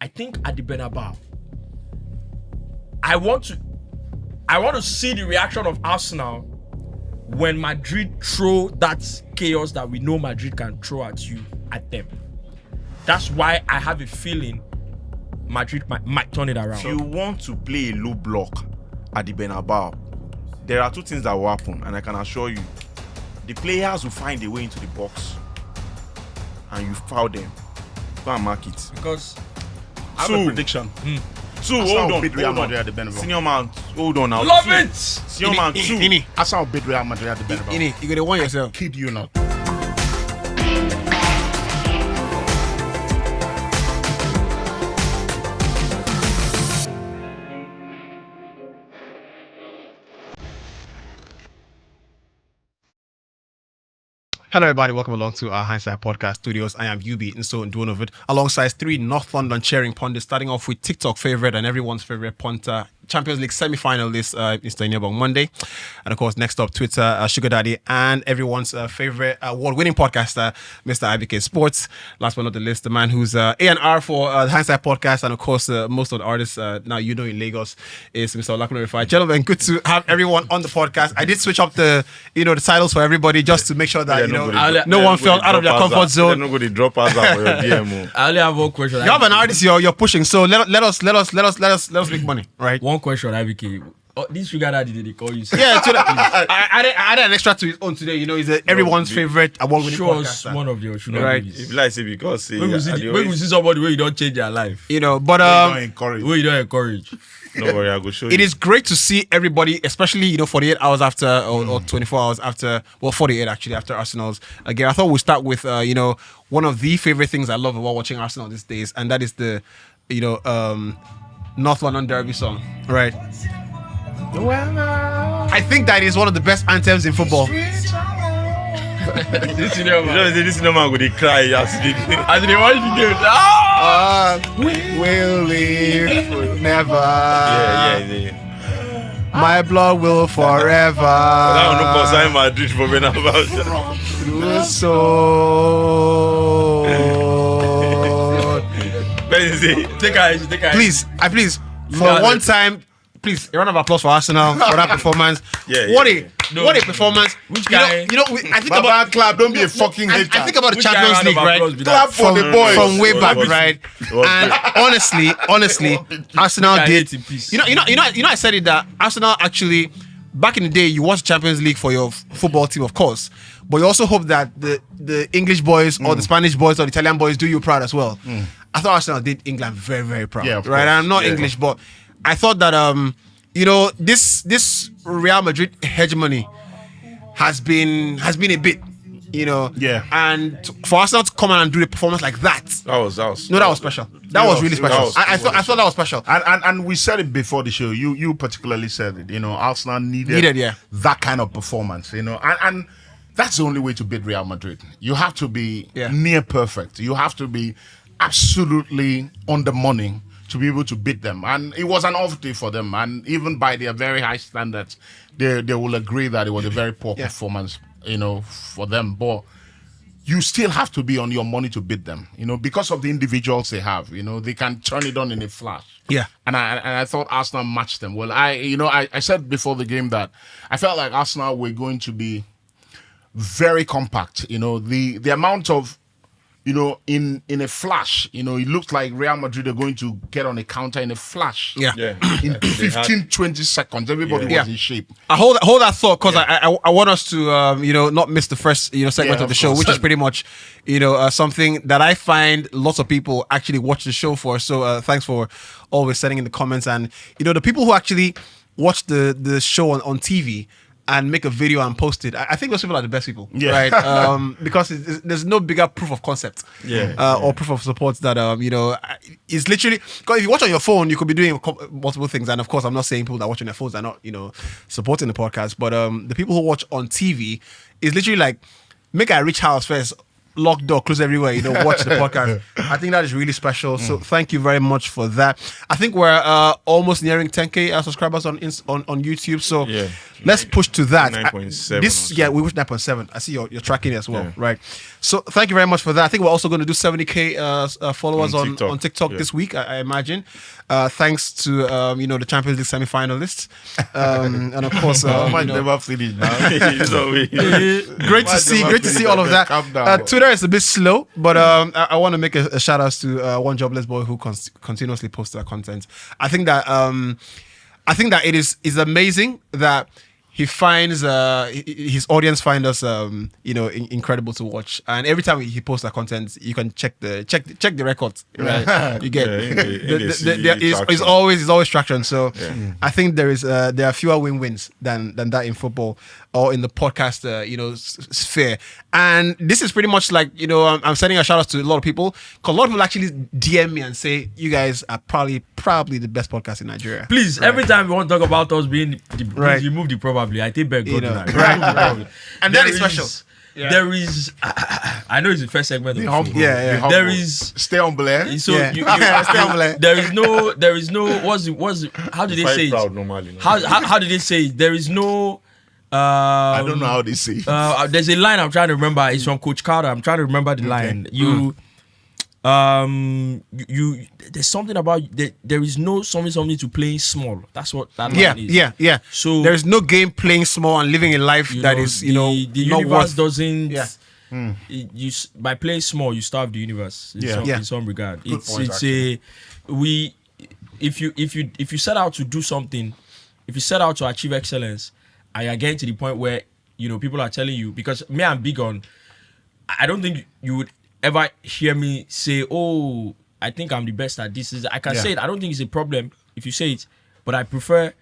I think at the Bernabeu, I want to see the reaction of Arsenal when Madrid throw that chaos that we know Madrid can throw at you at them. That's why I have a feeling Madrid might turn it around. If you want to play a low block at the Bernabeu, there are two things that will happen, and I can assure you, the players will find a way into the box, and you foul them. Go and mark it. Because I have a prediction. Two, Arsenal hold on. beat Real hold on. Madrid at the Bernabeu. Senior man, hold on now. love Two. it. Senior man, two. Ini, Arsenal beat Real Madrid at the Bernabeu. you gotta warn yourself. Kid you not. Hello, everybody. Welcome along to our Hindsight Podcast Studios. I am UB and so Dunovid, alongside three North London cheering pundits, starting off with TikTok favorite and everyone's favorite punter, Champions League semi-finalist, Mr. Inyebong Monday. And of course, next up, Twitter, Sugar Daddy, and everyone's favorite award-winning podcaster, Mr. IBK Sports. Last but not the least, the man who's A&R for the Hindsight Podcast, and of course, most of the artists now you know in Lagos is Mr. Olakun Rifai. Gentlemen, good to have everyone on the podcast. I did switch up the titles for everybody just to make sure that no one felt out of their comfort zone. Nobody drop us out for your DMO. I only have one question. You have an artist you're pushing, so let us make money, right? One question, IBK. Oh, this Sugar Daddy, they call you. Yeah, I added an extra to his own today. He's everyone's favorite award-winning Show us podcaster. one of your Sugar Right. Daddies. If like say because When we see somebody where you don't change their life, But Don't encourage. where you don't encourage. no worry, I go show you. it is great to see everybody, especially 48 hours after or 24 hours after, 48 actually after Arsenal's game. I thought we'll start with one of the favorite things I love about watching Arsenal these days, and that is the North London Derby song, right? I think that is one of the best anthems in football. This You know, this no man go dey cry as they as they watch the game. We'll live never. yeah. My blood will forever. That one no concern Madrid for Bernabeu. Through soul. Take a Please, for one time, please, a round of applause for Arsenal for that performance. What a performance! Which guy? I think Baba about clap, don't be a fucking I hater. think about the Which guy Champions round League, of right? applause be Clap that? for the boys. From way back, was- right? was And honestly, Arsenal Guy did. hate in peace. I said it that Arsenal actually, back in the day, you watch Champions League for your football team, of course, but you also hope that the English boys or the Spanish boys or the Italian boys do you proud as well. I thought Arsenal did England very, very proud. Yeah, of right. course. And I'm not English, but I thought that this Real Madrid hegemony has been a bit. Yeah. And for Arsenal to come out and do the performance like that. That was No, that was special. That was really That special. was- I thought that was special. And we said it before the show. You particularly said it. Arsenal needed that kind of performance. And that's the only way to beat Real Madrid. You have to be near perfect. You have to be absolutely on the money to be able to beat them. And it was an off day for them. And even by their very high standards, they will agree that it was a very poor performance, for them. But you still have to be on your money to beat them, because of the individuals they have. They can turn it on in a flash. Yeah. And I thought Arsenal matched them. Well, I said before the game that I felt like Arsenal were going to be very compact. The amount of, in a flash, it looked like Real Madrid are going to get on a counter in a flash. Yeah. In 15, 20 seconds, everybody was in shape. I hold that thought because I want us to not miss the first segment of the show, which is pretty much something that I find lots of people actually watch the show for. So thanks for always sending in the comments, and the people who actually watch the show on TV and make a video and post it. I think those people are the best people, right? Because there's no bigger proof of concept, or proof of support that it's literally, because if you watch on your phone, you could be doing multiple things. And of course, I'm not saying people that watch on their phones are not supporting the podcast, but the people who watch on TV is literally like, make a rich house first. locked door, close everywhere, watch the podcast. I think that is really special. So thank you very much for that. I think we're almost nearing 10K subscribers on YouTube. So let's push to that. 9.7. We wish 9.7. I see you're tracking it as well, right? So thank you very much for that. I think we're also going to do 70K followers on TikTok this week, I imagine. Thanks to the Champions League semi-finalists, and of course, never finished now. Great to see all of that. Twitter is a bit slow, but I want to make a shout out to one jobless boy who continuously posts that content. I think that it is amazing that he finds his audience find us incredible to watch, and every time he posts that content, you can check the records, right? You get it's always traction. So I think there are fewer win-wins than that in football or in the podcast sphere. And this is pretty much like I'm sending a shout out to a lot of people, because a lot of people actually DM me and say you guys are probably the best podcast in Nigeria. Please, every time you want to talk about us being you move the probably. I think back right. And that is special. Yeah. There is, I know it's the first segment. Be humble. There is stay humble. So stay humble. There is no. What's how did they say it? Normally, how did they say it? There is no. I don't know how they say it. There's a line I'm trying to remember. It's from Coach Carter. I'm trying to remember the line. There's something about there is no something to playing small. That's what that line is. Yeah. So there's no game playing small and living a life that is the not universe worth. Doesn't. Yeah. You by playing small, you starve the universe. In some regard, if you set out to do something, if you set out to achieve excellence, and you're getting to the point where people are telling you, because me, I'm big on. I don't think you would ever hear me say, "Oh, I think I'm the best at this." I can say it. I don't think it's a problem if you say it, but I prefer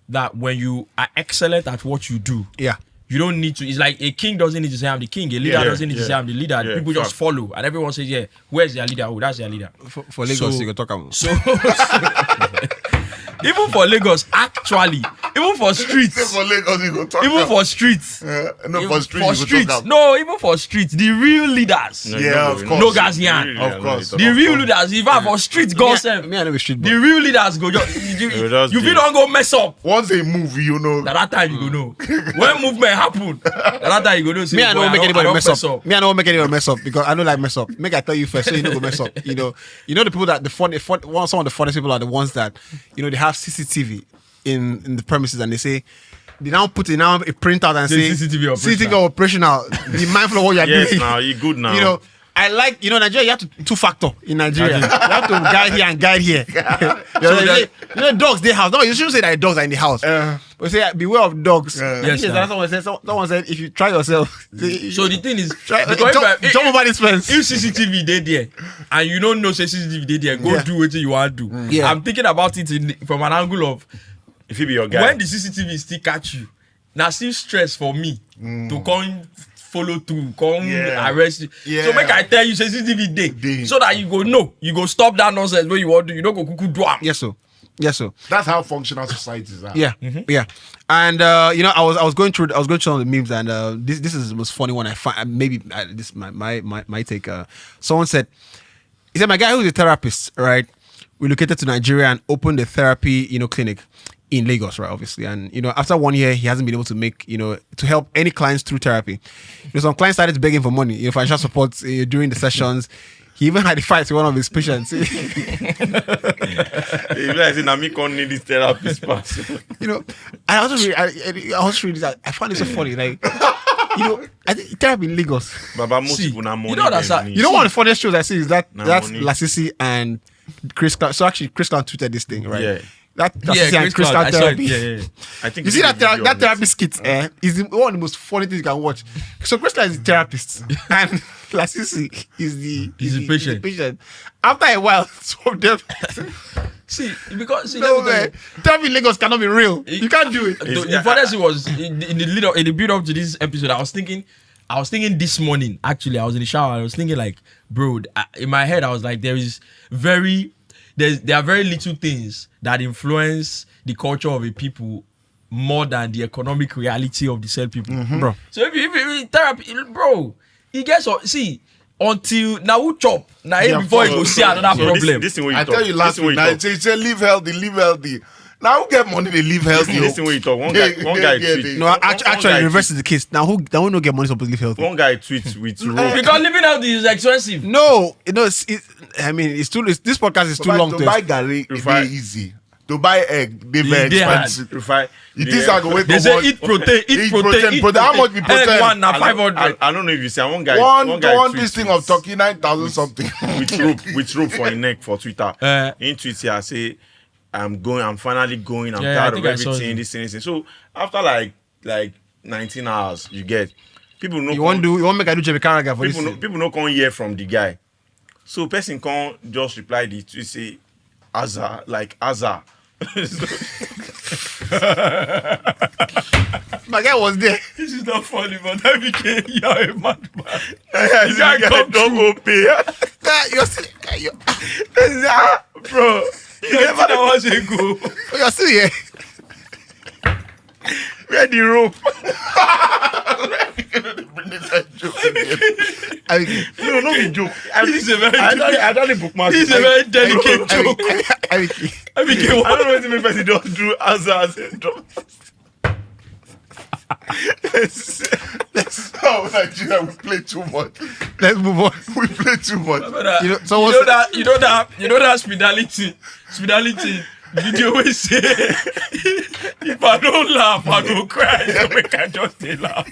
that when you are excellent at what you do. Yeah. You don't need to. It's like a king doesn't need to say I'm the king. A leader doesn't need to say I'm the leader. People just follow, and everyone says, "Yeah, where's their leader? Oh, that's their leader." For Lagos, you can talk about. So even for Lagos, actually, even for streets, for Lagos, you go talk even for streets, even for streets, the real leaders, of course, no Gazian, of course, the real leaders. If I for streets, go sef. Me, I know street boy. The real leaders go. You don't go mess up. Once they move, That time you go know. When movement happen, that time you go know. Me, I don't make anybody mess up. Me, I don't make anybody mess up because I don't like mess up. Make I tell you first, so you don't go mess up. You know the people that some of the funniest people are the ones that they have CCTV in the premises, and they say they now put a printout and say CCTV operational. Be mindful of what you're doing. Yes, now you good now. I like, Nigeria, you have to two-factor in Nigeria. You have to guide here and guide here. Dogs, they house. No, you shouldn't say that dogs are in the house. But say, beware of dogs. Yes, someone said, if you try yourself. So the thing is, jump over this fence. If CCTV they there, and you don't know say CCTV they there, go do what you want to do. I'm thinking about it from an angle of, if he be your guy, when the CCTV still catch you, now still stress for me to come follow through, arrest you. So make I tell you, say CCTV day, so that you go know, you go stop that nonsense where you want to. You don't go cuckoo do am. Yes, sir. That's how functional societies are. Yeah, yeah. And I was going through some of the memes, and this is the most funny one I find. Maybe this is my take. Someone said, he said, my guy who's a therapist, right, relocated to Nigeria and opened a therapy clinic in Lagos, right, obviously. And after 1 year, he hasn't been able to make to help any clients through therapy. Some clients started begging for money, financial support during the sessions. He even had a fight with one of his patients. He realized that me can't need this therapist. I also read that. I found it so funny. Like, I think therapy in Lagos. Baba, most people now money. One of the funniest shows I see is that's Lasisi and Chris Clown. So actually, Chris Clown tweeted this thing, right? Yeah. Chris Clown therapy. I think you see that therapy skit is one of the most funny things you can watch. So Chris Clown is the therapist and Lasisi is the patient. After a while, some of them therapy in Lagos cannot be real. You can't do it. The funniest thing was in the build up to this episode, I was thinking this morning, actually, I was in the shower, I was thinking like, bro, in my head, I was like, there are very little things that influence the culture of a people more than the economic reality of the said people, bro. So if therapy, bro, it gets see. until now who chop now Yeah, before you for- go see another So problem. This thing where you I talk. tell you last this thing week, where now you talk. they say live healthy. Now who get money, they live healthy. This thing where you talk. One guy Yeah, tweet. No, actually, reverse is the case. Now who no get money supposed to live healthy? One guy tweets with rope. Because living healthy is expensive. No, I mean, this podcast is too long to to buy garri, If it's I- very easy. To buy egg, they very They hard. expensive. If I, You think I go wait They for say one? eat protein, eat protein. How much be protein? Egg one na I don't- 500. I don't know if you see one guy. One tweets this thing of turkey 9,000 something. with rope for his neck for Twitter. In Twitter, I say, I'm finally going. I'm Yeah, I tired of think I saw everything. it. This thing. So after like 19 hours, you get people know. You want make I do Jimmy Carragher for this? people no come hear from the guy. So person can't just reply the tweet say Azar. My guy was there. This is not funny, but that became you're a madman. The guy come don't go pay. You're still, you're, Bro, You never that was ago. you're still here. where the rope? I mean, No be joke. This is a very I don't bookmark. This is a very delicate joke. I mean, I became I don't know if the person don't do Azar. Oh, Nigeria, we play too much. let's move on. We play too much. You know, you know that spirituality video we say if I don't laugh I go cry, so we can just stay laugh.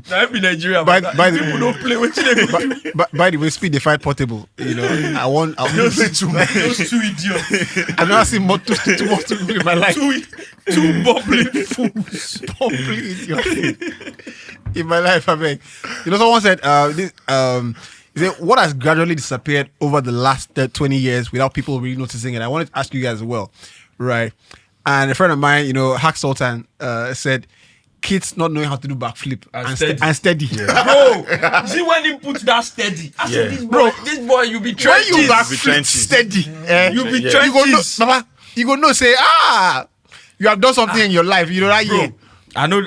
Now be Nigeria, By but the- people don't play with it. by the way, speed they fight portable. You know, I want Play too much. Those two idiots, I've never seen more too much in my life. two bubbling fools. In my life, I beg. You know, someone said, he said, what has gradually disappeared over the last 20 years without people really noticing it? I wanted to ask you guys as well, right? And a friend of mine, you know, Hack Sultan, said, kids not knowing how to do backflip and steady. Bro, see when he put that steady. I said, Yeah. this boy, you be When trenches. you backflip trenches. steady, You be Yeah. you go know, trenches. Baba, you go know, say, you have done something in your life, you know, that year. I know.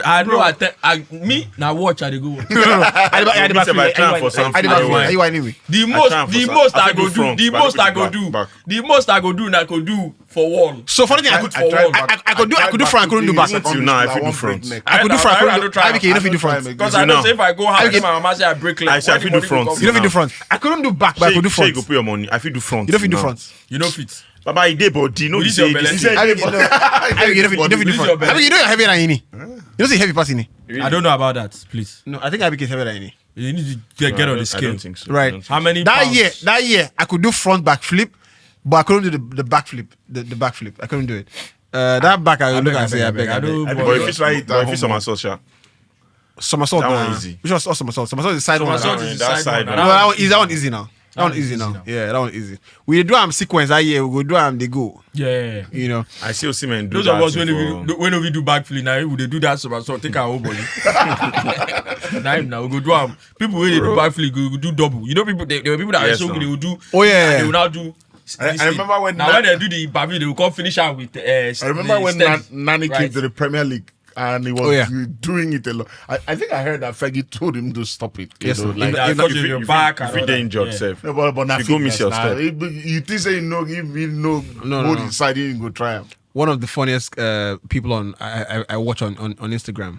Me now watch. I dey go. I try for something. Anyway. The try most, for the some- most I I fit go do do, front, the but I most fit I do go back, do, back. the most I go do, and I could do for wall. So funny thing, I could do front, I couldn't do back. Even till now, I feel do front. I could do front, I don't couldn't try. do. IBK, you know if you do front. Because You I know know. say if I go hard, Okay. my mama say I break leg. I say I When fit the do money go front. come You know if you do now. front. I couldn't do back, but I could do Say you front. go pay your money. I fit do front. You know if you do now. front. You know fit. Baba, he dey body. No, With you this your say belly. this. He said, I mean, you know if you do Release your front. belly. I mean, you know you're heavier than Ini. You don't say heavy pass Ini. I don't know about that. Please, No, I think IBK is heavier than Ini. you need to get on the I scale. don't think so. Right. I don't think How many? That pounds? year, I could do front back flip, but I couldn't do the back flip. The back flip, I couldn't do it. That back, I look and say, I beg. I do. But Boy, if it's right, but if it's somersault, yeah. Somersault, That one nah. easy. Which was somersault? Somersault is the side one. Somersault That is one, the that side side one. one. No, that one easy now. That one easy easy now. now. Yeah, that one easy. We do sequence that year. We go do they go. Yeah. You know. I see Osimhen do Those that. of us when for- we do backflip now, we dey do that so take our whole body. Now we go do people when they do backflip we go do double. You know people there were people that Yes, are so no. good they will do. Oh, yeah. and they will now do. I remember when now when they do the backflip they will come finish out with. I remember when Nani came Right. to the Premier League and he was Oh, yeah. doing it a lot. I think I heard that Fergie told him to stop it. Yes, know, sir. like, Yeah, If because you- your if back you- and if you all dey that. injured, Yeah. self. no, but not You go miss your now. step. You think say you know No, go no. inside you go try him. One of the funniest people on I watch on Instagram.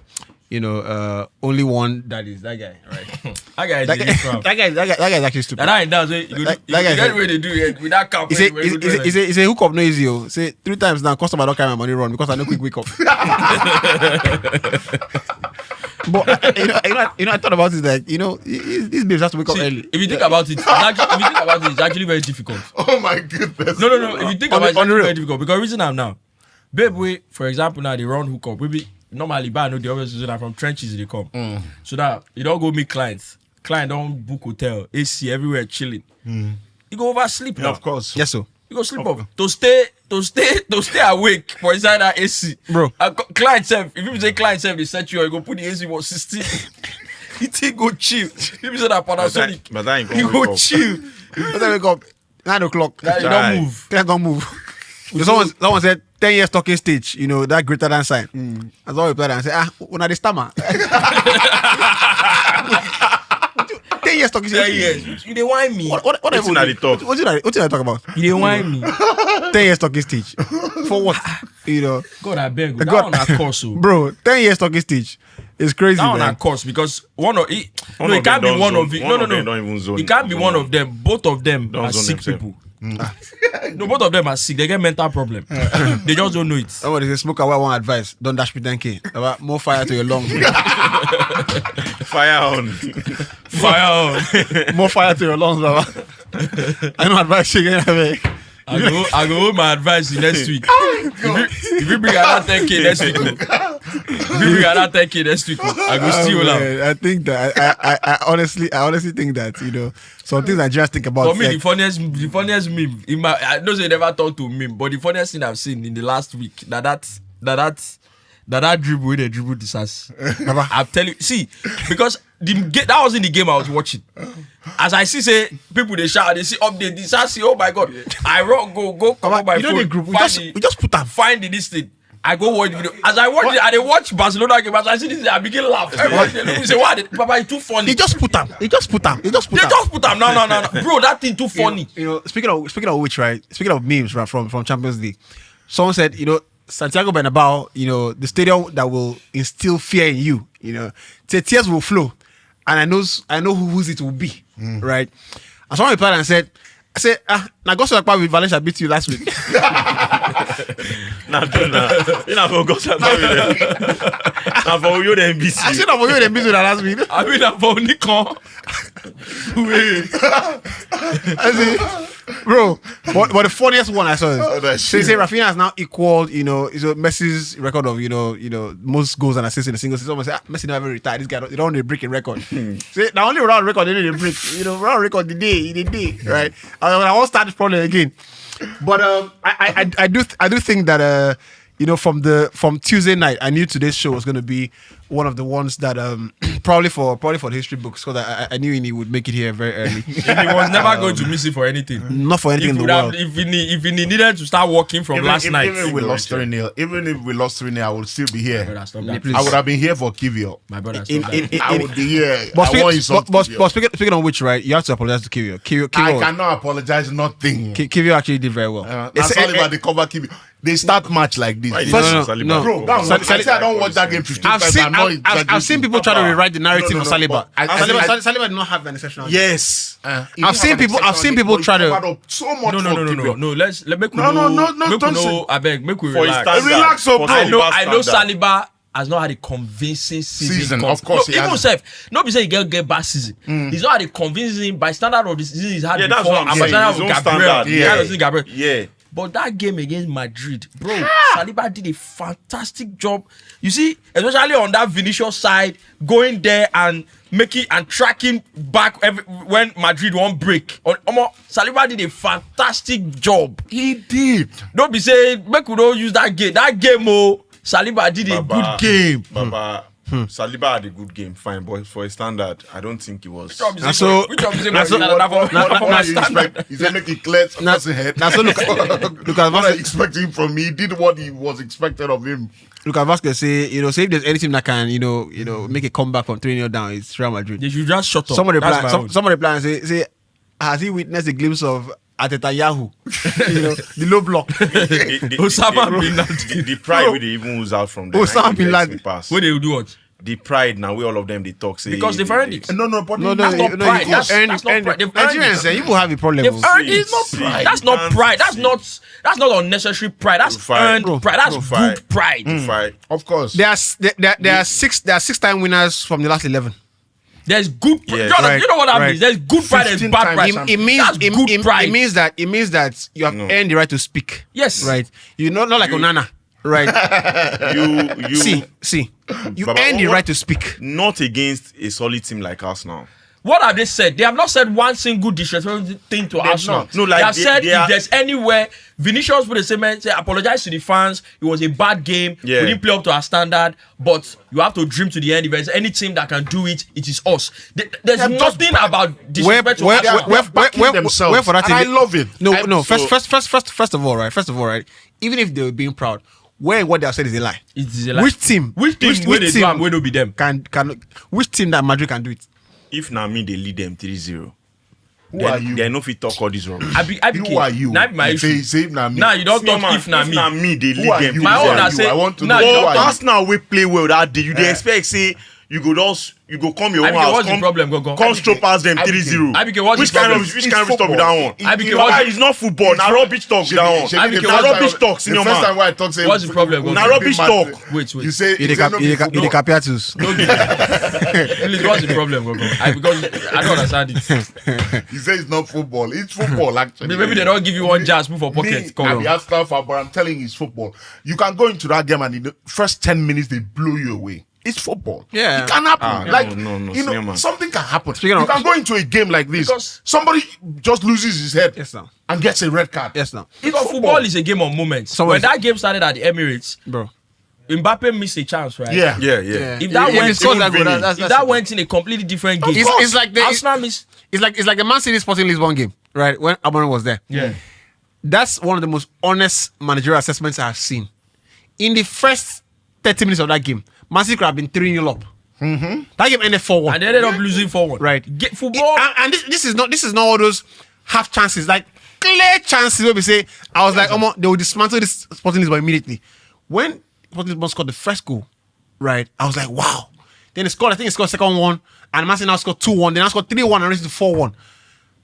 You know, only one that is that guy, right? That guy is that, a guy, crap. that guy is actually stupid. That ain't that. So you go do- That you guy get said- the way they do it with that cap. He say hookup no easy. Oh. Say 3 times now, customer don't carry my money run because I no quick wake up. But I thought about it like these babes have to wake up early. If you think about it, it's actually very difficult. Oh my goodness. No. If you think On about it, it's the actually real. very difficult because reason I'm now, babe, we for example now they run hookup. Maybe normally, but I know the obvious reason that from trenches they come, so that you don't go meet clients. Client don't book hotel, AC everywhere chilling. You go oversleep now. Of course. Yes, so You go sleep off to stay awake for inside that AC, Bro. Client self, if you say client self, they set you, you go put the AC for 16. You think go chill. If you say that Panasonic, But that ain't you gonna go wake up. chill. By the time I wake up 9 o'clock. Now you Right. don't move. Client don't move. Someone said 10 years talking stage, that greater than sign. As all replied and say, when I stammer. 10 years talking shit. 10 years. You dey whine me. What What's in the talk? What did I talk about? You dey whine me. 10 years talking stage. For what? You know. God, I beg you. That God. one a course, oh. Bro, 10 years talking stage. It's crazy, That one man. a course because one of it. One No, of it can't be them one don't of it. zone. No, One of them no. don't even zone. It can't be Zone one them. of them. Both of them Don't are zone sick themselves. people. No, both of them are sick. They get mental problem. They just don't know it. Somebody say, smoke away one advice. Don't dash me 10K. About more fire to your lungs. Fire on. Fire on. More fire to your lungs, baba. I know advice again. I go hold my advice next week. If you bring another 10K next week, if you bring another 10K next week, I go steal out. I think that I honestly think that, you know, some things I just think about. For me, like, the funniest meme in my, I don't say never thought to meme, but the funniest thing I've seen in the last week that dribble with the dribble this ass. I'm telling you, see, because that was in the game I was watching. As I see, say people they shout, they see update this. I see, oh my god, I run go come on my you know phone. the group. We just put them. Find this thing. I go watch the video. As I watch it, I dey watch Barcelona game. As I see this, I begin laugh. Everybody they look me say, "What? Papa, it's too funny." They just put them. They just put them. No, bro, that thing too funny. You know, speaking of which, right? Speaking of memes, right, from Champions League, someone said, you know, Santiago Bernabeu, you know, the stadium that will instill fear in you. You know, tears will flow, and I know whose it will be, right? And someone replied and said, "Now go to with Valencia beat you last week." Nah, you know for God, nah for you then beat I you. said, "No, for you they beat you last week." I mean, I'm for Nikon. I say, bro, but the funniest one I saw is they say Rafinha has now equaled, you know, Messi's record of, you know, most goals and assists in a single season. Someone say, Messi never retired. This guy, they don't need a break in record. Say, now only Ronaldo record, they need a break. You know, Ronaldo record the day, right? I won't start this problem again. But I do think that you know, from Tuesday night, I knew today's show was going to be one of the ones that probably for the history books, because I knew he would make it here very early. He was never going to miss it for anything. Not for anything in the world. If he needed to start working from last night. Even if we lost 3-0, I would still be here. Brother, stop that. I would have been here for Kivio. My brother, stop that. I would be here. But Kivio. speaking of which, right, you have to apologize to Kivio. I cannot apologize, nothing. Kivio actually did very well. That's all about the cover Kivio. They start match like this. No. Bro, I don't watch that game 15 times. I've seen people try to rewrite the narrative of Saliba. Saliba did not have an exceptional game. Yes. I've seen people try to. So much. No. Let's make we don't say. I beg, make we For relax. his standard. Relax, so For bro. I know standard. Saliba has not had a convincing season. Of course, he even hasn't. self. Not be say he get bad season. He's not had a convincing by standard of the season he's had Yeah, that's before. what I'm And by saying. standard His of own Gabriel. standard. The kind of thing Gabriel. Yeah. But that game against Madrid, bro, Saliba did a fantastic job. You see, especially on that Vinicius side, going there and making and tracking back when Madrid won't break. Saliba did a fantastic job. He did. Don't be saying, make we don't use that game. That game, Saliba did a good game. Baba, Saliba had a good game, fine, but for a standard, I don't think it was. Which job is it? What are you expect? He said make it clear person's head. Now, so look at What I expect him from me, he did what he was expected of him. Vasquez say, you know, say if there's anything that can, you know, make a comeback from 3-0 down, it's Real Madrid. They should just shut up. Somebody reply and say, has he witnessed a glimpse of Ateta Yahoo? You know, the low block. Osama Bin Laden. The pride where they even was out from there. Osama Bin Laden. Where they will do what? The pride now, where all of them they talk say Because they've earned it. No, That's not pride. That's not pride. They've earned Nigerians, it. you will have a problem. They've earned it. It's not pride. That's not pride. That's not unnecessary pride. That's earned pride. That's good pride. Fight. Of course. There are 6-time winners from the last 11. There's good pride. Yes. You know what that means? There's good pride and 15 bad times. pride. It means That's good pride. it means that you have earned the right to speak. Yes. Right. You know, not like Onana. Right. You See. You Baba, earn the what- right to speak. not against a solid team like Arsenal. What have they said? They have not said one single disrespectful thing to Arsenal. not. No, like they have they- said they if are- there's anywhere, Vinicius put a statement, say apologize to the fans. It was a bad game. Yeah. We didn't play up to our standard, but you have to dream to the end. If there's any team that can do it, it is us. There's They're just nothing about disrespect to Arsenal. Backing themselves. where for that And thing- I love it. No. So- First of all, right. Even if they were being proud, what they have said is a lie. It is a lie. Which team? Which team? Where they do and where no be them? Can which team that Madrid can do it? if na me they lead them 3-0. Who are you? They no fit talk all this rubbish. Who are you? Now my issue. Say na me. Now you don't talk if na If me. na me they Who lead are them. you? 3-0. My own, I say. I want to now know you who don't are talk. Arsenal we play well that day. You dey expect say you go come your own Abike, house. what's the problem, Gogo? Come stroll past them Abike. 3-0. Abike, what's Which the kind problem? of It's talk with that football. one? Abike, No, what's- it's not football. Now rubbish talk with that one. Abike, the what's first rubbish time- talk, senior The first man. time when I talk, say What's the problem, Gogo? Now rubbish talk. Wait. You say Ide capiatus. Please, what's the problem, Gogo? Because I don't understand it. You say it's not football. It's football actually. Maybe they don't give you one jazz move for pocket. Me, Come I'm on. the Arsenal fan, but I'm telling you, it's football. You can go into that game and in the first 10 minutes they blow you away. It's football. Yeah. It can happen. No, you senior know, man. something can happen. Speaking You of- can go into a game like this. Because- Somebody just loses his head Yes, sir. and gets a red card. Yes, now. It's Because football is a game of moments. So when is- that game started at the Emirates, Bro. Mbappe missed a chance, right? Yeah. Yeah. If that If went- he scores even that goal, Vinny. that's If that went in a completely different game, It's like the Arsenal missed. it's like the Man City Sporting Lisbon game, right? When Amorim was there. Yeah. That's one of the most honest managerial assessments I have seen. In the first 30 minutes of that game, Man City could have been 3-0 up. That game ended 4-1. And they ended up losing 4-1. Right. Football. And this is not all those half chances, like clear chances where we say, I was like, they will dismantle this Sporting Lisbon immediately. When Sporting Lisbon scored the first goal, right, I was like, wow. Then I think they scored second one, and Man City now scored 2-1, then I scored 3-1 and raised to 4-1.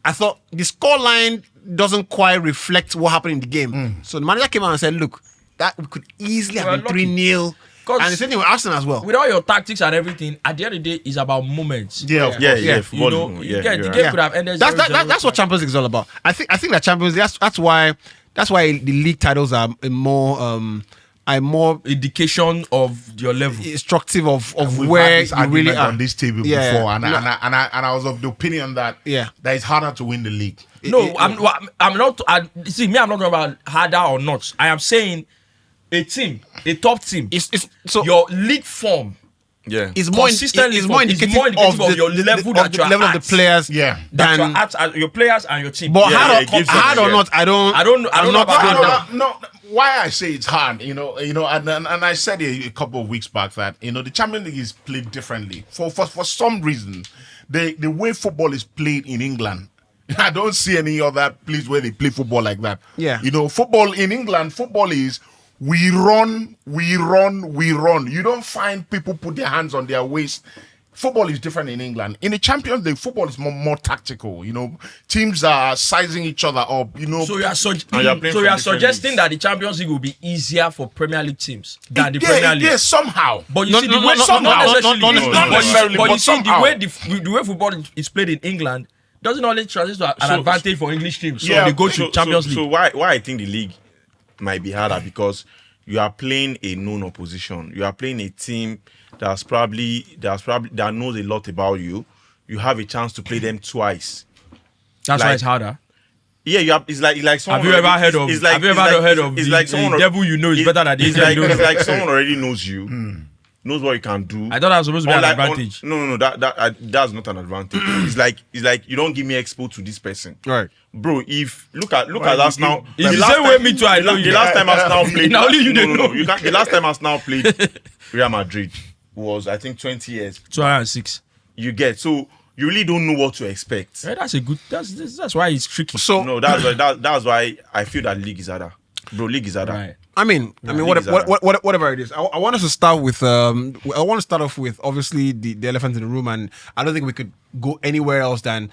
I thought the scoreline doesn't quite reflect what happened in the game. So the manager came out and said, look, that we could easily have been lucky. 3-0. 'Cause- And the same thing with Arsenal as well. With all your tactics and everything, at the end of the day, it's about moments. Yeah, of Yeah, course. yeah. You Football, know, yeah, the you're game right. could have ended. That's 0-0. that's what Champions League is all about. I think that Champions League, that's why the league titles are more indication of your level. instructive of We've where had this you really argument are on this table Yeah. before, and No. I was of the opinion that Yeah. that it's harder to win the league. No, I'm not. See, me, I'm not talking about harder or not. I am saying a team, a top team, It's so your league form. Yeah. it's more consistently it's more it's indicative, more indicative of the your level of that the you are level of at. the players Yeah. That than you're at your players and your team. but Yeah, hard, yeah, or, it gives hard you- or yeah. not, I don't know I'm not about going that. down. No, why I say it's hard, and I said a couple of weeks back that the Champions League is played differently for some reason. The way football is played in England, I don't see any other place where they play football like that. Yeah. Football in England, football is we run. You don't find people put their hands on their waist. Football is different in England. In the Champions League, football is more tactical. Teams are sizing each other up. So you are, And you're playing from different suggesting leagues. that the Champions League will be easier for Premier League teams than the Yeah, Premier League. yeah, somehow. But you No, see, no, the way no, some no, not no, necessarily, no, no, but not you- necessarily, but but you see the somehow. way the way football is played in England doesn't always translate to an So- advantage for English teams. So Yeah, they go to Champions League. So why I think the league might be harder because you are playing a known opposition. You are playing a team that knows a lot about you. You have a chance to play them twice. That's why like- it's harder. Yeah, you have. It's like someone. Have you ever heard of? It's like, have you it's ever like- heard of? It's the, like the someone. devil you know is better than the It's angel like you don't it's know. like someone already knows you, knows what you can do. I thought that was supposed to be an advantage. No, that's not an advantage. It's like you don't give me expo to this person, Right. bro. Look at us now. It's the same way me too, I know you. The last time Arsenal played, Now only you no, don't no, know. you can't. The last time Arsenal played Real Madrid was I think 20 years. 206. You get so you really don't know what to expect. Yeah, that's a good. That's why it's tricky. So No, that's why I feel that league is harder, bro. League is harder. Right. I mean, league is whatever it is. I want us to start with. I want to start off with obviously the elephant in the room, and I don't think we could go anywhere else than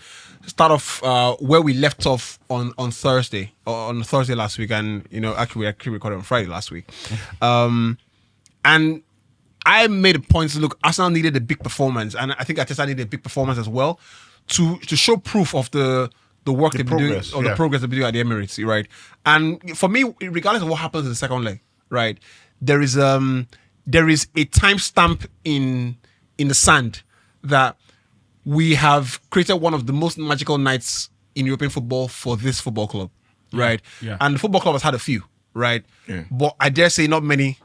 start off where we left off on Thursday or on Thursday last week, and actually we recorded on Friday last week, and I made a point to look. Arsenal needed a big performance, and I think Arteta needed a big performance as well to show proof of the work they've been doing, progress, or the yeah. progress they've been doing at the Emirates, right? And for me, regardless of what happens in the second leg, right, there is a timestamp in the sand that we have created one of the most magical nights in European football for this football club, right? Yeah. And the football club has had a few, right? Yeah. But I dare say not many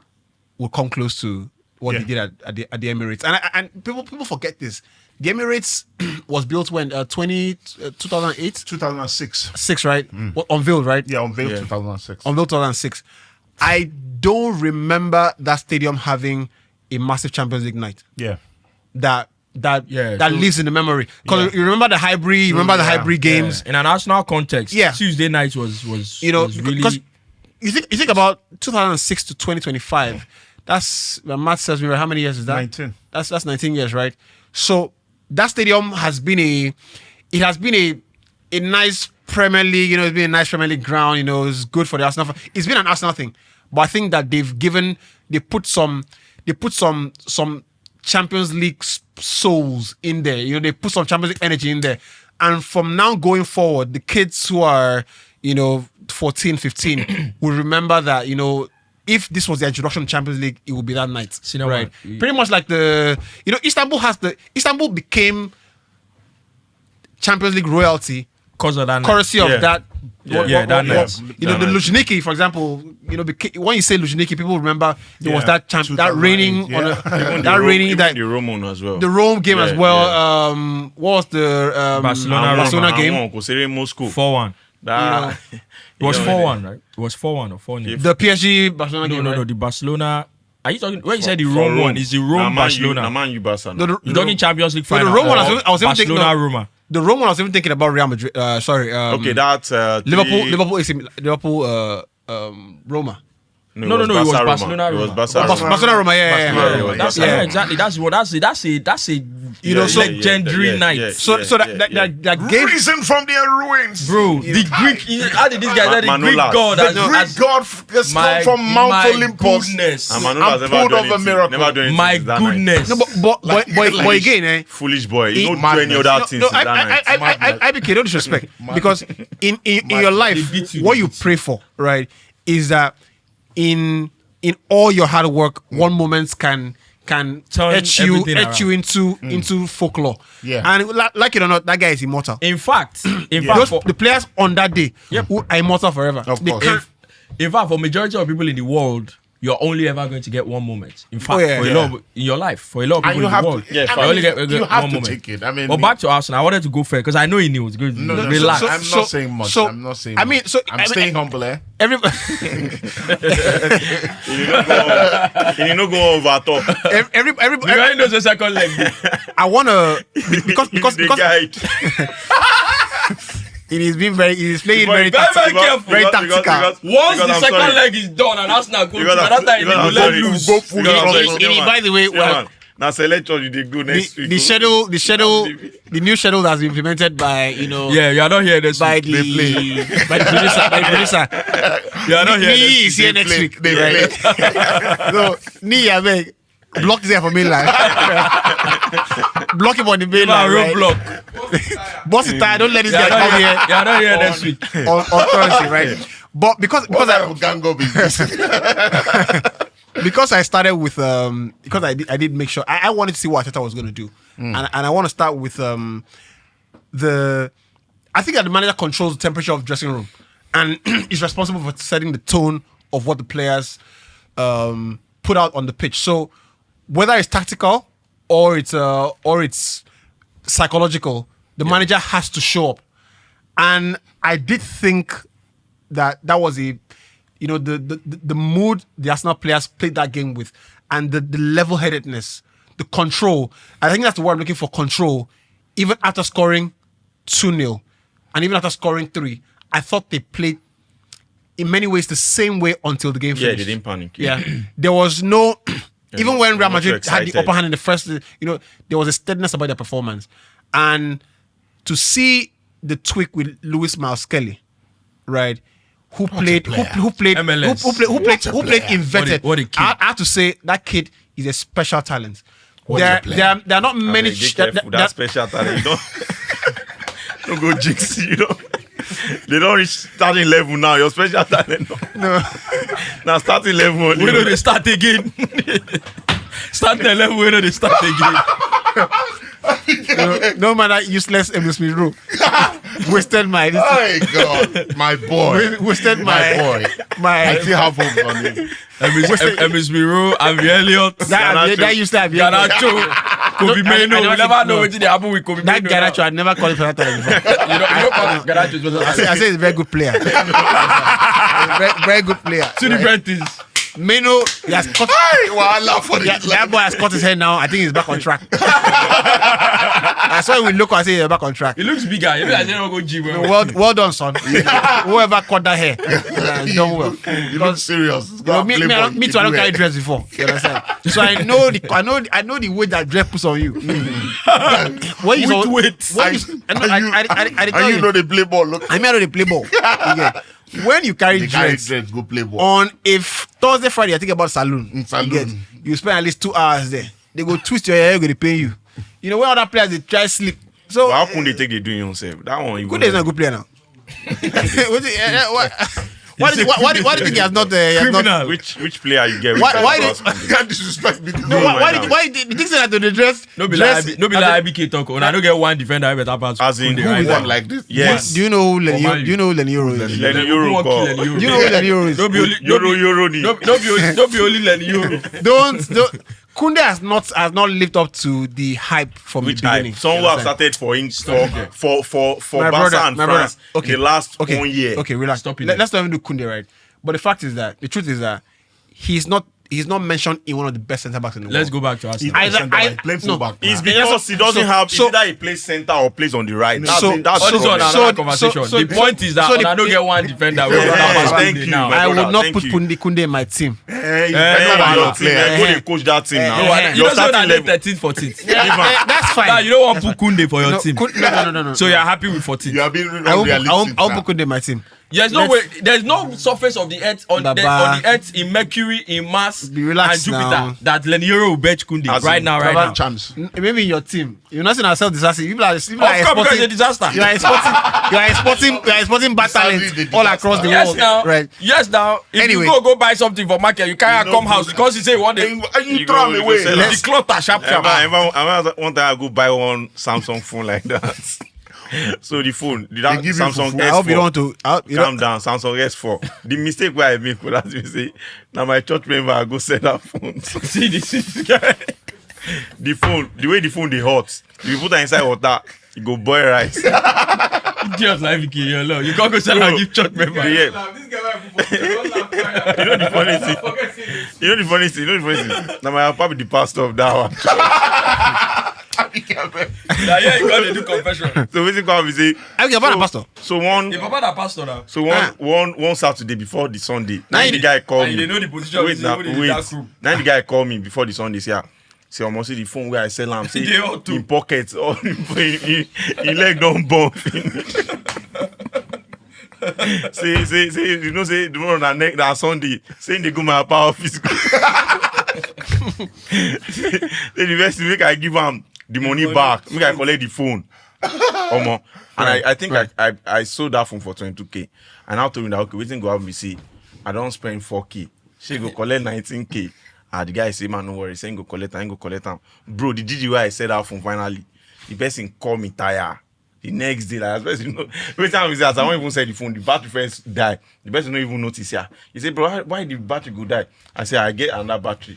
will come close to what Yeah. they did at the Emirates. And people forget this. The Emirates was built when 2008, 2006. 6, right? Well, unveiled, right? Yeah, unveiled Yeah. 2006. Unveiled 2006. I don't remember that stadium having a massive Champions League night Yeah. that that so- lives in the memory. Because you remember the Highbury, you remember the Highbury games. In an Arsenal context, Yeah. Tuesday night was really. because you think about 2006 to 2025. That's Matt says how many years is that? 19. That's 19 years, right? So that stadium has been a nice Premier League. You know, it's been a nice Premier League ground. You know, it's good for the Arsenal. It's been an Arsenal thing, but I think that they put some Champions League souls in there. You know, they put some Champions League energy in there. And from now going forward, the kids who are, 14, 15 will remember that, if this was the introduction to Champions League, it would be that night. Right. Pretty much like Istanbul became Champions League royalty courtesy of that. That night. The Luzhniki, for example, when you say Luzhniki, people remember there was that raining the Rome as well. The Rome game as well. What was the Barcelona game? Moscow 4-1. It was 4-1, right? It was 4-1 or 4-0. The PSG Barcelona game. No, the Barcelona. Are you talking? When you said the Rome one, is the Rome Barcelona? You're talking Champions League final. The Rome one, I was even thinking Barcelona Roma. The Rome one, I was even thinking about Real Madrid. Okay, that's Liverpool, Roma. No, it was Barcelona Roma. It was Barcelona Roma, yeah. Exactly. That's a legendary night. So that game. Risen from their ruins, bro. The Greek. How did this guy say the Greek god? The Greek god has come from Mount Olympus. Goodness. And pulled off a miracle. My goodness. No, but again, foolish boy. You don't do any other things that night. I BK, don't disrespect. Because in your life, what you pray for, right, is that in all your hard work, one moment can etch you into folklore. Yeah. And like it or not, that guy is immortal. In fact, the players on that day who are immortal forever. Of course. In fact, for majority of people in the world, you're only ever going to get one moment. In fact, for a lot of, in your life, for a lot of people in the world, you only get one moment. Take it. I mean, but back to Arsenal, I wanted to go fair because I know he knew. No, relax. I'm not saying much. I'm not saying. I'm staying humble. Everybody. You know go over top. Everybody knows the second leg. I wanna because He's playing very careful. Very tactical. Once the second leg is done and Arsenal go, that time he will let loose. By the way, now select what you did go next week. The new schedule has been implemented by you are not here this by week. the producer. You are not here. He is here next week. Right? So I beg. Block this here for Milan. Block him on the main line. Roadblock. Boss is tired. Don't let this guy come here. You are not here next week. On Thursday, right? But because I started with because I did make sure I wanted to see what Arteta was going to do, and I want to start with I think that the manager controls the temperature of the dressing room, and is responsible for setting the tone of what the players put out on the pitch. So whether it's tactical or it's psychological, the manager has to show up. And I did think that was the mood the Arsenal players played that game with, and the level-headedness, the control. I think that's the word I'm looking for, control. Even after scoring 2-0 and even after scoring 3, I thought they played in many ways the same way until the game finished. Yeah, they didn't panic. Yeah. There was no even when Real Madrid had the upper hand in the first, there was a steadiness about their performance. And to see the tweak with Luis Miles Kelly, right? Who played inverted. What a kid. I have to say that kid is a special talent. There are not many that special talent. Don't go jinx, They don't reach starting level now. Your special talent. No. Now starting level only. Where do they start again? Starting level, where do they start again? No matter useless Smith-Rowe. Wasted my. Oh God, my boy. Wasted my boy. I still have hope on him. Smith-Rowe, Avi Elliott. That used to have Garnacho. Kobe Mano. We never know what they happen with Kobe Mano. That Garnacho, I never called it for that time before. You don't call Garnacho. I say he's a very good player. Very good player. Two different things. Meno, he has cut. That boy has cut his hair now. I think he's back on track. I saw him with look and say he's back on track. He looks bigger. Maybe I didn't go gym. Well done, son. Whoever cut that hair, done well. You look serious. Me too. I don't carry dress before. You understand? So I know the weight that dress puts on you. When you know they play ball. Look. I know they play ball. When you carry dress, go play ball. on if Thursday, Friday, I think about saloon. You spend at least 2 hours there. They go twist your hair, they pay you. You know, when other players they try sleep. So but how can they take the doing yourself? That one. Kunde is not a good player now. Why do you think he has not? Criminal. Which player you get? Why did can't disrespect me? Why did you think that to the dress? No be like IBK talk. When I don't get one defender, I better pass. As in, Who won like this? Yes. Do you know who Lenny Euro is? Lenny Euro. Do you know who Lenny Euro is? Euro. Don't be only Lenny Euro. Don't. Kunde has not lived up to the hype from the beginning. Some who have started for Barca and France the last 1 year. Okay, relax. Stop it. Let's not even do Kunde, right? But the truth is that he's not mentioned in one of the best centre backs in the world. Let's go back to Arsenal. It's because he doesn't have either he plays centre or plays on the right. That's all this is another conversation. The point is that I don't get one defender. Thank you. I would not put Kunde in my team. Go to coach that team now. You don't know that they're 13th, 14th. That's fine. You don't want to put Kunde for your team. No. So you're happy with 14th. You have been I won't put Kunde in my team. There's no way. There's no surface of the earth on the earth in Mercury, in Mars, and Jupiter now. that Lenny Euro will bench Kunde right now. Chance. Maybe in your team. You're not saying ourselves disaster. You are Of course, because it's a disaster. You are exporting bad talent all across the Yes, world. now. Right. Yes, now. If Anyway. you go buy something for market, you can't come house because you say one day. You throw them away. The clutter sharp. One time I go buy one Samsung phone like that. So the phone, that give you Samsung fufu. S4. I hope you don't want to. Calm down, Samsung S4. The mistake where I make for that is say, now my church member I go sell that phone. See this guy. The phone, the way the phone they hot, if you put that inside water, it go boil rice. Idiot like Vicky, you can't go sell and give church member. Yeah. You know the funny thing. Now my papa be the pastor of that one. Now yeah, you got to do confession. So basically, come and say. Your father pastor. So one. Your papa that pastor now. So one Saturday before the Sunday. Now the guy called me. They know the position of the dark group. Now the guy called me before the Sunday. Say, almost see the phone where I sell am. Say in pockets, all in leg don't bump. Say, you know, say the one on that neck that Sunday. Saying they go my papa office. Say the best make I give him the money back. Make I collect the phone. And I think I sold that phone for 22k. And I told him that okay, waiting go have me see. I don't spend 4k. She go collect 19k. And the guy say, man, no worry. Say go collect and go collect them. Bro, the GG where I said that phone finally. The person called me tired. The next day, like, especially, every time we say, as I won't even say the phone, the battery first die. The person don't even notice here. He said, bro, why the battery go die? I say, I get another battery.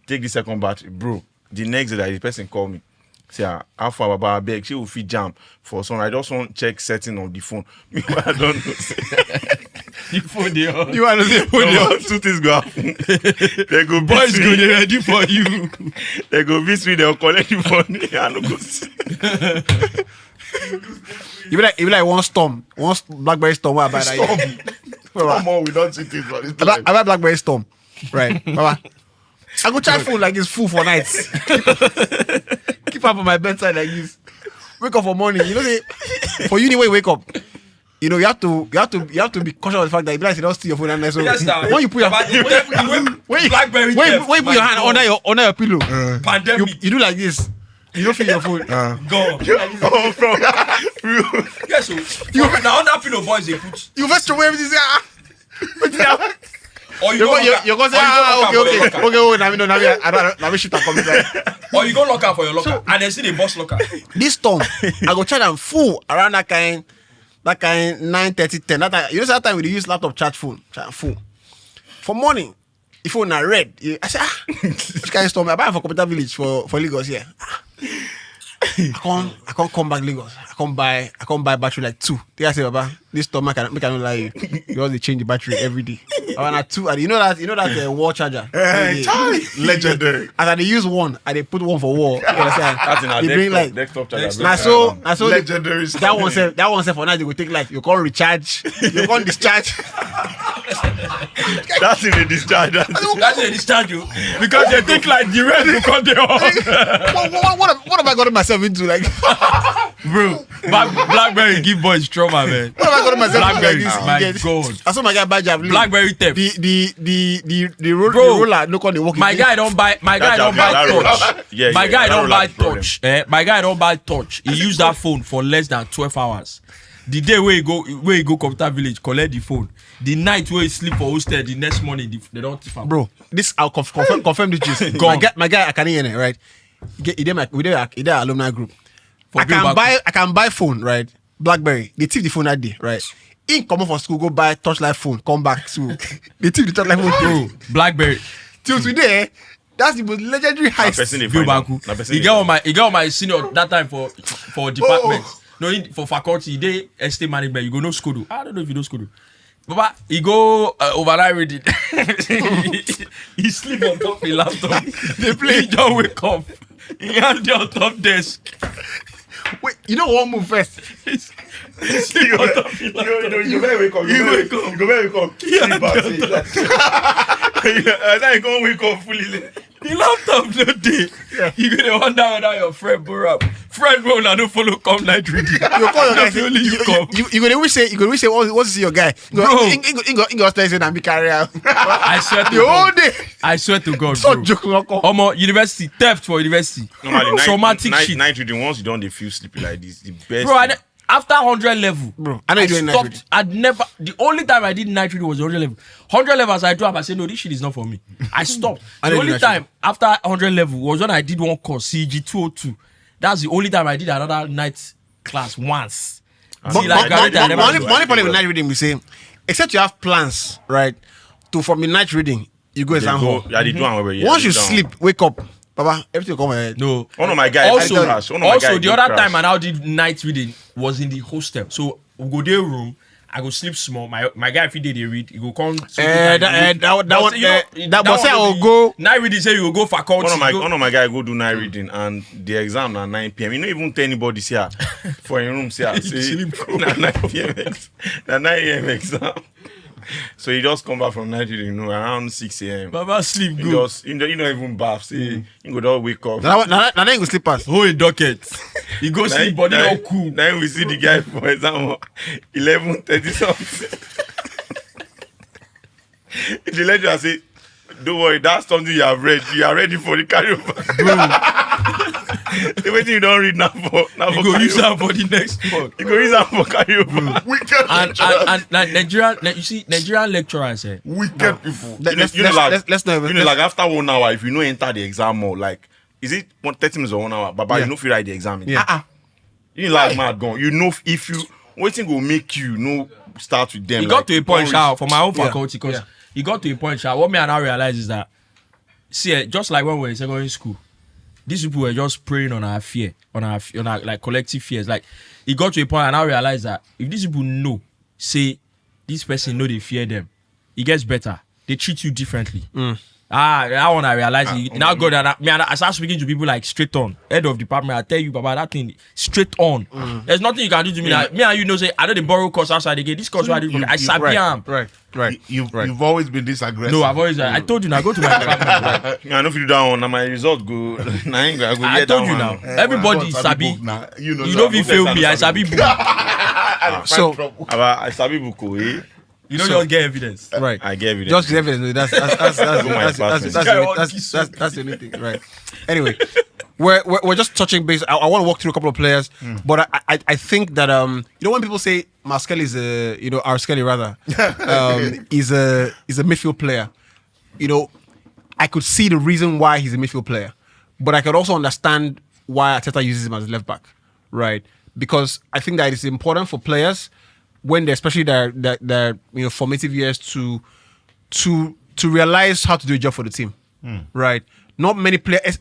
Take the second battery. Bro, the next day, the person called me. Say, how far about beg? She will fit jam for some. I just want to check setting of the phone. I don't know. The phone they on. You want to say phone they on? Two things go happen. They go boys go they ready for you. They go visit me. They'll collect you money. I don't go see. You be like one Blackberry Storm. What about Storm. Come on, we don't see things for this. I buy Blackberry Storm. Right. Baba. I go charge phone like it's full for nights. Keep up on my bedside like this. Wake up for morning. You know, for uni when you wake up, you know, you have to be cautious of the fact that you don't steal your phone and so yes, when you put your Blackberry when you put your hand under your pillow, pandemic. You do like this. You don't feel your phone. Go. Yes, so now that pillow boys they put. You first throw away everything. Or you go say, okay. Now we shoot and come inside. Or you go lock up for your locker and then see the boss locker. This storm, I go charge them full around that kind 9:30, 10. That time, you know that time we use laptop charge phone full. For morning, if phone are red, I say which kind of storm? I buy for Computer Village for Lagos here. I can't come back Lagos. I can't buy battery like 2. They say, Baba, this storm I cannot lie you. You always change the battery every day. And you know that wall charger. Legendary. And they use one, and they put one for wall. You understand? That's in our They bring, desktop charger. Now so Legendary. that one said for now they will take life. You can't recharge, you can't discharge. That's in the discharge. That's a discharge you because they think like the rest because they all. What have I gotten myself into? Like, Bro, Blackberry give boys trauma, man. what have I gotten myself Blackberry, into? my Like this? God. I saw my guy buy javelin. Blackberry theft. The Bro, roller no call the walking. My guy don't buy touch. My guy don't buy touch. My guy don't buy touch. He use that phone for less than 12 hours. The day where he go computer village, collect the phone. The night where he sleep for hostel, the next morning they don't tip him. Bro, this I'll confirm the gist. My guy, I can hear it, right? He did alumni group. I can buy phone, right? Blackberry. They tip the phone that day, right? In come for school, go buy touchlight phone, come back to they tip the touchlight phone. Bro, Blackberry. Till today, that's the most legendary heist. He got my senior that time for department. No, for faculty, they estate management. You go no school. I don't know if you know school. Baba, he go overnight reading. He sleep on top of the laptop. They play. He just wake up. He hand there on top desk. Wait, you know what move first? He sleep on top of the laptop. You better wake up. You better wake up. Then you can't wake up fully. The laptop no day. Yeah. You gonna wonder whether your friend borrow up. Friend will not follow come night reading. You call your guy. Only you come. You gonna wish say what's your guy? Bro, He go stay and be carry out. I swear to the whole day. I swear to God, So bro. joke Omo, university theft for university. Normally, traumatic shit. night reading, once you don't they feel sleepy like this, the best. Bro, after 100 level, Bro, I know you're doing night reading. I'd never. The only time I did night reading was 100 level. 100 level, as I drop, I said, no, this shit is not for me. I stopped. I The know only you time after 100 level was when I did one course, CG 202. That's the only time I did another night class once. Money problem with night reading, we say, except you have plans, right? From the night reading, you go exam hall. Yeah, they do. Once you sleep, wake up, Baba, everything will come ahead. No. One of my guys. Also, the other crash. time I now did night reading was in the hostel. So we go there room. I go sleep small. My guy, if he did read, he go come. That one say I will go. Night reading say you will go faculty. One of my guy go do night reading and the exam at 9 p.m. You don't even tell anybody here for your room here. Say 9 p.m. 9 a.m. exam. So he just come back from night reading, around 6 a.m. Baba sleep He good. just, you don't even bath. Say you go just wake up. Now then you go sleep past. Hold a docket. He go sleep, body all cool. Now we see the guy for example 11:30 something. The lecturer say, "Don't worry, that's something you have read. You are ready for the carryover." The way you don't read now for You go use that for the next month. You go use that for carryover. And like Nigerian lecturers, Wicked people. Let's know. Like after 1 hour, if you know enter the exam hall, like is it 30 minutes or 1 hour? But you know if you write the exam. Yeah. You like mad gone. You know if you waiting will make you start with them. He got to a point, for my own faculty, because he got to a point, what me and I realize is that, see, just like when we were in secondary school, these people were just preying on our fear, on our like collective fears. Like, it got to a point, and I realized that if these people know, say, this person know they fear them, it gets better. They treat you differently. That one I realized. Now go there. I start speaking to people like straight on. Head of department, I tell you about that thing straight on. There's nothing you can do to me. Like, me and you say, I know they borrow course outside again. This course I sabi am. Right. You've always been this aggressive. No, I've always. I told you now. Go to my department. I know if you do that one, now my result go. I told you now. Everybody sabi. You know if you fail me, I sabi book. So I sabi book. You know you don't get evidence. Right. I get evidence. Just evidence. That's the only thing. Right. Anyway, we're just touching base. I want to walk through a couple of players, but I think that when people say Maskelly is our Skelly rather is a midfield player, I could see the reason why he's a midfield player, but I could also understand why Arteta uses him as a left back, right? Because I think that it's important for players when they're especially their formative years to realize how to do a job for the team, right? Not many players,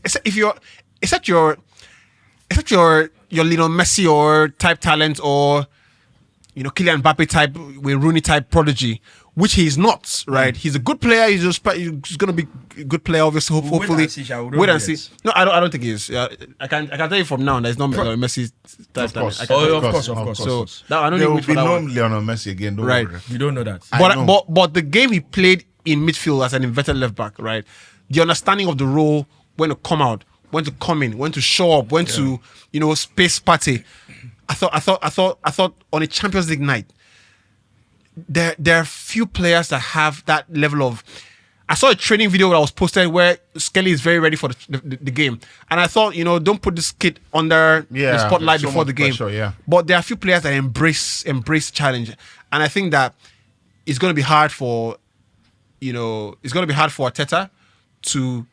except your Lionel Messi or type talent or Kylian Mbappe type, with Rooney type prodigy, which he's not, right? He's a good player. He's going to be a good player, obviously. Hopefully, wait and see. No, I don't think he is. I can tell you from now. There's no Messi type. Of course, of course. So I don't there think will be no Lionel Messi again. Don't right. worry. You don't know that. But the game he played in midfield as an inverted left back, right? The understanding of the role, when to come out, when to come in, when to show up, when to space party. I thought on a Champions League night, there are few players that have that level of. I saw a training video that was posted where Skelly is very ready for the game, and I thought, don't put this kid under the spotlight before the game. Pressure, But there are a few players that embrace challenge, and I think that it's going to be hard for, Arteta to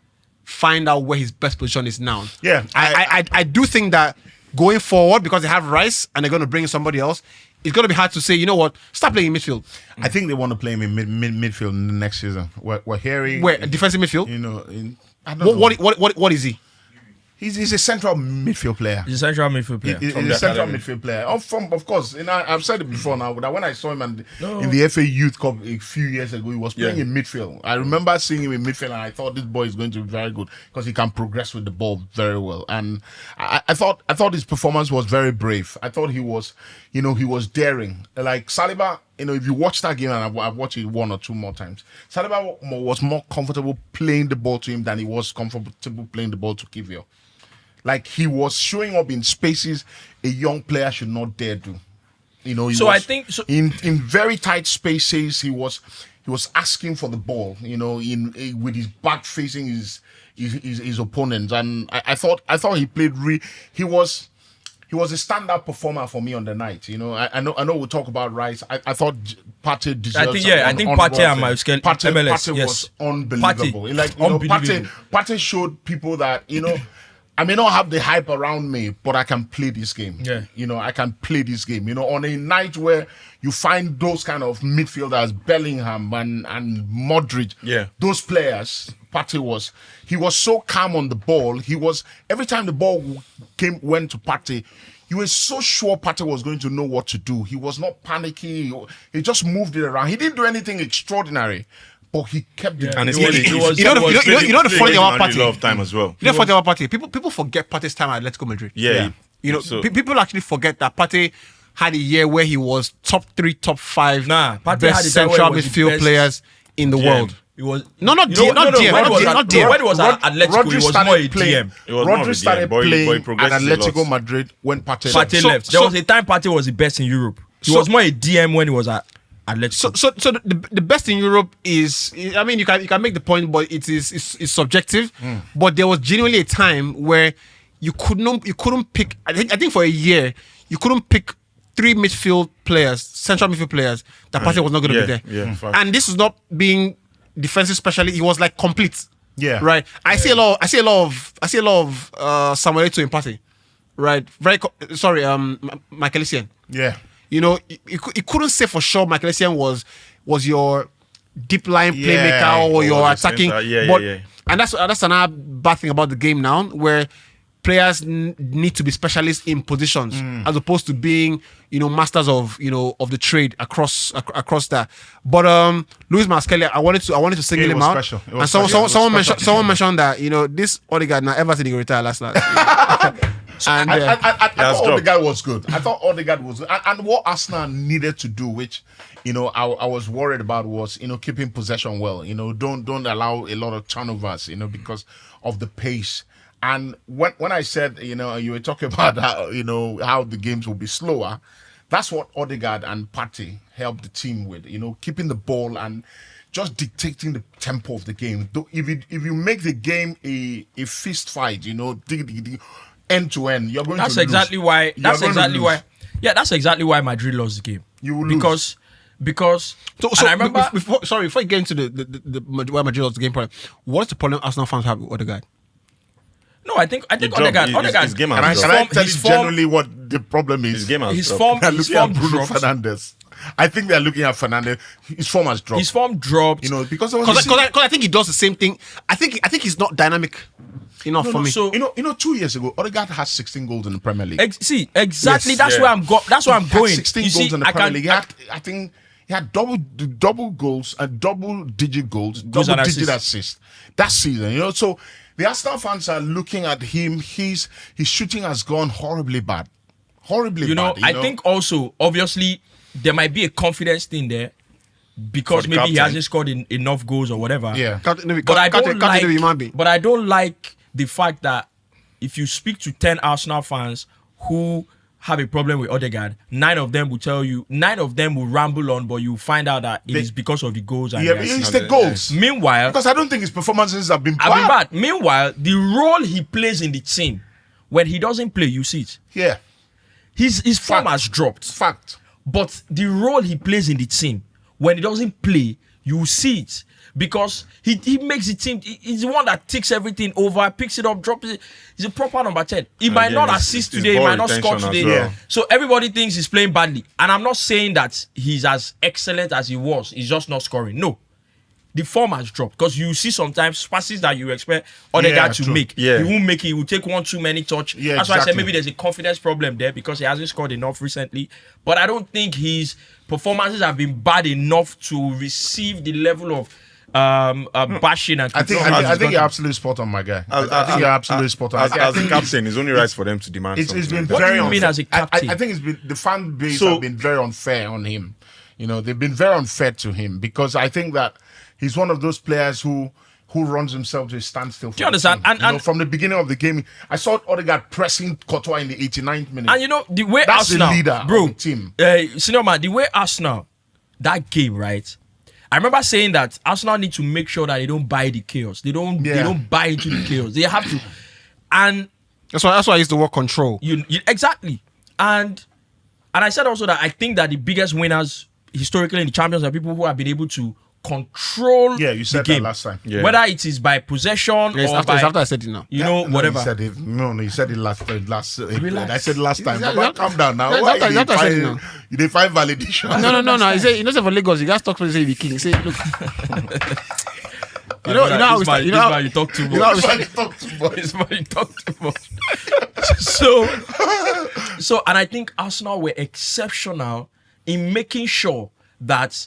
find out where his best position is now. Yeah, I do think that going forward, because they have Rice and they're going to bring in somebody else, it's going to be hard to say, start playing in midfield. I think they want to play him in midfield next season. We're hearing defensive midfield. I don't know. What is he? He's a central midfield player. He's a central midfield player. He's a central midfield player. Of course, I've said it before now, that when I saw him in the FA Youth Cup a few years ago, he was playing in midfield. I remember seeing him in midfield, and I thought this boy is going to be very good because he can progress with the ball very well. And I thought his performance was very brave. I thought he was daring. Like Saliba, if you watch that game, and I've watched it one or two more times, Saliba was more comfortable playing the ball to him than he was comfortable playing the ball to Kiwior. Like, he was showing up in spaces a young player should not dare do. I think in very tight spaces, he was asking for the ball. With his back facing his opponents, and I thought he played. He was a standout performer for me on the night. I know we'll talk about Rice. I thought Partey deserves. I think Partey and Michael Partey was unbelievable. Partey showed people that I may not have the hype around me, but I can play this game. Yeah. I can play this game. On a night where you find those kind of midfielders, Bellingham and Modric, those players, Partey was so calm on the ball. Every time the ball went to Partey, you were so sure Partey was going to know what to do. He was not panicking. He just moved it around. He didn't do anything extraordinary. But he kept it. And the funny thing about Partey. A lot of time as well. You know the funny thing about Partey? People forget Partey's time at Atletico Madrid. Yeah. People actually forget that Partey had a year where he was top 3, top 5 best central midfield players in the world. It was not DM. When it was at Atletico, it was more a DM. Rodri started playing at Atletico Madrid when Partey left. There was a time Partey was the best in Europe. He was more a DM when he was at Atletico. So the best in Europe is, I mean, you can make the point, but it's subjective. But there was genuinely a time where you couldn't pick. I think for a year you couldn't pick 3 midfield players, central midfield players, that Partey was not going to be there. Yeah, and this is not being defensive specialist. He was like complete. Yeah. Right. I see a lot of Samuel Eto'o in Partey. Right. Michael Essien. Yeah. You couldn't say for sure Michael Essien was your deep line playmaker or your attacking. And that's another bad thing about the game now, where players need to be specialists in positions as opposed to being masters of the trade across that. But Luis Mascherli, I wanted to single him out. And someone mentioned that this Odegaard, now Everton he retired last night. And I thought Odegaard was good. And what Arsenal needed to do, which I was worried about, was keeping possession well. Don't allow a lot of turnovers. Because of the pace. And when I said you were talking about how the games will be slower, that's what Odegaard and Partey helped the team with. Keeping the ball and just dictating the tempo of the game. If you make the game a fist fight, end to end, you're going to lose. That's exactly why Madrid lost the game. You will lose. Because so I remember. Before you get into the why Madrid lost the game, what's the problem Arsenal fans have with Odegaard? No, I think Odegaard. His game can I tell you generally what the problem is? His game has his dropped. form. His form Bruno dropped. Fernandes. I think they're looking at Fernandes. His form has dropped. His form dropped. Because I think he does the same thing. I think he's not dynamic enough for me. So 2 years ago, Odegaard has 16 goals in the Premier League. Exactly. Yes, that's where I'm going. That's where I'm going. 16 goals in the Premier League. I think He had double goals and double-digit goals, Goals and double-digit assists that season. You know, so the Arsenal fans are looking at him. His shooting has gone horribly bad. Horribly bad. I think also, obviously, there might be a confidence thing there because maybe he hasn't scored enough goals or whatever. Yeah. But I don't like the fact that if you speak to 10 Arsenal fans who have a problem with Odegaard, 9 of them will ramble on, but you find out that it is because of the goals. And it's the goals. Meanwhile, because I don't think his performances have been bad. Meanwhile, the role he plays in the team, when he doesn't play, you see it. Yeah. His form has dropped. Fact. But the role he plays in the team, when he doesn't play, you see it. Because he makes the team, he's the one that takes everything over, picks it up, drops it. He's a proper number 10. He might not assist today, he might not score today. Well. So everybody thinks he's playing badly. And I'm not saying that he's as excellent as he was. He's just not scoring. No. The form has dropped. Because you see sometimes passes that you expect Odegaard to make. Yeah. He won't make it. He will take one too many touch. Yeah, That's why I said maybe there's a confidence problem there because he hasn't scored enough recently. But I don't think his performances have been bad enough to receive the level of bashing and I think you're absolutely spot on, my guy. I think you're absolutely spot on. As a captain, it's only right for them to demand something. It's been What very do you unfair. mean as a captain? I think it's been the fan base have been very unfair on him. You know, they've been very unfair to him because I think that he's one of those players who runs himself to a standstill. Do you understand? And from the beginning of the game, I saw Odegaard pressing Courtois in the 89th minute. And you know, the way That's Arsenal, the leader bro, of the team. Senior man, the way Arsenal, that game, right? I remember saying that Arsenal need to make sure that they don't buy the chaos. They don't buy into the chaos. They have to. And That's why I used the word control. you exactly. And I said also that I think that the biggest winners historically in the Champions are people who have been able to control You said the game. that last time. Yeah. Whether it is by possession Yes, or after I said it now. whatever. He said it. No, he said it last. Relax. I said last time. Is But that- calm down now. that's Why after- you that's after I said it find- now. you dey find validation? No. He said, you know, say for Lagos, you guys talk to say the king. Say, look. You know how we start. You know how you talk too much. Nobody talk too much. This man, you talk too much. So, and I think Arsenal were exceptional in making sure that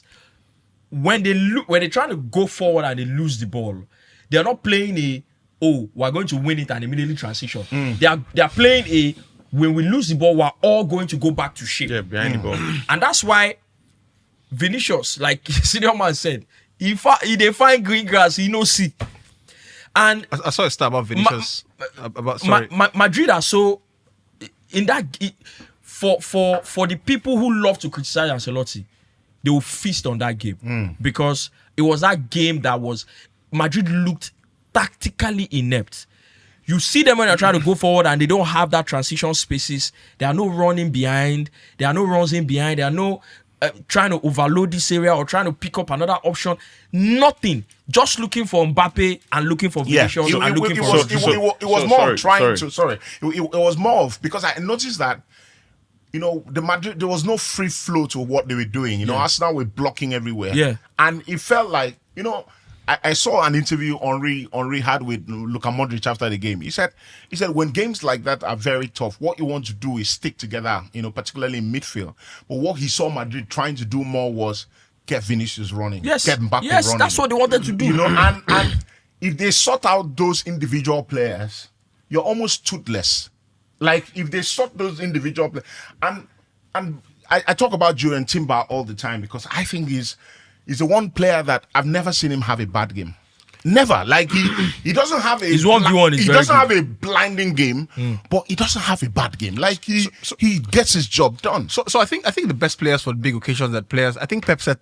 when they're trying to go forward and they lose the ball, they are not playing we're going to win it and immediately transition. They are playing when we lose the ball, we're all going to go back to shape. Yeah, behind the ball. And that's why Vinicius, like Senior Man said, if they find green grass, he no see. And I saw a stat about Vinicius. Madrid are so in that for the people who love to criticize Ancelotti, they will feast on that game because it was that game that was Madrid looked tactically inept. You see them when they're trying to go forward and they don't have that transition spaces. There are no running behind. There are no runs in behind. There are no trying to overload this area or trying to pick up another option. Nothing. Just looking for Mbappe and looking for Vinicius and looking for... It was more of trying to... Sorry. It was more of... Because I noticed that, you know, the Madrid, there was no free flow to what they were doing. You know, Arsenal were blocking everywhere. Yeah. And it felt like, you know... I saw an interview Henry had with Luka Modric after the game. He said when games like that are very tough, what you want to do is stick together, you know, particularly in midfield. But what he saw Madrid trying to do more was get Vinicius running, get Mbappe running. Yes, that's what they wanted to do. You know, and if they sort out those individual players, you're almost toothless. Like if they sort those individual players, and I talk about Julian Timber all the time because I think he's the one player that I've never seen him have a bad game. Never. Like he doesn't have a... His 1v1 is he very doesn't good. have a blinding game, but he doesn't have a bad game. Like he gets his job done. So I think the best players for big occasions that players. I think Pep said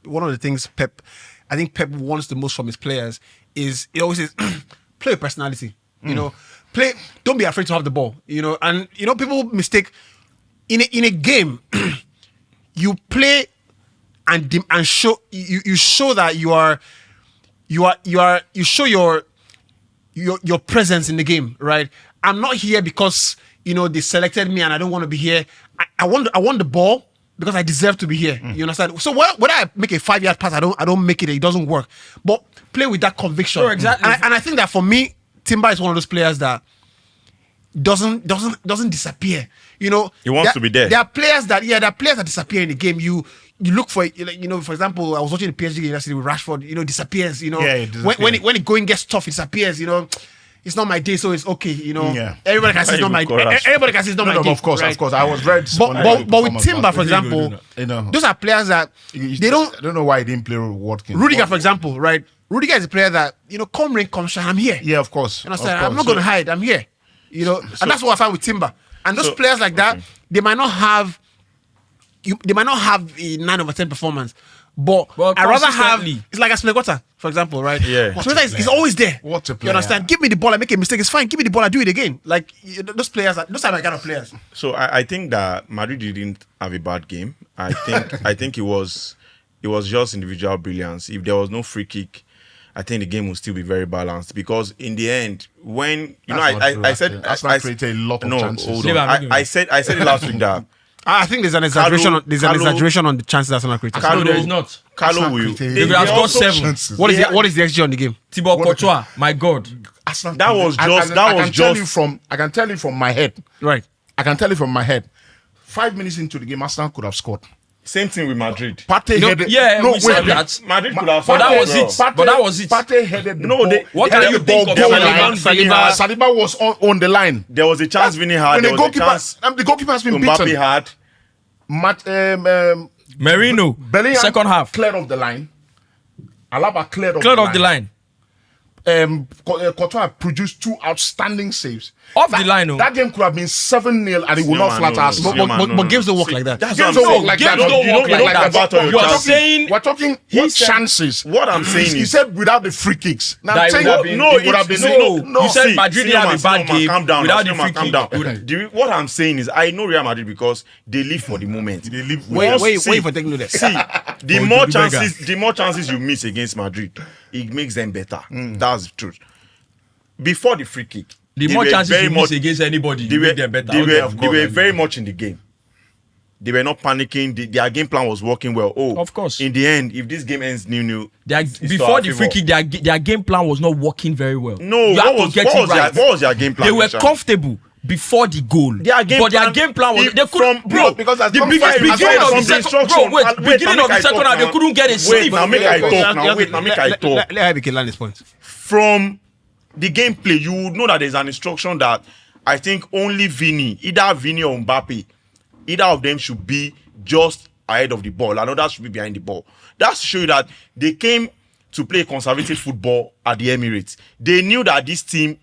one of the things Pep wants the most from his players is he always says play with personality. You know, play. Don't be afraid to have the ball. You know, and you know people mistake in a game. You play and show you show that you show your presence in the game, right? I'm not here because you know they selected me and I don't want to be here. I want the ball because I deserve to be here. You understand? So when I make a 5-yard pass, I don't make it. It doesn't work. But play with that conviction. Sure, exactly. And I think that for me, Timber is one of those players that doesn't disappear. You know, He wants to be there. There are players that disappear in the game. You look for it, like, you know, for example, I was watching the PSG game yesterday with Rashford. You know, disappears. You know, when it going gets tough, it disappears. You know, it's not my day, so it's okay. You know, everybody can see it's not my. Everybody can see it's not my day. Of course, right? of course. I was very disappointed. But with Timber, for example, you know, those are players that they don't. I don't know why he didn't play with Watkins. Rudiger, for example, right? Rudiger is a player that, you know, come rain, come shine, I'm here. Yeah, of course. You understand? I'm not going to hide. I'm here. You know, and that's what I find with Timber. And those players like that, they might not have a 9 over 10 performance, but I rather have. It's like a Splegota, for example, right? Yeah. Splegota is always there. What a player. You understand? Give me the ball, I make a mistake, it's fine. Give me the ball, I do it again. Like those players, those are my kind of players. So I think that Madrid didn't have a bad game. I think it was just individual brilliance. If there was no free kick, I think the game will still be very balanced, because in the end, when you know, I said I created a lot of chances. Hold on. I said it last week that I think there's an exaggeration. Exaggeration on the chances Arsenal created. No, there is not. Carlo will. They would have scored 7. What is the XG on the game? Thibaut Courtois, my God. That was just. I can tell you from my head. Right. I can tell you from my head. 5 minutes into the game, Arsenal could have scored. Same thing with Madrid. Partey headed. We said that. Madrid could have. But that was it. But that was it. Partey headed. What can you think of Saliba was on the line. There was a chance Vinny had. There was a chance the goalkeeper has been Mbappe beaten. had. Merino, Bellingham second half. cleared off the line. Alaba cleared off the line. Courtois produced 2 outstanding saves. Off the line, no. That game could have been 7-0 and it would not flatter us. But games don't work like that. That's Games what don't I'm work saying. like that. Games don't work like that. You are saying We're talking chances. What I'm saying He is. said without the free kicks. Now I'm That saying it would have been- You said See, Madrid didn't have a bad game Calm down. without the free Calm down. What I'm saying is, I know Real Madrid because they live for the moment. They live Wait for taking notice. See, the more chances you miss against Madrid, it makes them better. That's the truth. Before the free kick, the more chances you miss against anybody, you make them better. They were very much in the game. They were not panicking. Their game plan was working well. Oh, of course. In the end, if this game ends 0-0, before the free kick, their game plan was not working very well. No, what was their game plan? They were comfortable before the goal. Their game plan was they couldn't, because the beginning of the second half, they couldn't get a sniff. Now make I talk. Let me land this point. From the gameplay, you would know that there's an instruction that I think only either Vini or Mbappe, either of them should be just ahead of the ball. Another should be behind the ball. That's to show you that they came to play conservative football at the Emirates. They knew that this team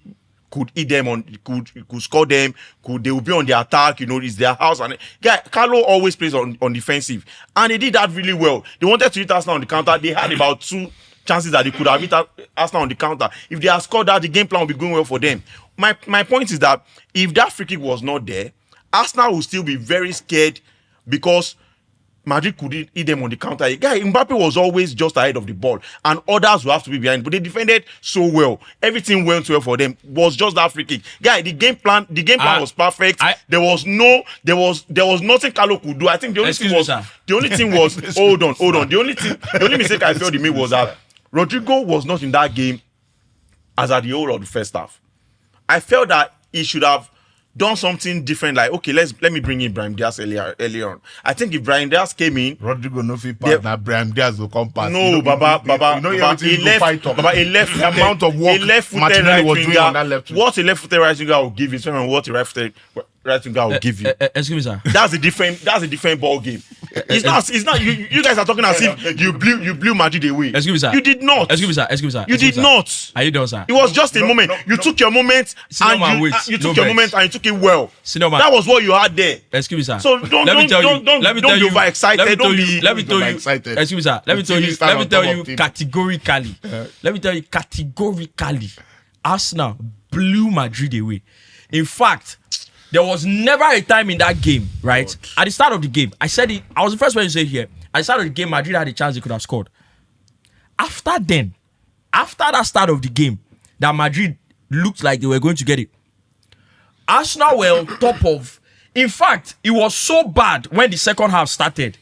could eat them could score them, they will be on the attack, you know, it's their house. And Carlo always plays on defensive. And they did that really well. They wanted to hit Arsenal on the counter. They had about 2 chances that they could have hit Arsenal on the counter. If they had scored that, the game plan would be going well for them. My point is that if that free kick was not there, Arsenal would still be very scared because Madrid could hit them on the counter. Mbappe was always just ahead of the ball, and others will have to be behind. But they defended so well. Everything went well for them. It was just that free kick. The game plan was perfect. There was nothing Carlo could do. I think the only thing was hold on. The only mistake I felt he made was that Rodrigo was not in that game as at the whole of the first half. I felt that he should have done something different, like, okay, let me bring in Brahim Diaz earlier on. I think if Brahim Diaz came in, Rodrigo no fit pass, now Brahim Diaz will come past. No, Baba, he left the amount of work Martinelli right was doing on that left wing. What a left-footed right winger will give you, what a right-footed right winger will give you. Excuse me, sir. That's a different ball game. It's not. You guys are talking as if you blew Madrid away. Excuse me, sir. You did not. Excuse me, sir. You did not. Are you done, sir? It was just a moment. You took your moment and you took your moment and you took it well. That was what you had there. Excuse me, sir. So don't be overexcited. Don't be. Let me tell you. Excuse me, sir. Let me tell you categorically. Let me tell you categorically. Arsenal blew Madrid away. In fact, there was never a time in that game, right? God. At the start of the game, I said it. I was the first one to say it here. At the start of the game, Madrid had a chance they could have scored. After that start of the game, that Madrid looked like they were going to get it. Arsenal were on top of. In fact, it was so bad when the second half started.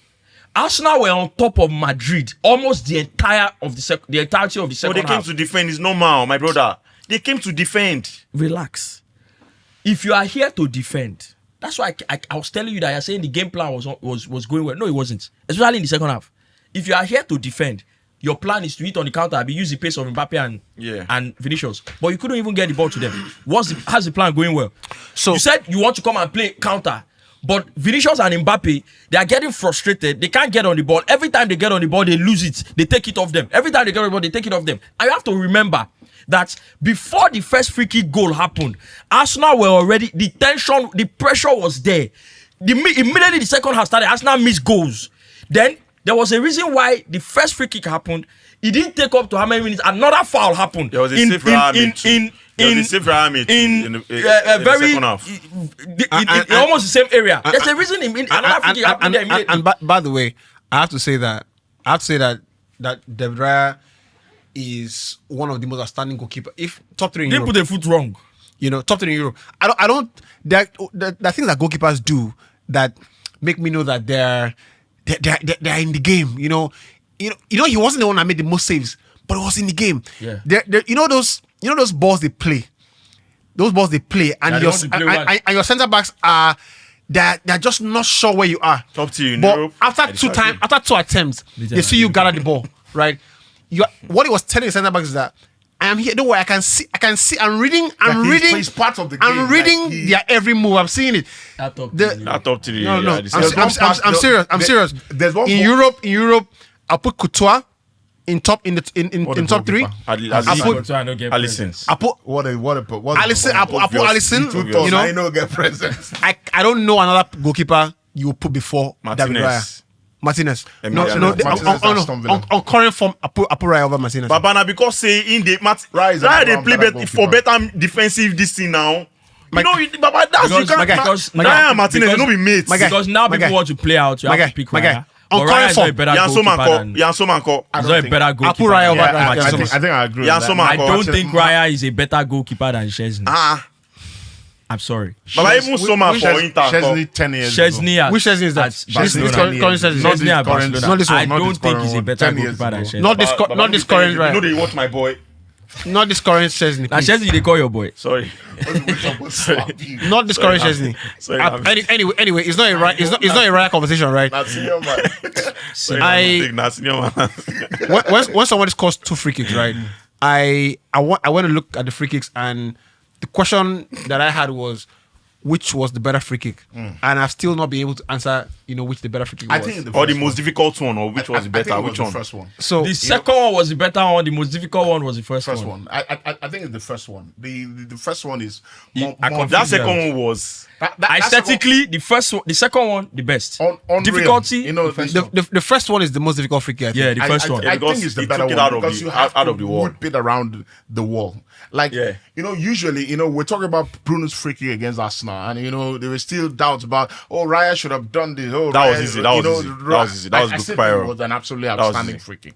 Arsenal were on top of Madrid almost the entirety of the second half. They came to defend. It's normal, my brother. They came to defend. Relax. if you are here to defend, that's why I was telling you that you're saying the game plan was going well. No, it wasn't. Especially in the second half. If you are here to defend, your plan is to hit on the counter, use the pace of Mbappe and Vinicius. But you couldn't even get the ball to them. How's the plan going well? So you said you want to come and play counter. But Vinicius and Mbappe, they are getting frustrated. They can't get on the ball. Every time they get on the ball, they lose it. They take it off them. Every time they get on the ball, they take it off them. And you have to remember that before the first free kick goal happened, Arsenal were already, the tension, the pressure was there. Immediately the second half started, Arsenal missed goals. Then there was a reason why the first free kick happened. It didn't take up to how many minutes. Another foul happened. There was a safe in the second half. In almost the same area. There's a reason another free kick happened there immediately. And by the way, I have to say that David Raya is one of the most outstanding goalkeepers. If top 3 in Europe. They put a foot wrong. Top 3 in Europe. I don't. There are things that goalkeepers do that make me know that they're in the game. He wasn't the one that made the most saves, but he was in the game. Yeah. Those balls they play. Those balls they play, and your centre backs are they're just not sure where you are. Top 2 in but Europe. After 2 attempts, they see you gather the ball, right? What he was telling the centre backs is that I am here. Don't worry, I can see. I'm reading. He's part of the game. I'm reading their every move. I'm seeing it. Not top 3. No. I'm serious. There's one in Europe. I'll put Courtois in top 3. Alisson. I put Alisson. I put Alisson. I know get presents. I don't know another goalkeeper you will put before David Raya. Martinez. On current form, I put Raya over Martinez. Babana, because say in the Raya they play better for better defensive this thing now. Baba, that's you can't. Raya and Martinez, they don't be mates. Because now people want to play out. You have to pick Raya. On current form, Yanso Manko. He's not a better goalkeeper. I put Raya over I think I agree with that. I don't think Raya is a better goalkeeper than Szczesny. I'm sorry. But even Soma for Inter. Szczesny 10 years ago. Which Szczesny is that? Szczesny at Barcelona. Not this one. I don't think he's a better goalkeeper than Szczesny. Not this current Raya. You know they watch my boy. Not this current Szczesny. Now Szczesny, they call your boy. Sorry. Not this current Szczesny. Anyway, it's not a Raya conversation, right? When somebody scores 2 free kicks, right? I want to look at the free kicks, and the question that I had was, which was the better free kick? And I've still not been able to answer, which the better free kick was. I think or the most difficult one, or which was the better? Which one? The first one. So the second one was the better one. The most difficult one was the first one. I think it's the first one. The first one is more that second one was aesthetically the second one the best. Unreal. Difficulty. the first one is the most difficult free kick. Yeah, the first one. I think it's the better one because you have to whip it around the wall. Like usually, we're talking about Bruno's free kick against Arsenal, and there were still doubts about Raya should have done this. That was easy. That was easy. That was It was an absolutely outstanding free kick.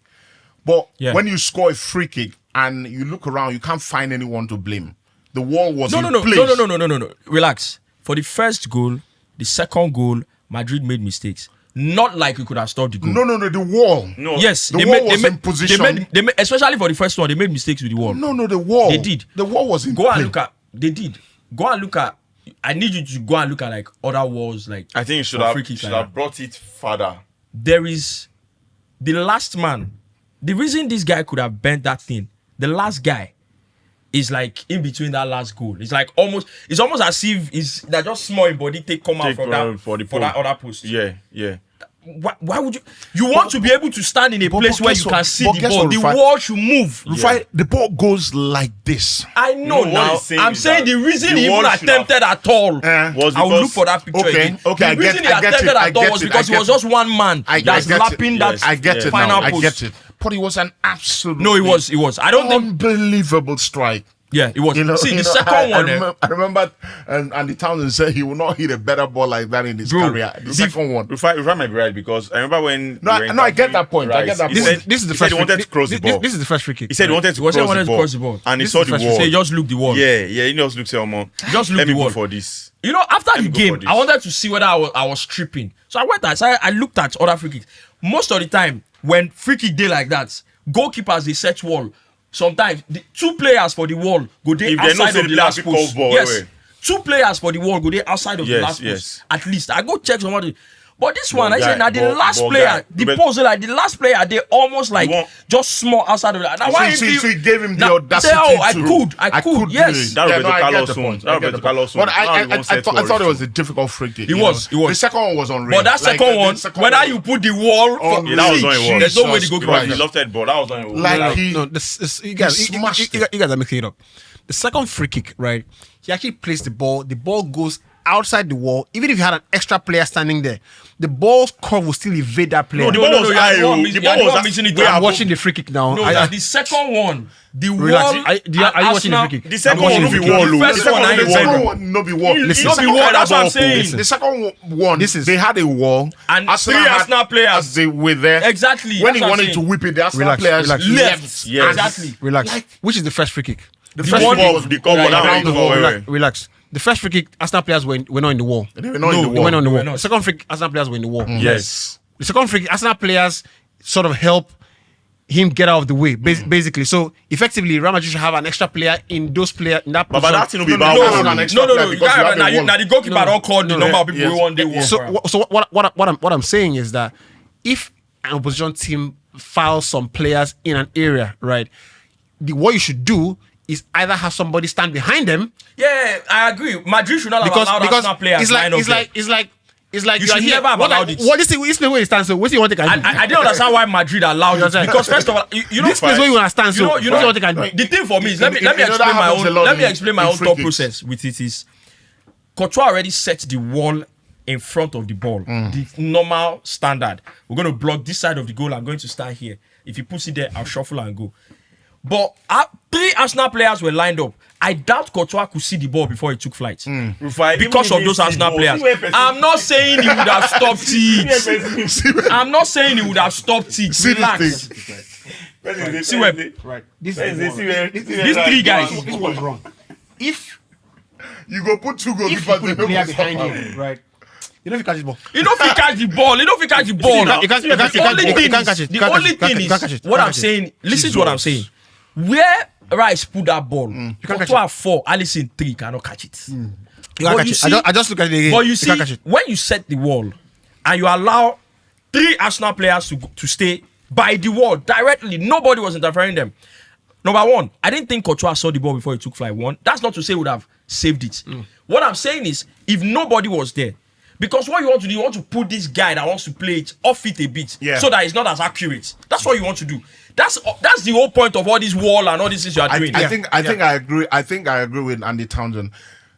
But when you score a free kick and you look around, you can't find anyone to blame. The wall was in place. No. Relax. For the first goal, the second goal, Madrid made mistakes. Not like we could have stopped the goal. No, the wall. No. Yes, the wall was in position. They made, especially for the first one, they made mistakes with the wall. No, the wall. They did. The wall was in Go place. and look at. They did. Go and look at. I need you to go and look at like other walls. Like I think you should have brought it further. There is the last man. The reason this guy could have bent that thing, the last guy, is like in between that last goal. It's like almost as if they're just small in body come out from that other post. Yeah. Why would you want to be able to stand in a place where you can see the ball? The Rufai, wall should move. Rufai, the ball goes like this. I know now. I'm saying the reason he even attempted at all was I will look for that picture again. The reason he attempted at all was because it was just one man that's lapping that final post. I get it. But it was an absolute. No, it was. I don't think unbelievable strike. Yeah, it was. See, the second one. I remember Andy Townsend said he will not hit a better ball like that in his career. The second one. Rufai might be right because I remember when. I get that point. I get that point. This is the he first. He wanted to cross the ball. This is the first free kick. He said he wanted to cross the ball, and he saw the wall. He just looked the wall. Yeah. He just looked at him. Just look Let the me wall go for this. After the game, I wanted to see whether I was tripping. So I went outside. I looked at other free kicks. Most of the time, when free kick day like that, goalkeepers they set wall. Sometimes the 2 players for the wall go there outside of the last post. Yes, 2 players for the wall go there outside of the last post. At least I go check somebody. But this one, I said, now the last player, the pose like the last player, they almost like just small outside of that. Now why so he gave him the audacity I could, yes. That Roberto Carlos one. But I thought it was a difficult free kick. It was. The second one was unreal. But that second one, whether you put the wall, that was not a wall. There's no way to go back. He lofted ball. That was not a wall. Like you guys are mixing it up. The second free kick, right? He actually placed the ball. The ball goes outside the wall. Even if you had an extra player standing there, the ball's curve will still evade that player. No, the ball was high. The ball was missing it. I'm watching the free kick now. No, the second one, the relax. wall. Are you watching the free kick? The second one, no be wall. The second one, no be wall. Listen, no be wall. That's what I'm saying. The second one, they had a wall, and 3 Arsenal players they were there. Exactly. When he wanted to whip it, the Arsenal players left. Yes, exactly. Relax. Which is the first free kick? The first one of the cover around the wall. Relax. The first free kick, Arsenal players were not in the wall. They were not in the wall. They went on the wall. The second free kick, Arsenal players were in the wall. Yes. The second free kick, Arsenal players sort of help him get out of the way, basically. So effectively, Real Madrid should have an extra player in that position. But that thing will be no. Now the goalkeeper don't call the number of people who want the So what I'm saying is that if an opposition team files some players in an area, right, what you should do is either have somebody stand behind them. Yeah, I agree. Madrid should not have allowed Arsenal players. It's like you should never have allowed it. What is the way it stands? So what do you want to do? I didn't understand why Madrid allowed it, because first of all, you know, this is where you understand. So you know what they can do. The thing for me is let me explain my own thought process with it is Courtois already set the wall in front of the ball, the normal standard. We're going to block this side of the goal. I'm going to stand here. If he puts it there, I'll shuffle and go. But 3 Arsenal players were lined up. I doubt Courtois could see the ball before he took flight. Because of those Arsenal players. I'm not saying he would have stopped it. I'm not saying he would have stopped it. Relax. See where? Right. These 3 guys. This was wrong. If you go put 2 goals, you put a player behind him, right? You know if you catch the ball. You know if you catch the ball. You know if you catch the ball. You can't catch it. The only thing is what I'm saying. Listen to what I'm saying. Where Rice put that ball, Courtois 4, Alisson 3 cannot catch it. You can't catch it. I just look at it again. But you see, when you set the wall and you allow 3 Arsenal players to stay by the wall directly, nobody was interfering them. Number 1, I didn't think Courtois saw the ball before he took flight. 1, that's not to say he would have saved it. What I'm saying is, if nobody was there, because what you want to do, you want to put this guy that wants to play it off it a bit, so that it's not as accurate. That's what you want to do. That's the whole point of all this wall and all these things you are doing. I think I agree. I think I agree with Andy Townsend.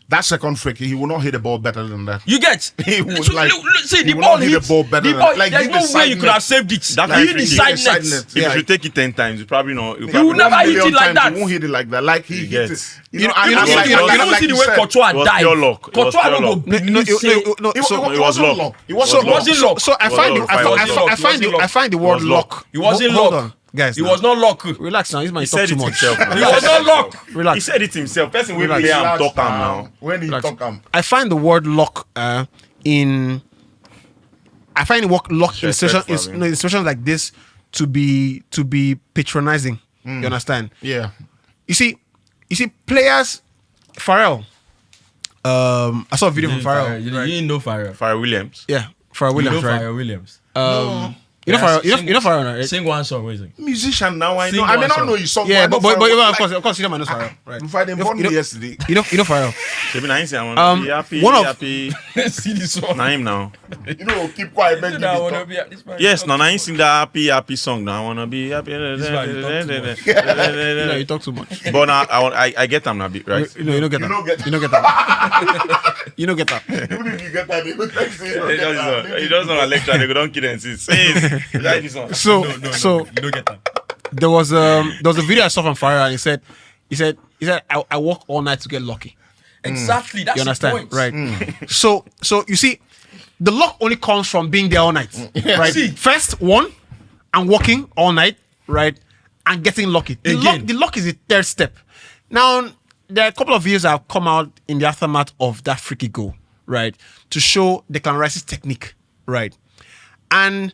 That second free kick, he will not hit the ball better than that. You get? He would see the will ball not hit the ball better than that. There's no way you could have saved it. That hit the side net. If you should take it 10 times, you probably know. He will never hit it like that. He won't hit it like that. Like he hit it. You don't see the way Courtois died. It was pure luck. Courtois don't go. It was luck. It wasn't luck. So I find the word luck. It wasn't luck. Guys, it was not luck. Relax now. He's my talk too much. It was not luck. Relax. He said it himself. Person will play and talk him now. When he talk him, I find the word luck in situations like this to be patronizing. You understand? Yeah. You see, players. Pharrell. I saw a video from Pharrell. You didn't know Pharrell. Pharrell Williams. Yeah, Pharrell Williams. You know right? Pharrell Williams. You know Pharrell, right? Sing one song, what is it? Musician now, I know. I may not know his song. Yeah, but of course, you know Pharrell, right? If I didn't born me yesterday. You know Pharrell. Happy. See this song. Now him now. You know, keep quiet, man. Yes, now I sing that happy song. Now I wanna be happy. You talk too much. But now I get them now, right? You don't get that. You don't get that. Even if you get that, they will text you. He doesn't know a lecture. They don't kill him. So you don't get that. There was a video I saw from Pharrell, and he said I work all night to get lucky. Exactly. That's you understand, the point. right? So you see, the luck only comes from being there all night, right? See. First one, I'm working all night, right, and getting lucky. The luck is the third step. Now there are a couple of videos that have come out in the aftermath of that freaky goal, right, to show Declan Rice's technique, right, and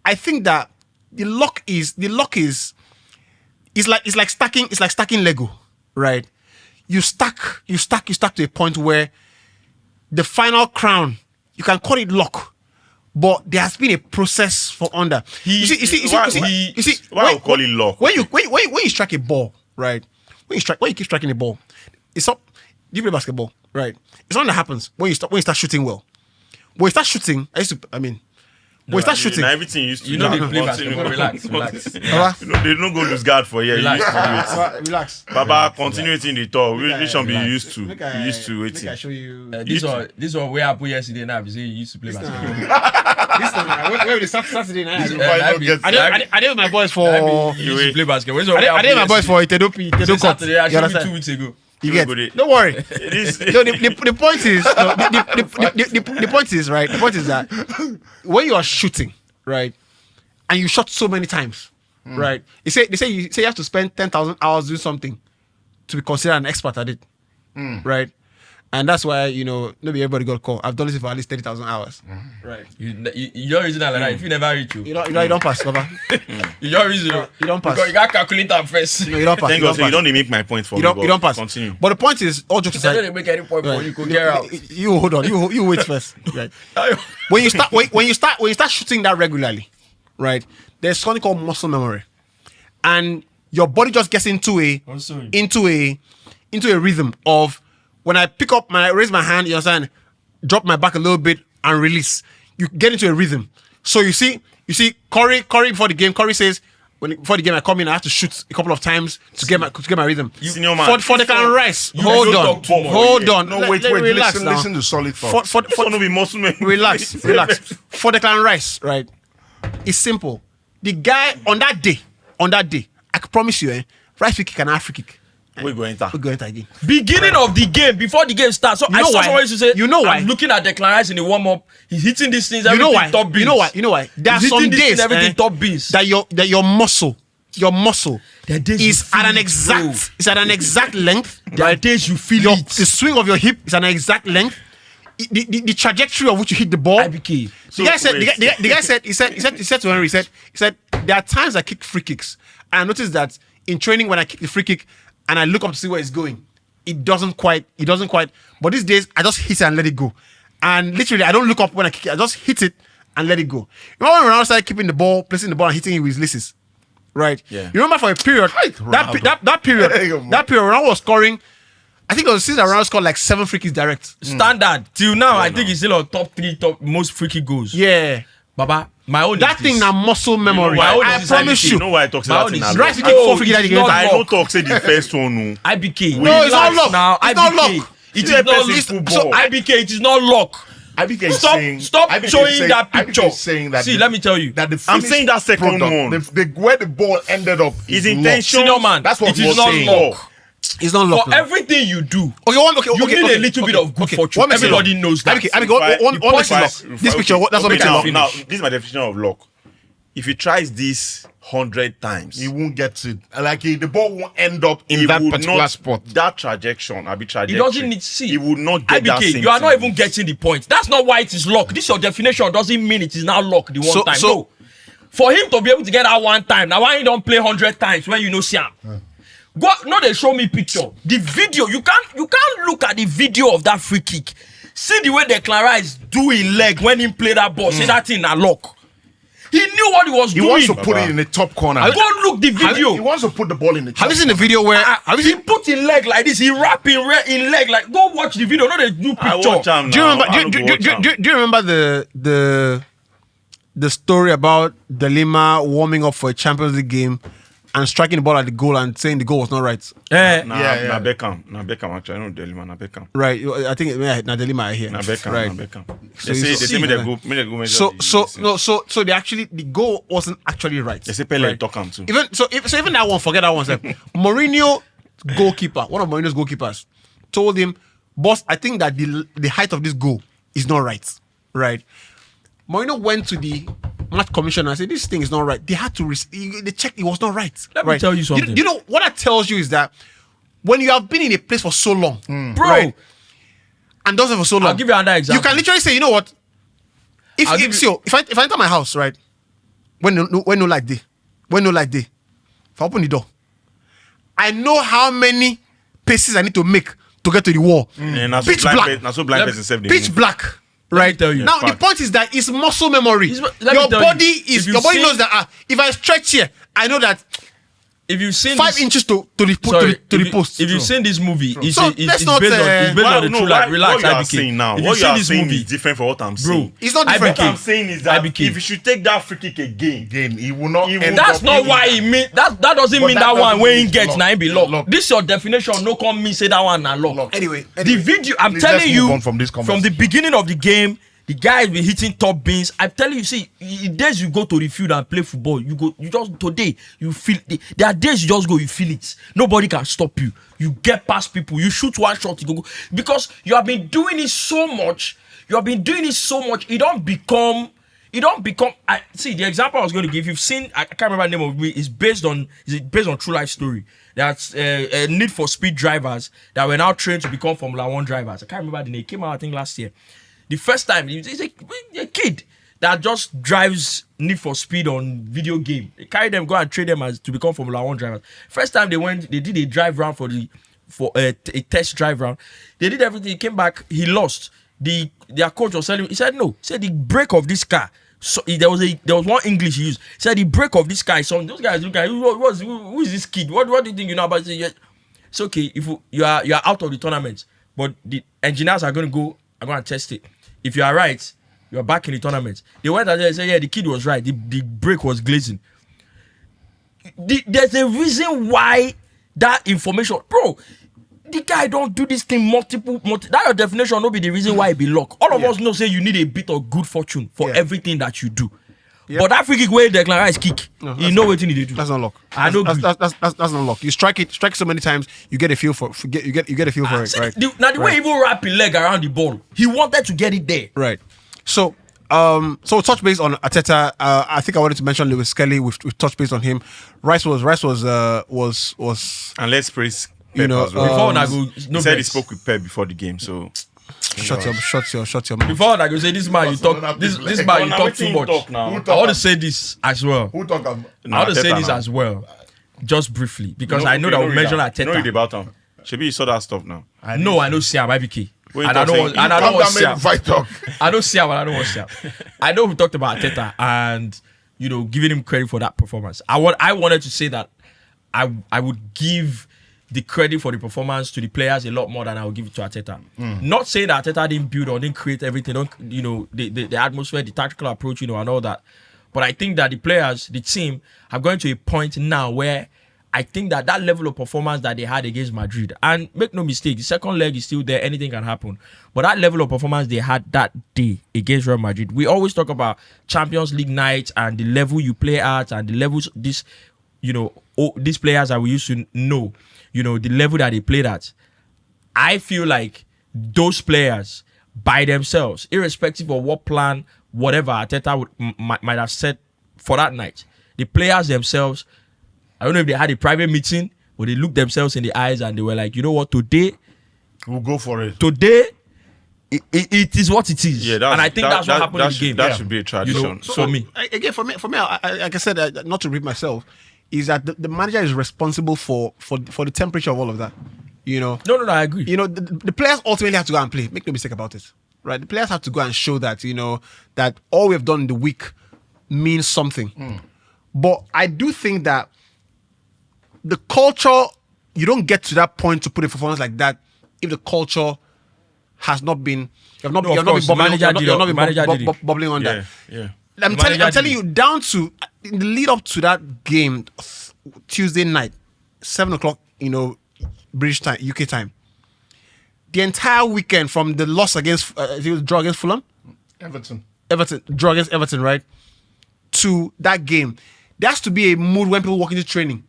I think that it's like stacking Lego, right? you stack to a point where the final crown, you can call it luck, but there has been a process for under. You see, why I call it luck? When you strike a ball, right? When you keep striking a ball, it's up. You play basketball, right? It's something that happens when you start shooting well. When you start shooting, when you start shooting, everything you used to. You know they play basketball. Relax. They don't go lose guard for here. Relax. Baba, continue it in the talk. We should be used to. Used to waiting. I show you. This one way up yesterday now. You say you used to play basketball. This time, where we Saturday night. I did with my boys for. You used to play basketball. I did with my boys for Itedopi. Saturday, I showed you 2 weeks ago. You get. Don't worry. The point is, the point is, right? The point is that when you are shooting, right, and you shot so many times, right? They say you have to spend 10,000 hours doing something to be considered an expert at it, right? And that's why, maybe everybody got a call. I've done this for at least 30,000 hours. Right. You don't reason that like that. If you never reach you don't pass, Baba. You don't reason. You don't pass. Because you got to calculate that first. No, you don't pass. Thank God, you don't make my point for me. You don't pass. Continue. But the point is, all jokes aside. I don't make any point for you. Could get out. You hold on. You wait first. Right. When you start shooting that regularly, right? There's something called muscle memory, and your body just gets into a rhythm of. When I pick up, I raise my hand, you understand, drop my back a little bit and release. You get into a rhythm. So you see, Corey before the game, Corey says, before the game I come in, I have to shoot a couple of times to get my rhythm. Senior man. For Declan Rice, hold on. No, wait, relax listen to solid thoughts. For be muscle memory. Relax. For Declan Rice, right? It's simple. The guy on that day, I can promise you, right free kick and half free kick. We go enter again. Beginning of the game, before the game starts. So I saw someone used to say, why? I'm looking at Declan Rice in the warm-up. He's hitting these things, everything top beans. You know why? There are some days top beans. that your muscle is at an exact length. There are days you feel it. The swing of your hip is at an exact length. The trajectory of which you hit the ball. IBK. The guy said to Henry, he said there are times I kick free kicks, and I noticed that in training when I kick the free kick and I look up to see where it's going, it doesn't quite. But these days I just hit it and let it go, and literally I don't look up when I kick it. I just hit it and let it go. Remember when Ronaldo started keeping the ball, placing the ball and hitting it with his laces, right? Yeah. You remember for a period that period Ronaldo was scoring. I think it was a season Ronaldo scored like 7 free kicks direct. Standard. Till now, I think he's still on top 3 most free kick goals. Yeah. Baba, my own that thing now muscle memory. I promise you. You know why I talk about that in right free kick 4 free kick that I don't talk say the first one. IBK. No, it's not luck. Now, it's not luck. It is not so IBK, it is not luck. Stop showing that picture. See, let me tell you. That I'm saying that second one. Where the ball ended up is intention. Senior man, that's what it is not luck. It's not luck. For everything you do, you need a little bit of good fortune. Everybody knows that. What makes it luck? This picture, that's what makes it luck. Now, this is my definition of luck. If he tries this 100 times, he won't get it. Like the ball won't end up in that particular spot. That trajectory, he doesn't need to see. He would not get that same you are not thing. even getting the point. That's not why it is luck. This your definition doesn't mean it is now luck the one time. No. For him to be able to get that one time, now why he don't play 100 times when you know Siam? Go, no, they show me picture. The video, you can't look at the video of that free kick. See the way Declan Rice do his leg when he play that ball. See that thing na luck. He knew what he was doing. He wants to put it in the top corner. Go look the video. He wants to put the ball in the top Have you seen the video where he put his leg like this? He wrap in leg like. Go watch the video. Not a new picture. I watch him now. Do you remember the story about De Lima warming up for a Champions League game and striking the ball at the goal and saying the goal was not right? Na Beckham actually. I know De Lima, na Beckham. Right. I think na De Lima here. Na Beckham, right. na Beckham. So They say me they go measure So they actually, the goal wasn't actually right. They say Pele right. talk him too. Even that one, forget that one. Mourinho goalkeeper, one of Mourinho's goalkeepers, told him, boss, I think that the height of this goal is not right. Right. Mourinho went to the match commissioner and said, this thing is not right. They had to they checked it was not right. Let me tell you something. You know what that tells you is that when you have been in a place for so long, bro, right, and does it for so long, I'll give you another example. You can literally say, you know what? If I enter my house, right, when no light day, if I open the door, I know how many paces I need to make to get to the wall. Pitch black. Pitch black. Right. Tell you. Now the point is that it's muscle memory. Your body knows that if I stretch here, I know that. If you've seen 5 inches to the post. If you've seen this movie, it's So, based on the true life. Relax, what you are saying now, what you are saying is different from what I'm saying. It's not different. What I'm saying is that if you should take that free kick again, he will not. That's not why he mean that doesn't mean that one when he gets now he be locked. This your definition. No come me say that one na lock. Anyway, the video I'm telling you from the beginning of the game. The guy has been hitting top bins. I'm telling you, see, days you go to the field and play football, you just today you feel. There are days you just go, you feel it. Nobody can stop you. You get past people. You shoot one shot, you go because you have been doing it so much. It don't become. See, the example I was going to give. You've seen. I can't remember the name of it. It's based on true life story. That's a Need for Speed drivers that were now trained to become Formula 1 drivers. I can't remember the name. It came out I think last year. The first time, he's a kid that just drives Need for Speed on video game. They carry them, go and train them to become Formula 1 drivers. First time they did a drive round for a test drive round. They did everything. He came back, he lost. Their coach was telling him, he said no. He said the brake of this car. So there was one English he used. He said the brake of this car is something. Those guys look at who is this kid? What do you think you know about it? It's okay if you are out of the tournament, but the engineers are going to test it. If you are right, you are back in the tournament. They went out there and said, yeah, the kid was right. The brake was glazing. There's a reason why that information, bro. The guy don't do this thing multiple. That your definition will be the reason why it be locked. All of us know say you need a bit of good fortune for everything that you do. Yep. But that free kick where Declan Rice kick, you know what you need to do. That's not lock. That's not lock. You strike it so many times, you get a feel for it. You get a feel for it, right? The way he even wrap his leg around the ball, he wanted to get it there. Right. So touch base on Arteta. I think I wanted to mention Lewis Skelly. We've touched base on him. Rice was and let's praise Pep, you know, as well. He said he spoke with Pep before the game, so. Shut your mouth. Before I go say this man you talk too much. I want to say this as well. I want to say this as well, just briefly because I know that we mentioned Arteta. You know it about him. Shebi, you saw that stuff now. I know Siam IBK. And I don't want Siam, and I don't want Siam. I know we talked about Arteta and giving him credit for that performance. I wanted to say that I would give the credit for the performance to the players a lot more than I would give it to Arteta. Not saying that Arteta didn't build or didn't create everything, the atmosphere, the tactical approach, and all that. But I think that the players, the team, are going to a point now where I think that level of performance that they had against Madrid, and make no mistake, the second leg is still there, anything can happen. But that level of performance they had that day against Real Madrid, we always talk about Champions League nights and the level you play at and the levels these players that we used to know. The level that they played at. I feel like those players by themselves, irrespective of what plan, whatever Arteta might have set for that night, the players themselves, I don't know if they had a private meeting, but they looked themselves in the eyes and they were like, you know what, today, we'll go for it. Today, it is what it is. Yeah, and I think that's what happened in the game. That should be a tradition. For me. Again, for me, like I said, not to repeat myself, is that the manager is responsible for the temperature of all of that. No, I agree. The players ultimately have to go and play. Make no mistake about it. Right? The players have to go and show that, that all we've done in the week means something. But I do think that the culture, you don't get to that point to put a performance like that if the culture has not been, you've not been bubbling on that. Yeah. I'm telling you, down to in the lead up to that game, Tuesday night, 7:00, British time, UK time. The entire weekend from the loss against, draw against Fulham, Everton, draw against Everton, right? To that game, there has to be a mood when people walk into training.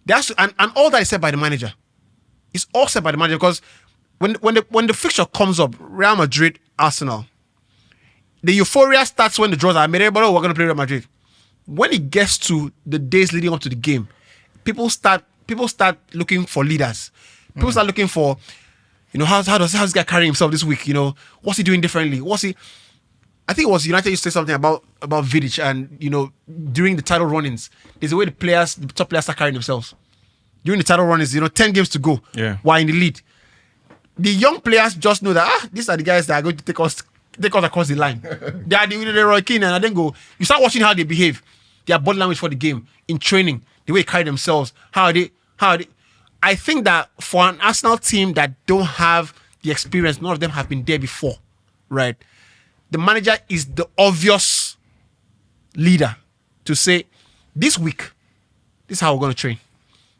There has to, and all that is said by the manager. It's all said by the manager because when the fixture comes up, Real Madrid, Arsenal. The euphoria starts when the draws are made. Everybody, we're going to play Real Madrid. When it gets to the days leading up to the game, people start looking for leaders. People start looking for, how's this guy carrying himself this week? What's he doing differently? I think it was United used to say something about Vidic and, during the title run-ins, there's a way the top players start carrying themselves. during the title run is 10 games to go. Yeah. While in the lead, the young players just know that these are the guys that are going to take us across the line. They are the Roy Keane, and then go. You start watching how they behave, their body language for the game in training, the way they carry themselves, how they. I think that for an Arsenal team that don't have the experience, none of them have been there before, right? The manager is the obvious leader to say, this week, this is how we're going to train.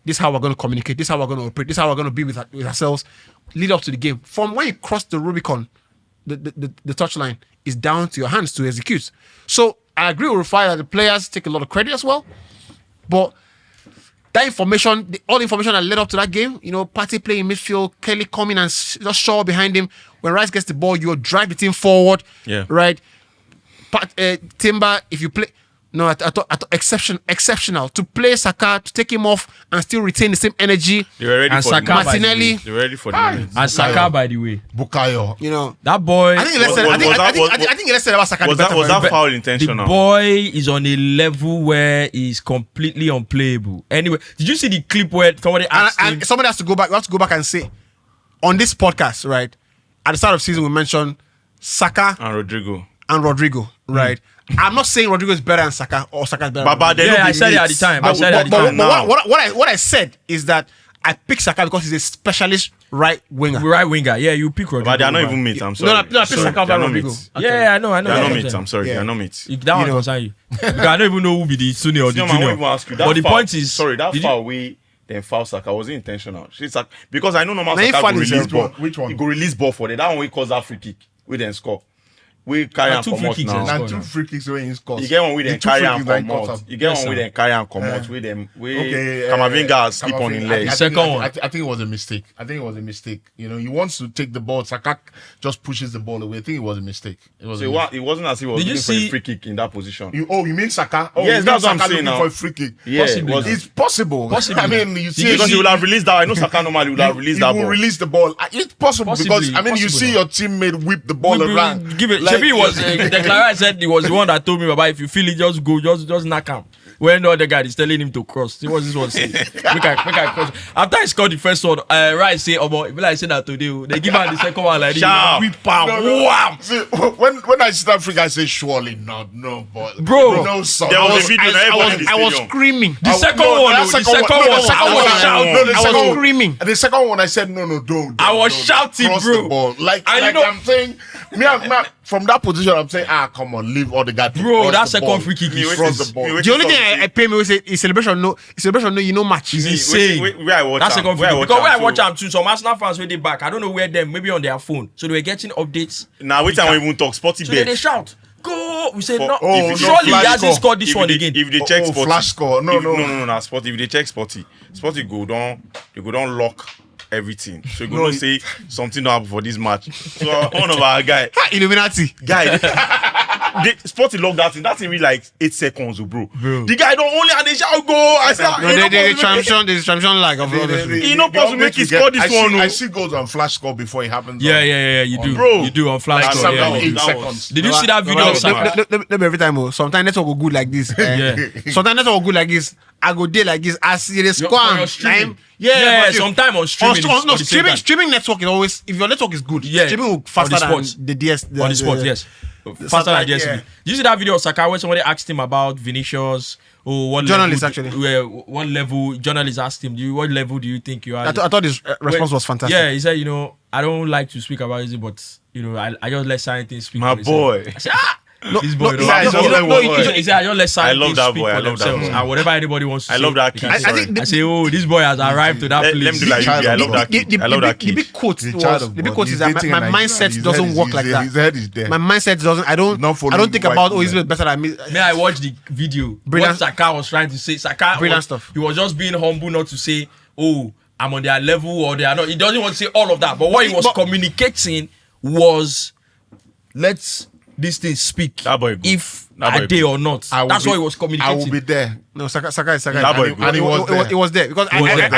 This is how we're going to communicate. This is how we're going to operate. This is how we're going to be with ourselves. Lead up to the game. From when you cross the Rubicon, the touchline is down to your hands to execute. So I agree with Rufai that the players take a lot of credit as well. But that information, all the information that led up to that game, Partey playing midfield, Kelly coming and just Shaw behind him. When Rice gets the ball, you drive the team forward. Yeah. Right? Timber, if you play... No, I thought exceptional. To play Saka, to take him off and still retain the same energy. They were ready And for Saka, the minutes. Martinelli. They were ready for the minutes. And Saka, by the way, Bukayo. that boy. I think let's say about Saka. Was that foul intentional? The boy is on a level where he's completely unplayable. Anyway, did you see the clip where somebody asked him? And somebody has to go back. We have to go back and say, on this podcast, right? At the start of the season, we mentioned Saka and Rodrigo, right? I'm not saying Rodrigo is better than Saka or Saka is better. I said it at the time. What I said is that I picked Saka because he's a specialist right winger. Yeah, you pick Rodrigo. But they are not even mates. I'm sorry. No, I picked Saka over Rodrigo. Yeah, I know. They are not mates. I'm sorry. They are not mates. That one concern you. Because I don't even know who be the senior or the I won't junior. even ask you. But the point is, that foul we then foul Saka was it intentional? Because I know normal Now, Saka he go found release himself. ball. Which one? He go release ball for them. That one we cause that free kick. We then score. We carry and two come free out kicks now. and And 2 free kicks when he scores. You get one with them The 2 carry free and kicks that come he got out. up. You get Yes, one with sir. them carry and come out with them. Kamavinga sleep on his leg. Second one. I think it was a mistake. I he wants to take the ball. Saka just pushes the ball away. I think it was a mistake. It was. It wasn't as if he was Did you looking for a see- free kick in that position. You mean Saka? Yes, you mean that's what I'm Saka saying looking now. for a free kick. Yeah, Possibly. it was. It's possible. Possibly. I mean, you see, Because he would have released that. I know Saka normally would have released that he will ball. release the ball. It's possible because Possibly, you see possible. your teammate whip the ball around. Give it. Like- Shebi was Declara said he was the one that told me about if you feel it, just go, just knock him. When the other guy is telling him to cross, he was this one saying, make I cross. After he scored the first one, Rice say, "Oh, if I say that today, they give her the second one like this, Sharp. whip am, wham." See, when I see Africa, I say surely not, no, but Bro, no, son. there was a video. I was screaming. The second one, I was shouting. I was screaming. And the second one, I said, no, don't. I was don't shouting, cross bro. The ball. Like And you know- I'm saying, from that position, I'm saying, come on, leave all the guy. To Bro, cross that the second ball. free kick is cross is- the ball. me The only thing I pay me was his celebration. No, you know match. It's insane. Where I watch That second video. watch Because when I am, watch so- them too, some Arsenal fans were they back. I don't know where them, maybe on their phone. So they were getting updates. Now wait time we even talk sporty So then they bet. shout, go. We say, For- no. oh, no, Surely he flash hasn't score. scored this one again. If they check sporty, flash score. No. Sporty. If they check sporty go down. They go down lock everything. So you go No, say something don't happen for this match. So one of our guy, Illuminati. Sporty locked that thing. That thing really like 8 seconds, bro. The guy don't only and they shout go. I said, No, there's champion like of He not possible make he score this one. I see goals on flash score before it happens. Yeah, you do. Bro. You do on flash Like score. some Yeah, down you 8 do. seconds. Did you see that video of Saka? Let me every time. Sometimes network go good like this. Yeah. Sometimes network go good like this. I go there like this. I see the score. for your and streaming. time. Yeah, Yeah, sometime on streaming. it's No, on the same time. streaming network is always, if your network is good, Yeah, streaming will on the faster than sports. the DS. On the spot, yes. Faster than DSTV. yeah. Did you see that video of Saka when somebody asked him about Vinicius? Oh, what Journalist, level, actually. What level? Journalist asked him, what level do you think you are? I thought his response was fantastic. Yeah, he said, I don't like to speak about it, but I just let certain things speak. My for themselves. boy. I said, this boy. no, don't yeah, have- it's just no, like he what- said, I just let certain I love things that speak boy, for I love that themselves, boy. and whatever anybody wants to I say. love that they kid. can say. I think I say, this boy has arrived to that Let place. me do like you. I love that kid. I love that The kid. big quote He's a child was, of the big God. quote He's is that dating my an mindset His doesn't head work is- like that. His head is there. My mindset doesn't. I don't Not following think white about women. Elizabeth better than me. May I watch the video? Brilliant. What Saka was trying to say. Saka Brilliant was, stuff. He was just being humble, not to say, "Oh, I'm on their level," or they are not. He doesn't want to say all of that. But what he was But- communicating was, "Let's this thing speak. That boy good. If That boy I day good. or not." I will That's be- what he was I communicating. will be there. No, Saka. That boy good. And he was there. It was there because I was there.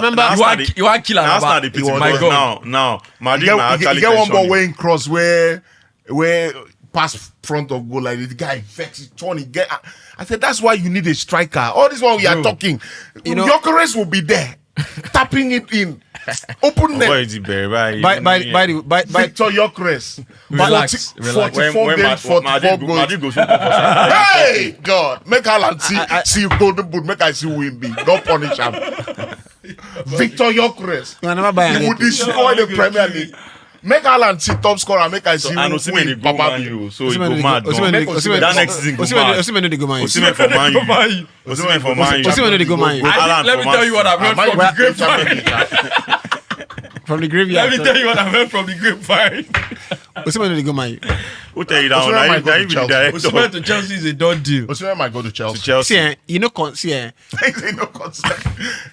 remember. You are killer. That's Baba. not the pity. My because God. Now, Madrid You might get actually one tension ball him. weighing cross where pass front of goal like this. The guy vexes Tony. I said that's why you need a striker. All this one we are talking. You know- Gyökeres will be there. tapping it in. Open Why net. is it very right? By Victor Gyökeres. Relax. 44 games, 44 goals. Madrid goes super for Hey, God. Make Haaland see golden boot. Make I see win big. Don't punish him. Victor Gyökeres. You never buy He would destroy the Premier League. Make Haaland see top scorer. Make I see and win. Osimhen dey go Man U, so he go mad. That next season go mad. Osimhen no dey go Man U. Osimhen for Man U. Osimhen for Man U. Osimhen no dey go Man U. Let me tell you what I've heard from the grapevine. From the graveyard. Let me tell you what I've heard from the grapevine. Osimhen no dey go Man U. Who tell you that Osimhen one? might go to Chelsea. Osimhen to Chelsea is a done deal. Osimhen might go to Chelsea. Chelsea. See, you know, see, No concern.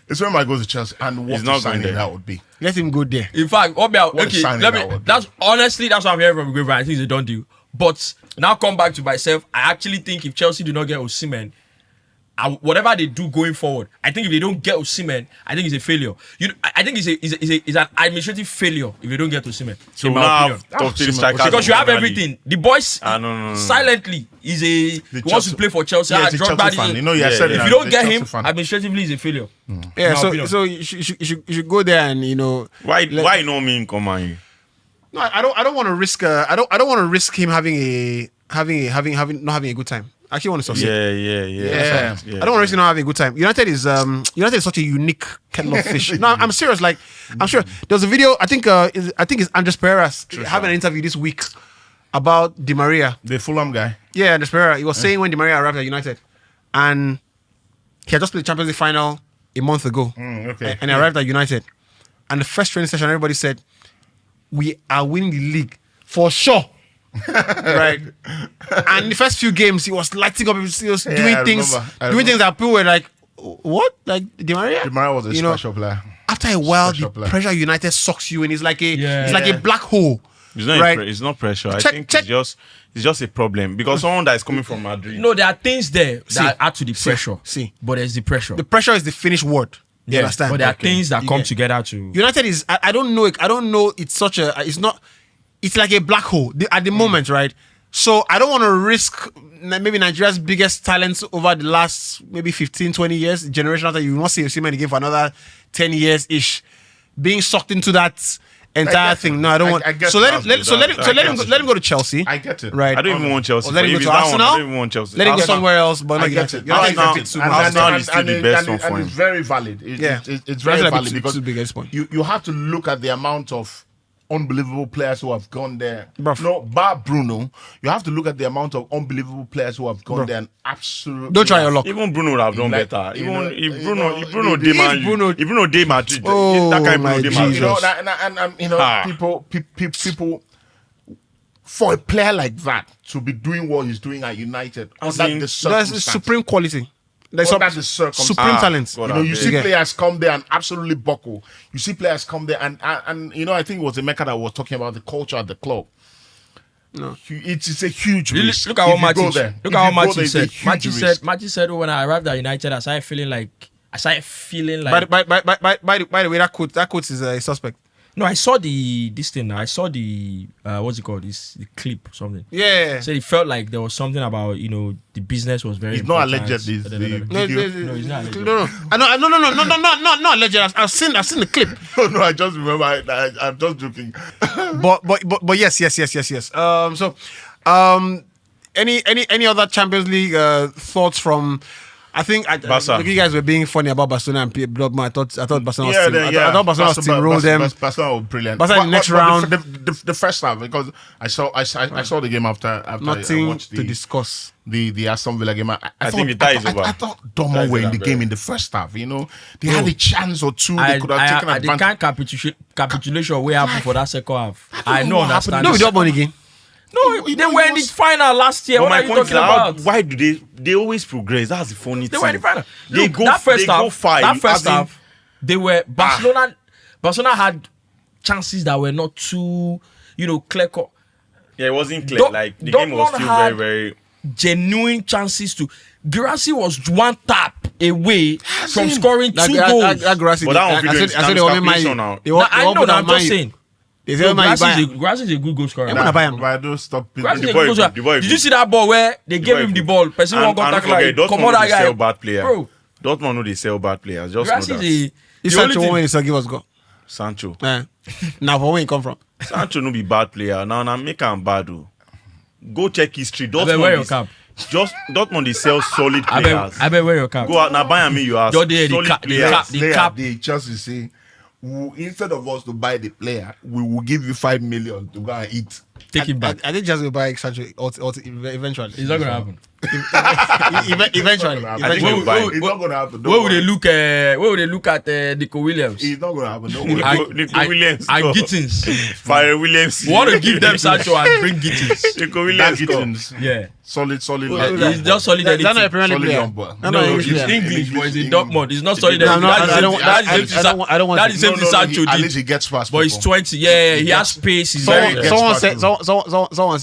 Osimhen might go to Chelsea, and what He's not a signing going there. that would be. let him go there. In fact, What a okay, signing let that me. would be. That's honestly that's what I'm hearing from the grapevine. I think it's a done deal. But now come back to myself. I actually think if Chelsea do not get Osimhen, whatever they do going forward, I think if they don't get Osimhen, I think it's a failure. I think it's an administrative failure if they don't get Osimhen. So in my now opinion. top three strikers. Because you have Premier League. everything. The boys no. silently he wants Chelsea- to play for Chelsea. Yeah, Ah, he's a Drogba Chelsea didn't- fan. You know, he has said Yeah. it. if you don't He's a get Chelsea him, fan. administratively it's a failure. Yeah, my opinion. so you should go there and Why no mean come Man U? No, I don't want to risk. I don't want to risk him having not having a good time. I actually want to succeed. Yeah. I don't want to risk him not having a good time. United is such a unique kettle of fish. No, I'm serious. Like I'm sure there's a video. I think it's Andres Pereira having an interview this week about Di Maria. The Fulham guy. Yeah, Andres Pereira. He was saying when Di Maria arrived at United, and he had just played the Champions League final a month ago. Okay. And he arrived at United, and the first training session, everybody said, "We are winning the league for sure." Right, and the first few games he was lighting up, he was doing I things remember. that people were like, "What?" Like Di Maria? Di Maria was a You know, special player. After a while, the Special player. pressure United sucks you in. It's like a Yeah. black hole. It's not. Right. It's not pressure. I Check- think check- it's just a problem because someone that is coming from Madrid. No, there are things there See. that add to the pressure. See. But there's the pressure. The pressure is the finished word. You understand? But there are things that You come get- together to. United is I don't know it's such a it's not it's like a black hole at the moment, right? So I don't want to risk maybe Nigeria's biggest talents over the last maybe 15 20 years generation after you will not see Osimhen again for another 10 years ish being sucked into that entire get thing. it. No, I don't I want. get So let that. him go to Chelsea. I get it. Right. I don't even want Chelsea. Or let him If go it's to that one, Arsenal. I don't even want Chelsea. Let him go Arsenal- somewhere else, but I not get United. it. United is a Arsenal- bit too and much. Arsenal is still the best one for and him. it's very valid. Yeah. It's very United are valid too because big at this point. you have to look at the amount of unbelievable players who have gone there. Bruv. No, bar Bruno. You have to look at the amount of unbelievable players who have gone there and absolutely. Don't try your luck. Even Bruno would have done Like, better. you Even know, if you Bruno, know, if Bruno if dey Man U, Bruno- if Bruno dey Madrid, Oh, that kind of Bruno my dey Jesus. Madrid. You know, and you know, Ah. people, for a player like that to be doing what he's doing at United As under in, the That's circumstances. supreme quality. That's Under the circumstances. supreme talent. God, You know, you see Yeah. players come there and absolutely buckle. You see players come there and you know, I think it was Emeka that was talking about the culture at the club. No. It's a huge Really, risk. look at if what you Martin go there. said. If Look at you what go Martin there, it's a said. huge Martin risk. said. Martin said, "Oh, when I arrived at United, I started feeling like." By the way, that quote is a suspect. No, I saw this thing. I saw the what's it called? This the clip or something. Yeah. So it felt like there was something about the business was very. It's not important. alleged. It's the No, video. No, it's not alleged. No, alleged. I've seen the clip. No, I just remember. I'm just joking. But yes. So, any other Champions League thoughts from? I think Barca. you guys were being funny about Barcelona and Dortmund. I thought Barcelona. Yeah, I thought Barcelona steamrolled them. Barcelona were brilliant. Barcelona in the next round. The first half, because I saw the game after I Nothing watched to discuss. the Aston Villa game. I think the tie is over. I thought Dortmund were in the game in the first half. You know, they had a chance or two. They could have taken the advantage. kind capitulation way happen for that second half. I know know what understand. happened. No, we Dortmund again. No, they were in the final last year. But What my are you point is, talking about? why do they always progress? That's the funny They thing. were in the final. They Look, go that first they half. go far. That first as in- half, they were Barcelona. Barcelona had chances that were not too, clear cut. Yeah, it wasn't clear. Don't- Like the game was Dortmund still had- very. Genuine chances to. Guirassy was one tap away from scoring Like, two goals. that Guirassy, But that one I video said they is want Man calculation U. now. They Now, want I know put that. on I'm Man just U. saying. They say Man U buy. Guirassy is a good goal scorer. wanna buy him. But I don't stop. Guirassy is a The good boy goal is scorer. good. The boy is Did you good. see that ball where they gave boy him is the good. ball? Person won't And contact don't forget, like come Dortmund on know that they sell guy. bad players. Bro, Dortmund know they sell bad players. Just know Guirassy that. is This The only Sancho thing- when he give us go. Sancho. Now for where he come from? Sancho no be bad player. Now make him bad though. Go check history. Abeg, wear your cap. Dortmund they sell solid players. I bet wear your cap. Go out now buy me you ask. Just there, the Solid cap- the players. cap- the cap. The Chelsea say, instead of us to buy the player, we will give you 5 million to go and eat. Take him back. I think just will buy Sancho eventually. It's not gonna happen. Eventually. I think Eventually. we'll buy. It's not gonna happen. Where would they look? Where would they look at Nico Williams? It's not gonna happen. Don't And- worry. Nico Williams. and go. Gittins. Fire Williams. We want to give them Sancho and bring Gittins. Nico That Williams. go. Gittins, Yeah. solid. He's just solid That's not a anything. Premier League Solid player. young boy. That's No, not it's English player. English, but it's in Dortmund. It's not solid No, anything. no, That's I don't- the same thing I don't want That's the same thing Sancho At did. least he gets past. But he's people. 20. Yeah, he has space. He's very. Someone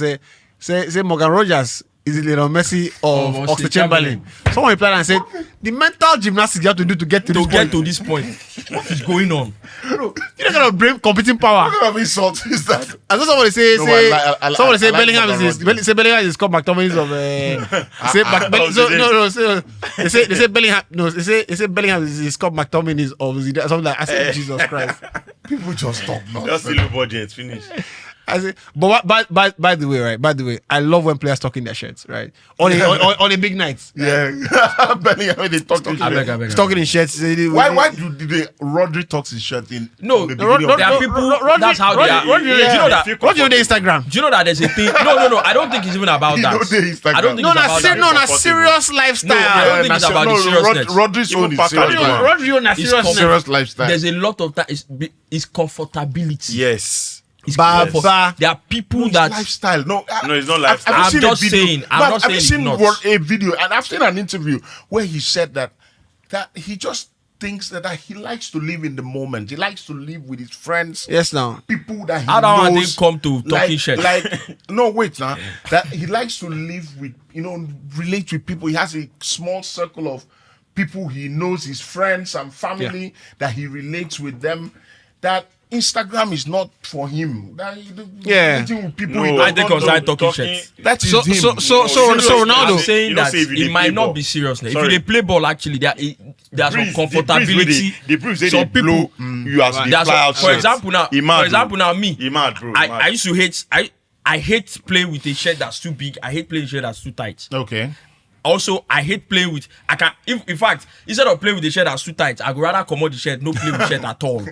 say Morgan Rogers is Lionel Messi of Of Oxlade-Chamberlain. Someone replied and said the mental gymnastics you have to do to get to To this get point. to this point, what is going on? You're not gonna bring competing power. What kind of insult is that? And so somebody say, No, say I like- somebody say I like Bellingham Morgan is Rogers. say Bellingham is Scott McTominay's of say they say Bellingham they say Bellingham is Scott McTominay's of Zidane, something like I said Jesus Christ. People just talk Just nonsense. a little budget. Finish. I say, but by the way, right? By the way, I love when players talk in their shirts, right? On a big night, Yeah, Bellingham they talking. I beg. talking in shirts. Say, Why do the Rodri talks his shirt in? No, the Rod- beginning of there are the- people. That's how they are. Rodri, Do you know that? What do you do on Instagram? Do you know that there's a thing? No. I don't think it's even about You that. know the Instagram. I don't think No, it's about that. na serious lifestyle. I don't think it's about the seriousness. Rodri's Even own is Packer serious. do one. Rodri na It's serious. Serious lifestyle. There's a lot of that. It's comfortability. Yes. It's Ba- comfort. ba. There are people It's that lifestyle. No, it's not lifestyle. I'm seen just a video. saying, I'm No, not saying I've it's seen not. a video and I've seen an interview where he said that he just thinks that he likes to live in the moment. He likes to live with his friends. Yes, now. People that he How that one knows. didn't come to talking shit? No, wait now. That he likes to live with, relate with people. He has a small circle of people he knows, his friends and family, that he relates with them. That Instagram is not for him. That relating with people. he I does think not I know. talking shit. That is So him. Ronaldo. I'm saying You don't that say if you it dey might play not ball. be seriousness. Sorry. If you dey play ball, actually, there's some comfortability. The proof say Some they blow you as they There's fly some- out. for example now, me. He mad, bro. I used to hate. I hate playing with a shirt that's too big. I hate playing with a shirt that's too tight. Okay. Also, I hate playing with. In fact, instead of playing with the shirt that's too tight, I would rather commode the shirt, no play with the shirt at all.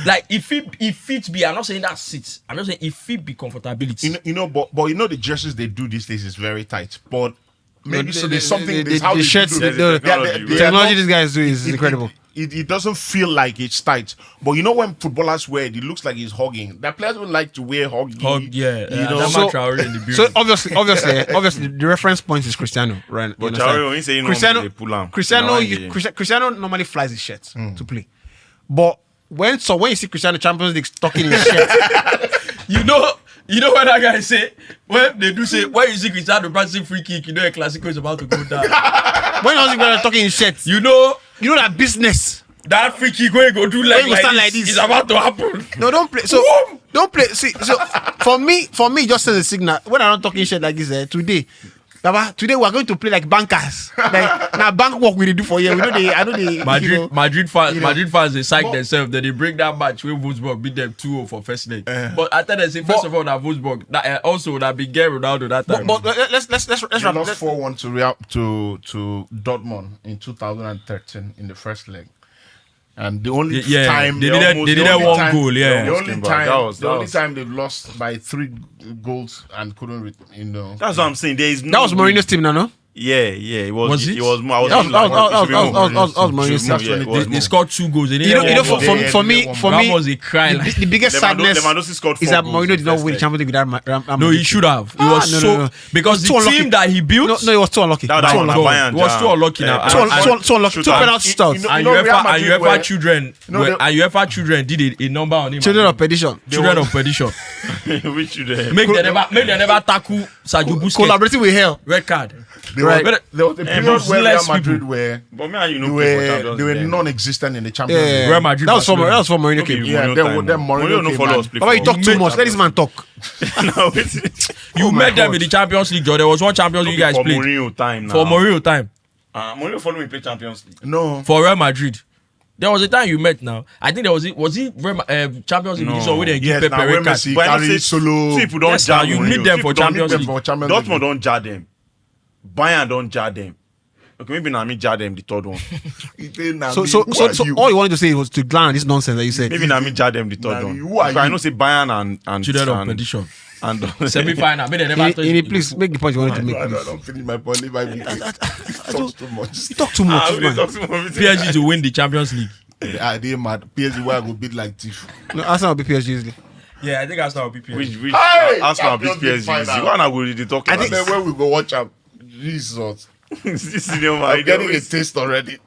Like if it be, I'm not saying that's it. I'm just saying if it be comfortability. But the dresses they do these days is very tight. But maybe so there's something. The there's how they shirts, do the it. technology these guys do is incredible. It doesn't feel like it's tight. But when footballers wear it, it looks like it's hugging. That players would like to wear huggy. That Traore in the building. So obviously, the reference point is Cristiano, right? But You Traore, understand? when he say he Cristiano, normally pull am. Cristiano, Now, you- yeah. Cristiano normally flies his shirt to play, but when you see Cristiano Champions League talking in his shirt, You know what that guy say? When they do say, when you see Cristiano practicing free kick, a Clasico is about to go down. when you see Cristiano talking in his shirt, You know that business. that free kick when you go do When you stand like this. it's about to happen. No, don't play. So don't play. See, so for me, it just sends a signal. When I'm not talking shit like this, today we are going to play like bankers. Like now, bank work we do for you. I know they. Madrid fans they psych themselves. Then they bring that match where Wolfsburg beat them 2-0 for first leg. But I tell them, say first of all, that Wolfsburg also that big game Ronaldo that time. But let's They wrap. lost 4-1 to Dortmund in 2013 in the first leg. And the only time they needed one goal. The Yeah, only came back. time time they've lost by 3 goals and couldn't, That's what I'm saying. There is That was Mourinho's team now, no? Yeah. It was. Was it? It was. I was. That was Mourinho's That's team. when it they scored 2 goals. They You needed know, one goal. for me, Ramos a cry. the, the biggest sadness Lewandowski scored is 4 that goals Mourinho in did not first win the leg. Champions League without Real No, Madrid. he should have. It was no. because It the was too team unlucky. that he built. No, it was too unlucky. That Too was unlucky. Bayern. It was too unlucky now. Too unlucky. 2 penalty stouts. You And know, Real Madrid were- UEFA children, they- and UEFA children did a number on him. Children of perdition. Children of perdition. Which you there? Make them never tackle Sergio Busquets. Collaborating with hell. Red card. There was a period where Real useless Madrid people. were But me and you know play for Champions they were League. non-existent in the Champions League. Yeah, Real Madrid that was for Barcelona. Mourinho came. Yeah, then Mourinho no came follow and- us. play Baba, you for- talk too much. Let this man talk. No, it's- You my met them God. in the Champions League, Joe. There was one Champions League you guys for played. Mourinho time now. For Mourinho time. Mourinho follow me play Champions League. No, For Real Madrid. There was a time you met now. I think there was Champions League so we didn't give Pepe red card. Messi carry solo. See, people don't jar you meet them for Champions League. Dortmund don't jar them. Bayern don't jar them. Okay, maybe now me jar them the third one. So all you wanted to say was to glance at this nonsense that you said. Maybe now me jar them the third one. Who are Because I you? know say Bayern and Children of perdition. and Semi-final. Maybe they never touch Ini, please make the point you wanted to make. I Please. don't finish my point. Leave my book. Talks too much. You talk too much, man. PSG to win the Champions League. They mad. PSG where I go beat like thief. No, Arsenal will be PSG easily. Yeah, I think Arsenal will be PSG. Which Hey! Arsenal beat Champions League PSG. final. One I go really talk I about. think when we go watch am, Jesus. This senior man, I'm getting a taste already.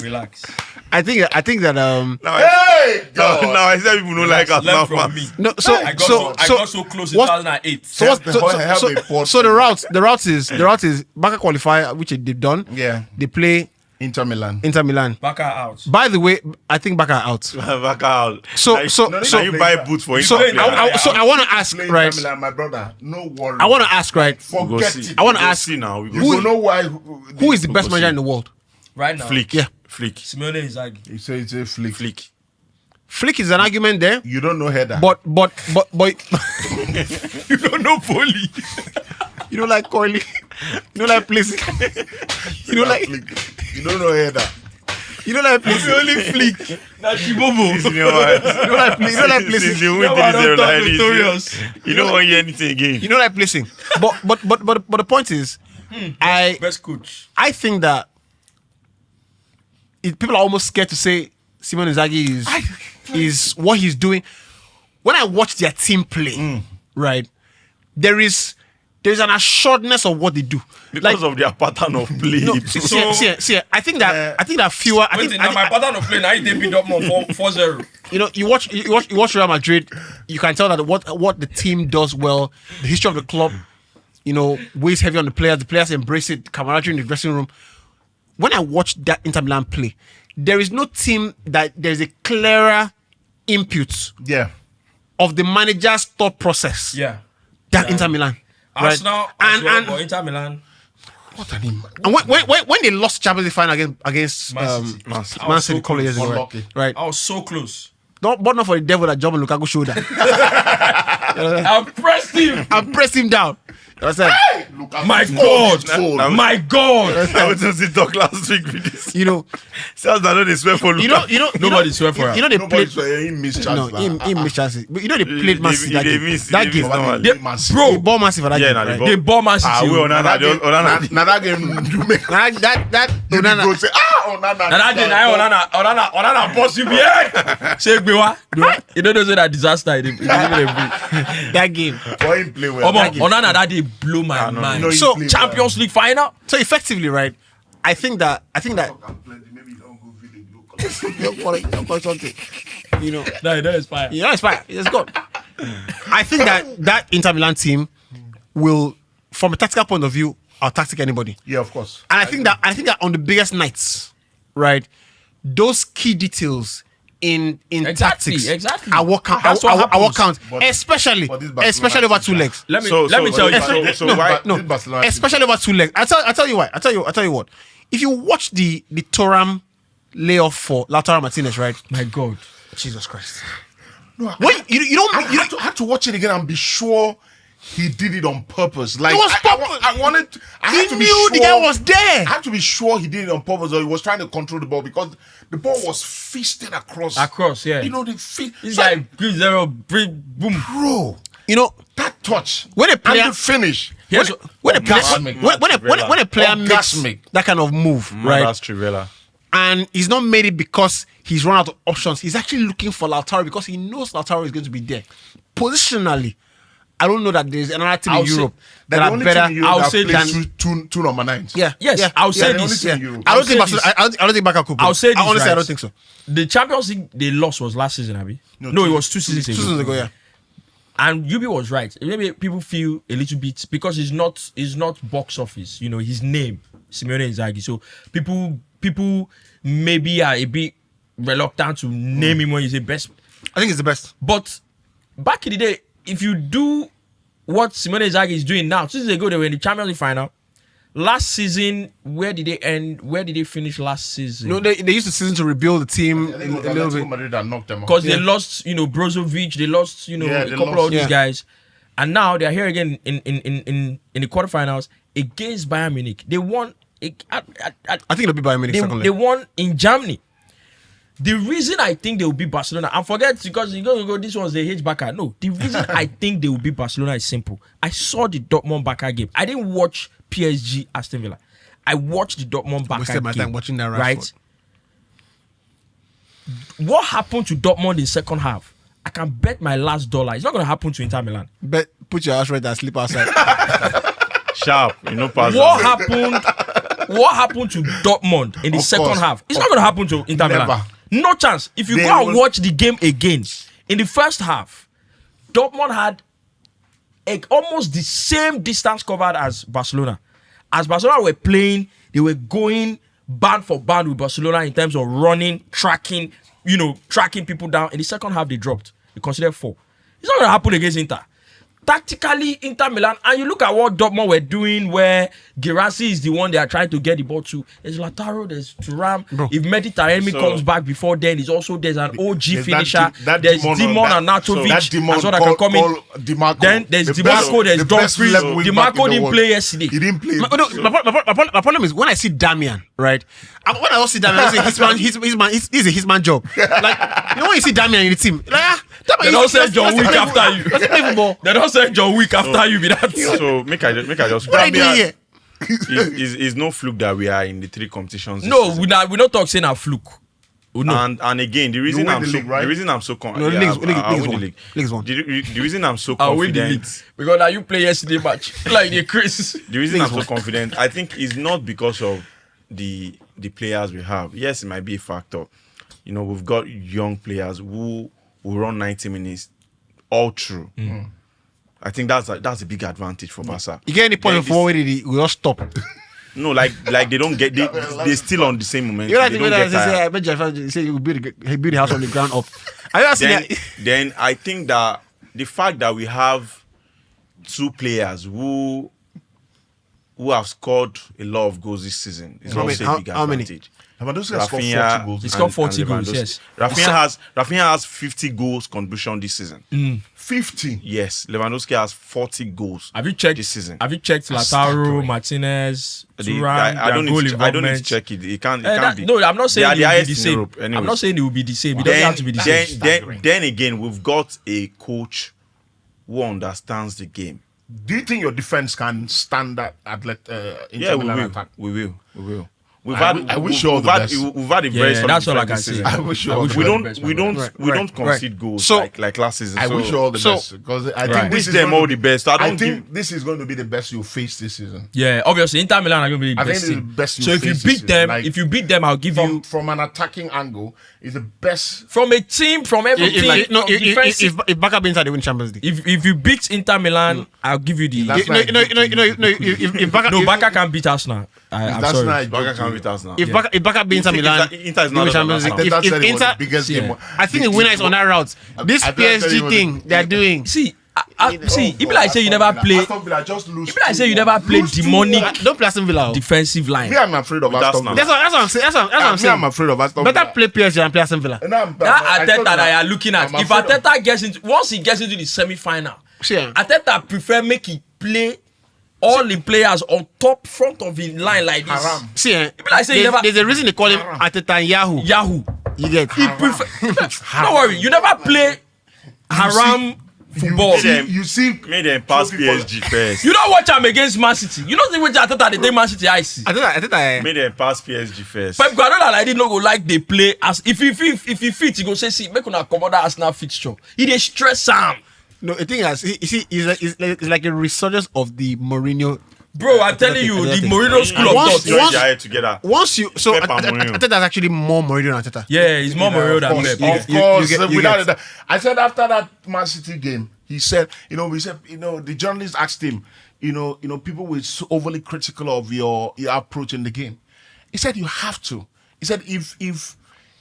Relax. I think that Now Hey, God. now I said people don't like Arsenal Learn from me. fans. no. So I got so close in what- 2008. So what? Have a port. So the route is Barca qualify, which they've done. Yeah. They play Inter Milan. Inter Milan. Barca out. By the way, I think Barca are out. Back out. So- Now you- so- now so- you buy boots for So Inter. I want to ask, Play right? Inter Milan, my brother. No worry. I want to ask, right? We go Forget see. it. I wanna We go ask, see now. We go You see. will know why. Who is the best manager in the world? Right now. Flick? Yeah. Flick. Simeone Inzaghi. You say it's a flick. Flick. Flick is an argument there, You don't know header. but You don't know volley. you don't like coily, you don't like placing, you don't like Flick. You don't know header. you don't like placing. Only Flick. That's Chibobo. Senior man. You don't like placing. Since you win No, I don't 3-0 talk like this, notorious. you don't want to hear anything again. You don't like placing. But the point is, Best coach. I think that people are almost scared to say Simone Inzaghi is what he's doing. When I watch their team play, right, there is an assuredness of what they do. Because of their pattern of play. No, see, I think that fewer. I Wait, think, now my pattern of play, now they beat Dortmund 4-0. you watch Real Madrid, you can tell that what the team does well, the history of the club, weighs heavy on the players embrace it, camaraderie in the dressing room. When I watch that Inter Milan play, there is no team that there's a clearer input Yeah. of the manager's thought process Yeah. than Inter Milan. Right? Arsenal or Inter Milan. What an impact. And when they lost Champions League final against Man City. Man I City was a so couple of years ago, Unlucky. right? I was so close. But not for the devil that jumped on Lukaku's shoulder. I pressed him. I pressed him down. I said, My God. My God. I was just talk last week with this. Sounds like they swear for Luka. Nobody swear for him. they Nobody played. saw him miss chance. No, he missed chances. But they played Man City that They game. miss- That they game, miss normal. they ball massive for that Yeah, game. nah, they right? ball- They ball Man City. We on Onana. Now that game, you make That you Onana- go say, Onana. And I did. Onana boss you behind. Say Gbewa. You don't know say that disaster. He didn't even breathe. that game. For him play well. Onana that day blew my mind. No, he So, played Champions League final. So effectively, right? I think that Maybe you don't go video look. don't call it something. No, it's fine. It's fine. It's good. I think that Inter Milan team will, from a tactical point of view, out-tactic anybody. Yeah, of course. And I think that on the biggest nights, right, those key details in tactics exactly. are what count. That's what Are what count, But- especially but this Barcelona especially over two team, legs. Let me tell you. So why? No, This Barcelona team. especially over two legs. I tell you why. I tell you what. If you watch the Thuram layoff for Lautaro Martinez, right? My God. Jesus Christ. No, What you don't I had to watch it again and be sure he did it on purpose. Like It was I wanted. I had he to be knew sure, the guy was there. I had to be sure he did it on purpose, or he was trying to control the ball because the ball was feasted across. Yeah. The feet. This guy gives 0, boom. bro, that touch When a player- and the finish. When a player makes Orgasmic. that kind of move, right? That's Trivella. And he's not made it because he's run out of options. He's actually looking for Lautaro because he knows Lautaro is going to be there. Positionally, I don't know that there's another team I'll in say Europe That that the are only better. team in Europe I'll that say plays than- two number 9s. Yeah, Yes, yeah, I'll say the only this. team in Europe. I I'll don't think say Barcelona. I don't think Barca could. I'll say this. Honestly, right? I don't think so. The Champions League they lost was last season, Abi. No, it was 2 seasons 2 ago. seasons ago, yeah. And Yubi was right. Maybe people feel a little bit because he's not box office. His name, Simeone Inzaghi. So people maybe are a bit reluctant to name him when he's the best. I think it's the best. But back in the day, if you do what Simeone Inzaghi is doing now, 2 seasons ago they were in the Champions League final. last season, where did they end? Where did they finish last season? No, they used the season to rebuild the team I think it was a little Atletico bit. Madrid that knocked them off. Because they lost, Brozovic, they lost, Yeah, a they couple lost. of these Yeah. guys, and now they're here again in the quarterfinals against Bayern Munich. They won. I think it'll be Bayern Munich second They leg. won in Germany. The reason I think they will be Barcelona, and forget because you're going to go, this was the H-Backer. No, the reason I think they will be Barcelona is simple. I saw the Dortmund Barca game. I didn't watch PSG Aston Villa. I watched the Dortmund Barca Wasted my game. time watching that right? Rashford. What happened to Dortmund in second half? I can bet my last $1. It's not going to happen to Inter Milan. But put your house right and sleep outside. Sharp, pass. What happened? What happened to Dortmund in the Of second course. half? It's not going to happen to Inter Milan. Never. No chance. If you They go and will- watch the game again, in the first half, Dortmund had almost the same distance covered as Barcelona. As Barcelona were playing, they were going band for band with Barcelona in terms of running, tracking people down. In the second half, they dropped. They considered 4. It's not going to happen against Inter. Tactically, Inter Milan, and you look at what Dortmund were doing, where Guirassy is the one they are trying to get the ball to. There's Lautaro, there's Thuram. If Mehdi Taremi comes back before then, there's an OG There's finisher. that There's demon on Dimon that- and Natovic. that demon That's what I can come in. called DiMarco. Then there's The DiMarco, there's the best Dumfries. left wing back in DiMarco the didn't world. play yesterday. He didn't play. My problem is when I see Damian, right? When I don't see Damian, I say he's a his man job. Like, when you see Damian in the team, like, They don't send John Wick after you. Let's play football. They don't send John Wick after you with that. So make I just. What are you doing here? It's no fluke that we are in the 3 competitions. this No, season. we not talk saying a fluke. Oh, no. And again, the reason win I'm the so league, right? the reason I'm so No, league's I won. win the league. League's won. The reason I'm so I win the league confident. because now you play yesterday match like the Chris. The reason I'm so confident, I think, is not because of the players we have. Yes, it might be a factor. We've got young players who will run 90 minutes all through. I think that's a big advantage for Barca. You get any point Then of forward, we just stop. No, like they don't get they're still on the same momentum. You know They that don't get tired. I bet Jaffa say he build the house on the ground up. I just seen that. Then I think that the fact that we have 2 players who have scored a lot of goals this season is How also many- a big how many? advantage. Lewandowski has scored 40 Rafinha, goals. He scored 40 goals, Lewandowski. yes. Rafinha has 50 goals contribution this season. 50. Yes, Lewandowski has 40 goals. Have you checked this season? Have you checked Lautaro, staggering. Martinez, The- Thuram? I don't their goal need to, I don't need to involvement? check it. It can't That- be. no, I'm not saying They are it the will be highest the in same. Europe. I'm anyways. not saying it will be the same. It doesn't have to be the same. Then again, we've got a coach who understands the game. Do you think your defense can stand that Yeah, Inter we Milan will. attack? We will. I wish you all the best. We've had a very solid that's all I defense can this say. season. I wish you all the We best. don't we don't concede goals So- like last season. I so, wish you all the so best because I Right. think wish this is them going all to the best. I I don't think this is going to be the best you'll face this season. Yeah, obviously Inter Milan are going to be the I think best this is the team. best So you if you face beat this them, season. I'll give you From an attacking angle, is the best. from a team from every team. If Barca beats they win Champions League. If you beat Inter Milan, I'll give you the. That's If Barca No, Barca can't beat Arsenal. I'm That's sorry. not Barca can beat us now. if Barca beats Inter Milan, Inter is they win not Champions Arsenal. League. That If said it was Inter, the biggest game. I think the winner is on that route. This I thought it PSG was- thing they're doing. See, if I say you never play, Aston Villa just lose. if I say you never play demonic Don't play Aston Villa. defensive line. Me, I'm afraid of With Aston Arsenal. Villa. That's what I'm saying. That's what I'm Me, saying. I'm afraid of Aston Better Villa. play PSG than play Aston Villa. And I'm- That I told Ateta you that you are looking at, I'm if afraid of- Ateta gets into, once he gets into the semi-final, Sure. Ateta prefer make he play all the players on top front of his line like this. Haram. See, like say you never- there's a reason they call him Ateta and Yahoo. Yahoo. You get He prefer. Don't worry, you never play haram football. You see, Made them pass trophy for- PSG first. You don't watch him against Man City. You don't see which Ateta they take Man City I see. Ateta. Made them pass PSG first. Pep Guardiola like no go like they play as if he fit he go say see make una comot that Arsenal fixture. He dey stress am. No, the thing is, you see, it's like a resurgence of the Mourinho. Bro, I'm telling you, the Mourinho school of Once- thought. Join their head together. Once you so Pep and Mourinho. Ateta is actually more Mourinho than Ateta. Yeah, he's more Mourinho than Pep. Of You- course, you get- without that. I said after that Man City game, he said, the journalist asked him, people were so overly critical of your approach in the game. He said you have to. He said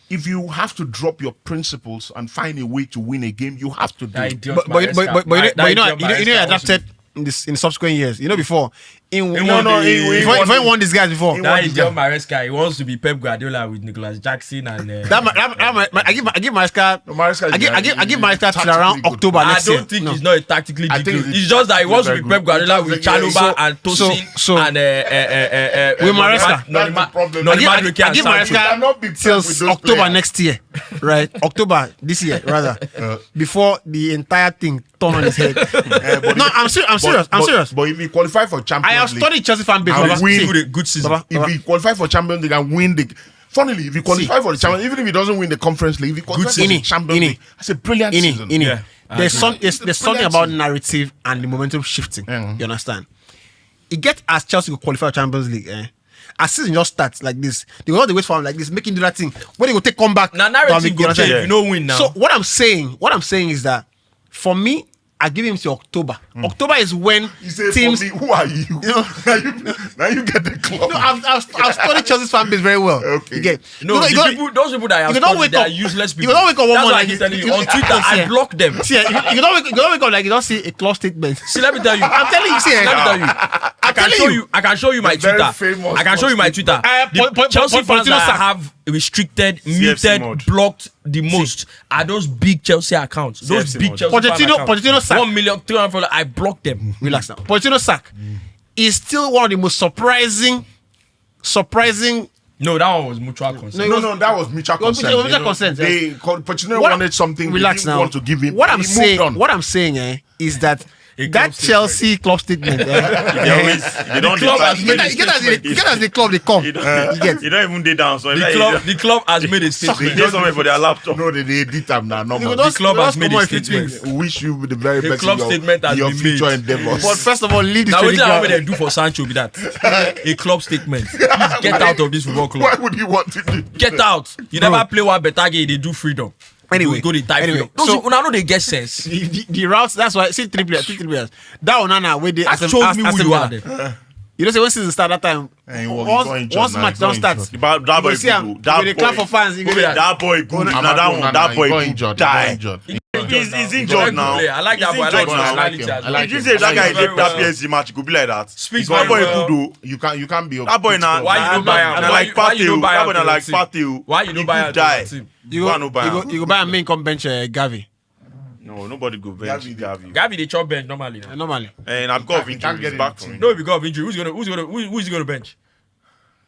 if you have to drop your principles and find a way to win a game, you have to do it. But you know, he adapted. in the subsequent years. You know, before he won these guys before. That is John Maresca. He wants to be Pep Guardiola with Nicolas Jackson and. I give Maresca. I give Maresca till around October next year. I don't think he's not tactically good. It's just that he wants to be Pep Guardiola with Chaluba and Tosin and with Maresca. I give Maresca till October next year, right? October this year rather, before the entire thing turn on his head. No, I'm serious. But if he qualify for Champions League, I have studied Chelsea fan base. and win a good season. If he qualify for Champions League and win the, funnily, if he qualify for the Champions, even if he doesn't win the Conference League, if he qualifies for the Champions League, that's a brilliant season. Yeah, there's something about narrative and the momentum shifting. You understand? It gets as Chelsea will qualify for Champions League. As season just starts like this, they go all the way for like this, making do that thing. When they go take comeback, now narrative go change. If you don't win now. So what I'm saying is that for me, I give him to October. October is when teams. For me, who are you? Now you get the club. No, I've studied Chelsea's fan base very well. Okay. Okay. Those people that have studied, they are useless people. You don't wake up one That's morning. why I keep telling you. On Twitter, I block them. See, you don't wake up like you don't see a club statement. See, let me tell you. I'm telling you. See, Let me tell you. I can show you my very Twitter. famous I can show you my Twitter. The Chelsea fans that I have restricted, muted, mod. blocked the most are those big Chelsea accounts. Those CFC big mod. Chelsea fan accounts. Pochettino sack. 1,300,000 followers. I blocked them. Relax now. Pochettino sack is still one of the most surprising. No, that one was mutual consent. No, that was mutual consent. mutual consent, They Pochettino wanted something. Relax they didn't now. want to give him. What He I'm moved saying, on. is that A club that Chelsea club statement. They don't club has decide. made You get as the club they come. You get. don't even day down. So The club has made a statement. they somewhere for their laptop. No, they edit them now. No You more. know, The club has made a Just come on, statement. Wish you the very The best club in your, statement has in your been future made. endeavors. But first of all, leave the Now, what training they ground. do for Sancho with that? A club statement. Please get out of this football Why club. would you want to do? Get out. You never play one better game. They do freedom. Anyway, go the type freedom. Those so- people now know they get sense. The routes. That's why. See, three players. That Onana where they That shows me who you are. Then. You know, say when season start that time. Hey, he got injured Once now, match he got don't start. injured. That boy see him. good. That They clap boy. for fans. You go that. That boy good. Now that boy good. Die. He's injured now. I like that boy. I like his personality as well. like You him. say that guy very did well. that PSG match, it could be like that. Speaks That very boy well. good though. You can't be. That boy now. Why you don't buy him? And Why like you don't buy Partey. him That boy to like the team? Partey. Why you don't buy him to die? the team? You Go and no buy him. go buy a main come bench Gavi. No, nobody go bench Gavi. Gavi they chop bench normally. Now. Normally. And I've got He can't injury. get He's in back the for team. me. No, because of injury. Who's he gonna bench?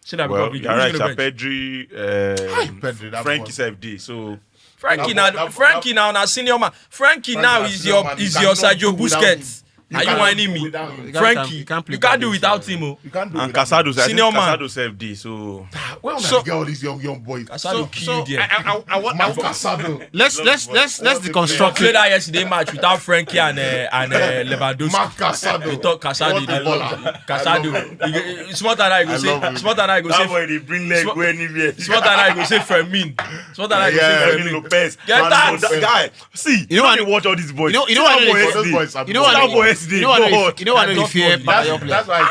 Say that because Well, of injury. you're Who's right. he Sir gonna bench? Pedri, Pedri, that Frankie's boy. FD. So Frankie That now, boy- Frankie now senior man. Frankie now Frankie is senior your man. You Sergio cannot do without Busquets. him. Are you cannot whining do me? without him. Frankie, you can't play you can't do Gavi, without so- him. Oh. You can't do and it. Casado's I think Senior man. Casado's FD. So Where will So- I get all these young boys? Casado kill you there. I want. Man, Casado. Let's deconstruct Played it. that yesterday match without Frankie and Lewandowski. Mark Casado. We thought Casado. What a baller. Casado. Smart and I go love say. him. Smart and I go that say. boy they bring leg Smart- go anywhere. Smart and I go say Fermin. Smart and I go say Fermin Fermin. Lopez. Get Man, that. that guy. See, You know what- they watch all these boys. you know See what that I boy know- Those SD. boys are You know what? That boy I- SD. You know what? God. You know what? I I don't fear. know. That's why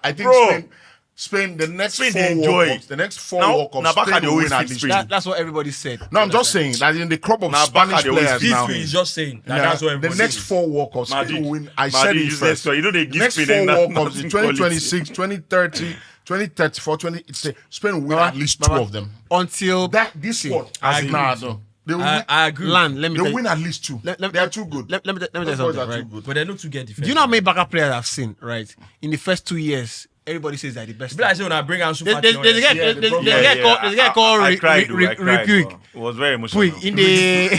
I think Bro. Spain, the next Spain, four they World enjoy Cups, it. the next four Now- World Cups, now back Spain at the will always win at feel least Spain. two. That's what everybody said. No, I'm just saying that in the crop of Now, back Spanish at the always players feel now, History is just saying that yeah, that's what the everybody next says. four World Cups, Madrid. Spain will win. I Madrid said it useless first. story. You know they The give next Spain four enough- World Cups nothing in quality. 2026, 2030, 2034, Spain will win at least two of them. Until This squad, I as agree now, with you. they will I agree. land. Let me they tell win you. at least two. Let- They are too good. Let me tell you Those boys something, are too right? good. But they don't to get defense. Do you know how many backup players I've seen? Right, in the first 2 years, everybody says they're the best. But I say when I bring Ansu There's Fati on a it. guy Yeah, there's a yeah, guy called there's a guy called I cried, though, I cried, Repuig. bro. It was very emotional. Puig in the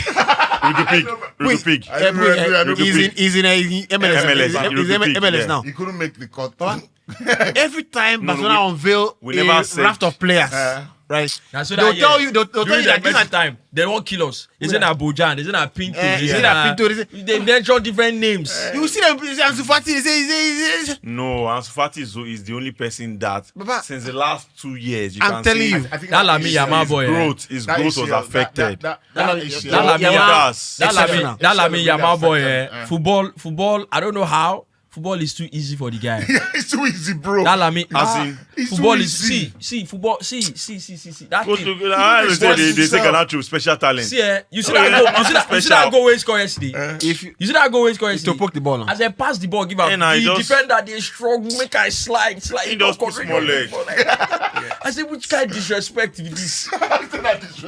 Rudu Pig. I don't know. he's in MLS. MLS, He's MLS yeah. now. He couldn't make the cut. Every time No, Barcelona unveil we never a said- raft of players, right? That's what They'll I tell hear. you. They'll tell During you that that Messi these are time, they won't kill us. Is it a Bojan? Is it a Pinto? Is is it it a Pinto? They mention different names. You see them. They say Ansu Fati. They say. No, Ansu Fati is the only person that Baba, since the last 2 years you I'm can telling see you. I think That Lamine ACL Yamal is boy. his That growth was ACL, affected. That Lamine ACL. Yamal- Yes. That Exceptional. Lamine Yamal boy, football. I don't know how football is too easy for the guy. It's too easy, bro. That Lamine, As in, it's football too is easy. football. See. That Go thing. to, they say Garnacho special talent. See, you see that goal? You see that goal where he scored yesterday? If You see that goal where he scored yesterday? to poke the ball. As I pass the ball, give out. And I The just- defender they struggle, make I slide. He just put small leg. I said, which kind of disrespect is this?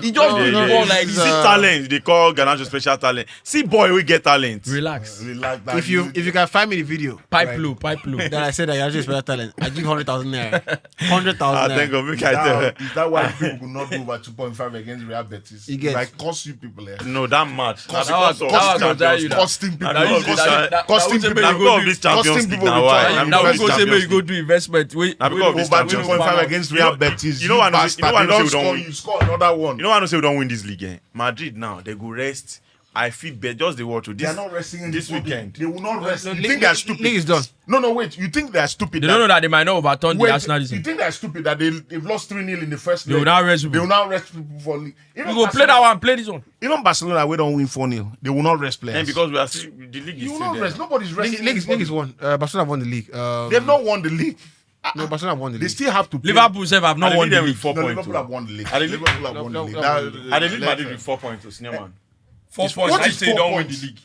He just No, do the no, ball it's, like See this. talent, they call Garnacho special talent. See boy, we get talent. Relax. Relax, that if you can find me the video Pipe low. that I said that you're actually special talent, I give 100,000 naira. 100,000 Ah, naira. thank God, make I tell her. Is that why people could not do over 2.5 against Real Betis? You get- Like cost you people here. No, that match. Cost- Because of cost- Champions that- League. that- Costing people. that- Costing that- people. Now go because of do- this Champions costing League people now, the why? time. Now we First go say Champions make you go do investment. Wait, Now because of this Over Champions League. 2.5 against Real Betis. you know what I know- bastard. you know what I know They say we don't score, win. you score another one. You know why I don't say we don't win this league? Madrid now, they go rest. I feel bad. Just the watch. They are not resting in this body. weekend. They will not rest. You league- think they are league- stupid? league is done. No, wait. You think they are stupid? They don't know that they might not overturn the Wait, Arsenal you season. think they are stupid that they've lost 3-0 in the first They leg? will now rest They people. will now rest people for league. We go play that one, play this one. Even Barcelona, we don't win 4-0. They will not rest players. And because we are still, the league is you will still not there. rest. Nobody's resting. League is won. Barcelona won the league. They've not won the league. No, Barcelona won the They league. still have to play. Liverpool have And not they won lead the them with league. 4 No, points. Liverpool have won the league. And they- Liverpool have won the league. That- And they lead Madrid with 4 points to Sneman. 4 What points. I is say 4 don't win points? the league.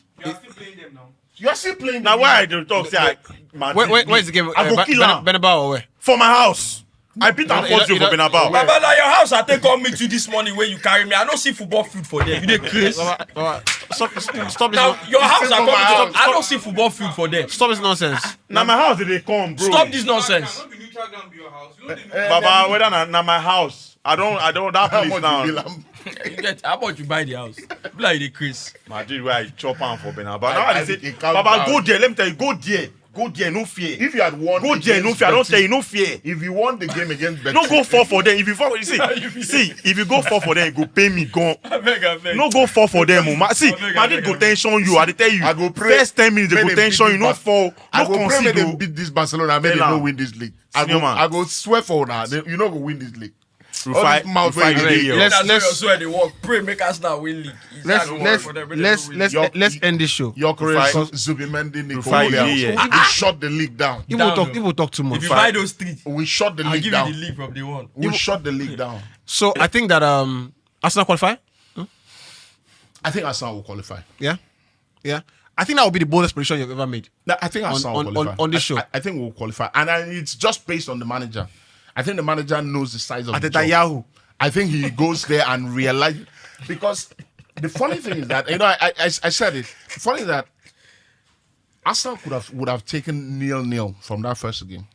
You are still playing. Now the why I league. don't talk say Madrid Where's the game? I go kill am Bernabeu or where? for my house. I beat am 4-0 for Bernabeu. Baba, na your house I take on me to this morning when you carry me. I don't see football field for there. You dey craze. Stop Now this. your house I from come my to. house. I don't see football field for there. Stop this nonsense. Now my house they come, bro. Stop this nonsense. Baba, whether na my house. I don't that How place much now. you bill am? You get how much you buy the house? Be like you dey craze. Madrid where I chop am for Bernabeu. Now I I say, think it calm Baba, down. go there. Let me tell you, go there. Go there, no fear. If you had won, Go there, no against fear. I don't Betis- tell you, no fear. If you won the game against Betis, No go fall for them. If you fall, see, if you go fall for them, you go pay me. Go. I beg. No go fall for them. See, beg, Madrid go I beg. tension you. I dey tell you. I go pray. First 10 minutes they May go they tension beat you. No this fall. I No go pray may concede. they oh. beat this Barcelona. May they Tell no am. win this league. Senior man. I go swear for now. You know go win this league. All Rufai- this mouth Rufai where you dey dey- here. Let's- That's where they work. Pray make us now win league. It's Let's not work for them, make them no win. let's end this show. Your career, Rufai- Zubimendi, Nico Rufai, Williams. yeah. We shut the league down. People talk too much. If you buy those three, We shut the I'll league give down. you the league from day one. We shut the league down. So I think that Arsenal qualify. I think Arsenal will qualify. Yeah. I think that will be the boldest prediction you've ever made. No, I think Arsenal will qualify. on this show. I think we'll qualify. And it's just based on the manager. I think the manager knows the size of the Ateta job. Yahoo. I think he goes there and realizes. Because the funny thing is that, I said it. The funny thing is that Arsenal would have taken 0-0 from that first game.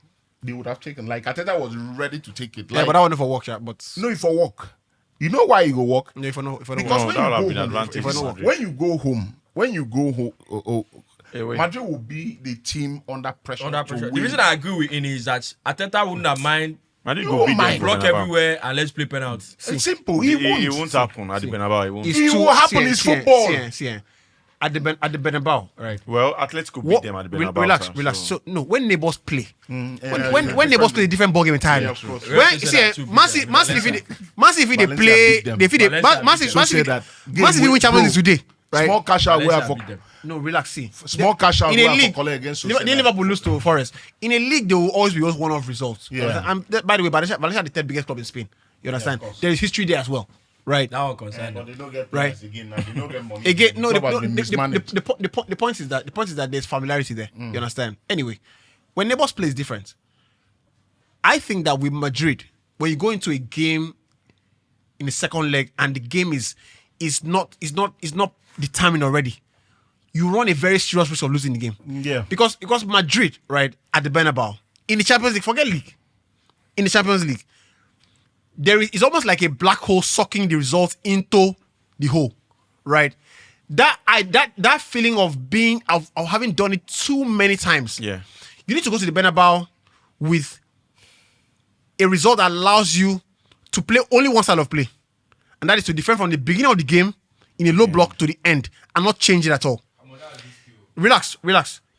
They would have taken, like, Ateta was ready to take it. Yeah, Like, but that one for work, yeah. But no, if I walk. You know why you go walk? no, if I know, Because No, when that would have you been go home, advantage if I to know- Madrid. when you go home, Hey, wait. Madrid will be the team under pressure. Under to pressure. The win. reason I agree with Ini is that Ateta wouldn't have mind Madrid You go won't beat them mind. for block Bernabeu. everywhere and let's play penalties. It's simple. It won't happen at the Bernabeu. It won't. It will happen. It's football. At the Bernabeu, right? Well, Atletico beat them at the Bernabeu. Relax. So no, when neighbors play, yeah, when neighbors play, a different ballgame entirely. Yeah, of course. When Valencia see, that too Man beat them. City, if they Valencia play, beat them. they feel Valencia Man beat City, them. So say that game Man City win with Champions League Pro. today, right? Small cash out Valencia where for beat them. No, relax. See, small cash out in a where league, for Cole against Liverpool lose to Forest. In a league, there will always be one-off results. You Yeah. understand? And by the way, Valencia are the third biggest club in Spain. You understand? There is history there as well, right? That one concerned. But they don't get Right. players again. Now. They don't get money. Again, no, The club has been mismanaged. the point is that there's familiarity there. You understand? Anyway, when neighbors play is different. I think that with Madrid, when you go into a game in the second leg and the game is not determined already, you run a very serious risk of losing the game. Yeah. Because Madrid, right, at the Bernabeu, in the Champions League, forget league. In the Champions League, it's almost like a black hole sucking the results into the hole, right? That feeling of having done it too many times. Yeah. You need to go to the Bernabeu with a result that allows you to play only one style of play, and that is to defend from the beginning of the game in a low block to the end and not change it at all. Relax.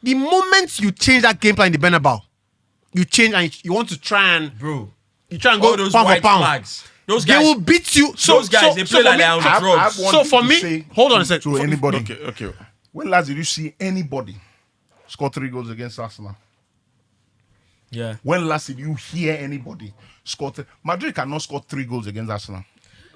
The moment you change that game plan in the Bernabeu, you change and you want to try and Bro, you try and all go those pound for white pound. flags. Those They guys, will beat you. those guys, they play for like me- they're on the I've drugs. one So thing for to me, say hold on a sec. to anybody. Okay. When last did you see anybody score 3 goals against Arsenal? Yeah. When last did you hear anybody score? Madrid cannot score 3 goals against Arsenal.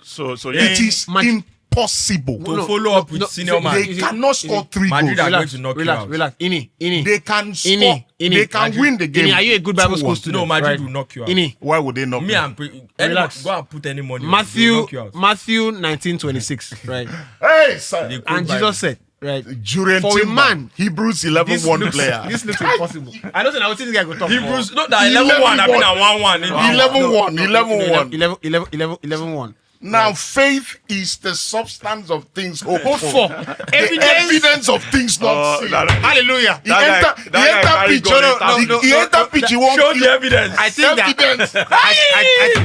So It is impossible. To follow up with senior man. They cannot score 3 Madrid goals. are going to knock you out. Relax. Ini. They can score. They can win the game. Ini, are you a good Bible 2-1. school student? No, Madrid Right. will knock you out. Ini. Why would they knock Me me? and Relax. go and put any money. on it. They'll Matthew knock you out. 19:26, right? Hey, sir. They quote And Bible. Jesus said, right? Julian For a Timber, man, Hebrews 11:1 player. This looks impossible. I don't think I would see this guy go top. Hebrews, no, that 11-1. I mean, 1-1. 11-1. 11-1. 11-1. Now, faith is the substance of things hoped for. The Evidence of things not seen. Hallelujah. He entered pitch. He entered pitch. He won't Show the evidence. I think that evidence.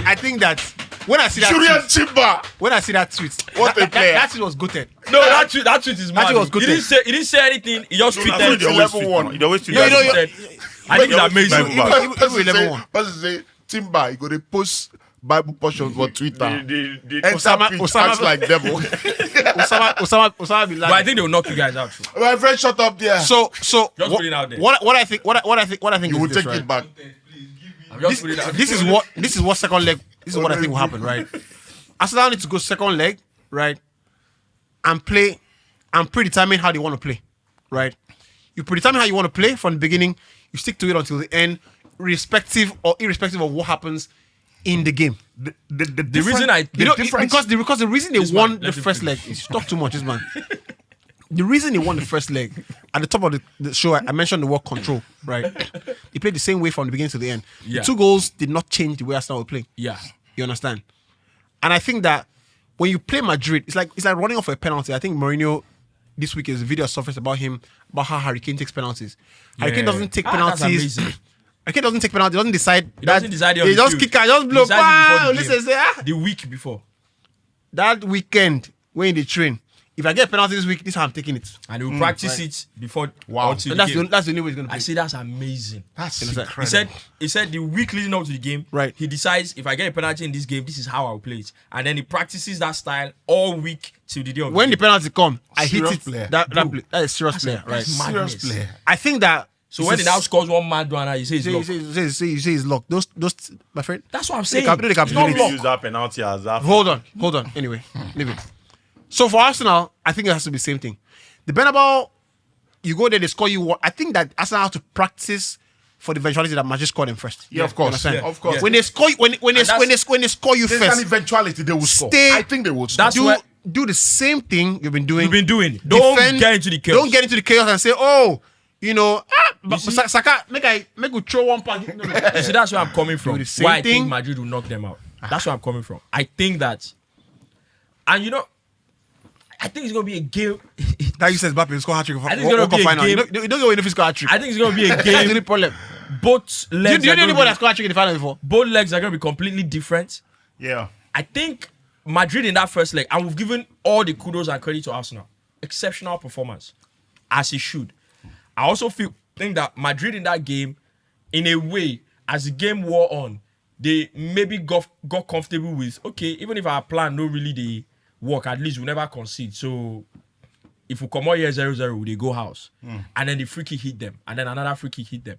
I think that when I see that Julian tweet, Timber. when I see that tweet, What a player. that tweet was goated. No, that tweet is mad. tweet was good He didn't say anything. He just tweeted. Julian He always tweet 11-1. now. He always tweet He that. just tweeted. I think it's amazing. Even 11-1. Person say, Timber, you go to post Bible portions for Twitter. The Enter pitch, acts like devil. Osama bin But I Laden. think they will knock you guys out. Too. My friend, shut up there. So Just put it out there. what I think You is will this, take right? it back. I'm just putting it out there. This is what second leg. This is what I think will happen, right? Arsenal need to go second leg, right, and play and predetermine how they want to play, right? You predetermine how you want to play from the beginning. You stick to it until the end, irrespective of what happens in the game. The reason I think Because the reason they This won man, the let him first leg is talk too much, this man. The reason they won the first leg at the top of the show, I mentioned the word control, right? They played the same way from the beginning to the end. Yeah. The 2 goals did not change the way Arsenal were playing. Yeah. You understand? And I think that when you play Madrid, it's like running off a penalty. I think Mourinho this week is a video surfaced about how Harry Kane takes penalties. Harry Kane doesn't take That's penalties. amazing. Harry Kane doesn't take penalties. He doesn't decide. He doesn't decide on He the just field. kick out, just He blow. decided before Wow, the listen, game. say, The week before. that weekend when they train, if I get a penalty this week, this is how I'm taking it. And he will practice it before. Wow. until And the game. that's the only way he's gonna play. I say that's amazing. That's understand? He said the week leading up to the game, Right. he decides if I get a penalty in this game, this is how I'll play it. And then he practices that style all week till the day of When the the game. penalty come, I hit Serious it. player. That is a serious player, right? that's mad. serious Madness. player. I think that. So when he now scores one mad one, you say it's you luck. say he's locked. Those, my friend. That's what I'm They saying. can It's not capitulate. luck. use that penalty as that. Hold on. Anyway, leave it. So for Arsenal, I think it has to be the same thing. The Bernabeu, you go there, they score you one. I think that Arsenal have to practice for the eventuality that Madrid score them first. Yeah, of course. understand? Yeah, of course. When they score, when they that's- score you There's an first, eventuality they will score. Stay- I think they will score. That's where- do the same thing you've been doing. You've been doing. Don't get into the chaos. Don't get into the chaos and say, oh, but Saka, make we throw one pass. No. You see, that's where I'm coming from. Do the same Why I thing. think Madrid will knock them out. That's where I'm coming from. I think that, and I think it's gonna be a game. That you said Mbappe will score hat-trick for I think it's gonna be a final. game. You don't go in if he score hat-trick. I think it's gonna be a That's the only game. problem. Both Do legs. you are know gonna anybody be- that scored hat-trick in the final before? both legs are gonna be completely different. Yeah. I think Madrid in that first leg, and we've given all the kudos and credit to Arsenal. Exceptional performance, as it should. I also think that Madrid in that game, in a way, as the game wore on, they maybe got comfortable with, okay, even if our plan no really they work, at least we never concede. So if we come out here 0-0, they go house. And then the free kick hit them. And then another free kick hit them.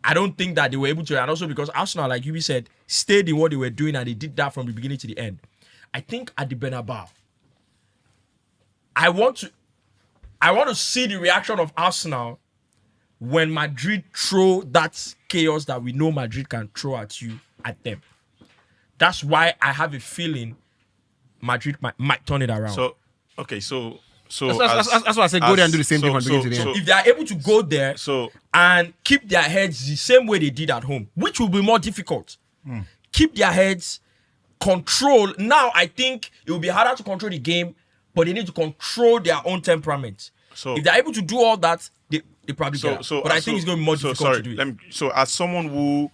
I don't think that they were able to, and also because Arsenal, like you said, stayed in what they were doing and they did that from the beginning to the end. I think at the Bernabeu, I want to see the reaction of Arsenal when Madrid throw that chaos that we know Madrid can throw at you at them. That's why I have a feeling Madrid might turn it around. So okay, so That's why I said go there and do the same thing from the beginning to the end. if they are able to go there So- and keep their heads the same way they did at home, which will be more difficult, keep their heads, control. Now, I think it will be harder to control the game, but they need to control their own temperament. So- if they're able to do all that, they probably get out. But I think it's going to be more difficult to do it. So as someone who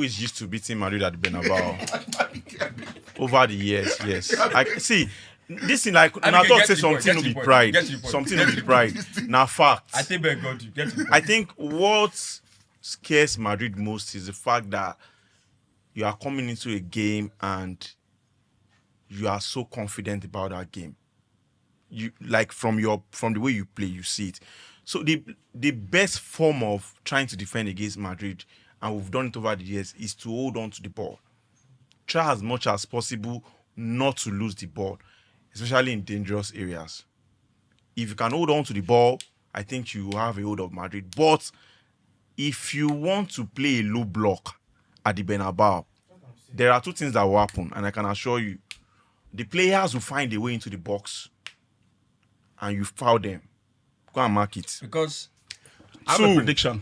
is used to beating Madrid at the Bernabeu over the years, yes. I see this thing like I now think talk get say to the point, something get will to be the point, pride. get to the point. Something will be pride. Now fact. I think Ben got you. Get to the point. I think what scares Madrid most is the fact that you are coming into a game and you are so confident about that game. You like from the way you play, you see it. So the best form of trying to defend against Madrid, and we've done it over the years, is to hold on to the ball. Try as much as possible not to lose the ball, especially in dangerous areas. If you can hold on to the ball, I think you have a hold of Madrid. But if you want to play a low block at the Bernabeu, there are two things that will happen, and I can assure you, the players will find a way into the box, and you foul them. Go and mark it. Because I have a prediction.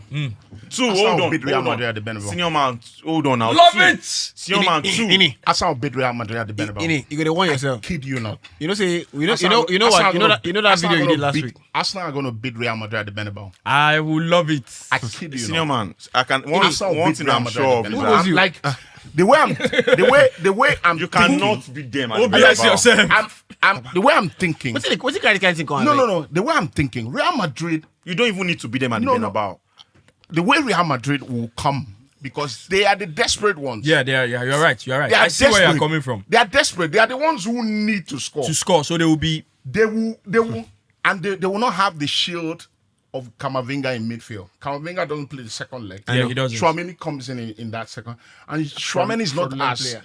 Two, Arsenal hold will on. beat Real Hold Madrid on. at the Bernabeu. Senior man, hold on now. love Two. it. Senior man, two. Ini, Arsenal will beat Real Madrid at the Bernabeu. Ini, you gotta warn yourself. Kid you not. You know, say you know Arsenal- what you know Arsenal that Arsenal video you did gonna last beat- week. Arsenal are going to beat Real Madrid at the Bernabeu. I will love it. I kid you Senior not. man, I can one Arsenal will beat thing Real I'm Madrid sure at of the is Bernabeu. that I'm you? like the way I'm you thinking, cannot beat them at the Bless Bernabeu. yourself. I'm the way I'm thinking. What's the kind of thing going No, on? no, no. The way I'm thinking, Real Madrid, You don't even need to beat them at the No, no. Bernabeu. the way Real Madrid will come, because they are the desperate ones. Yeah, you're right. You're right. They are I see where you're desperate. coming from. They are desperate. They are the ones who need to score. To score, so they will be. They will, and they will not have the shield of Camavinga in midfield. Camavinga doesn't play the second leg. Yeah, he doesn't. Chouameni comes in that second, and Chouameni is not fraudulent as player.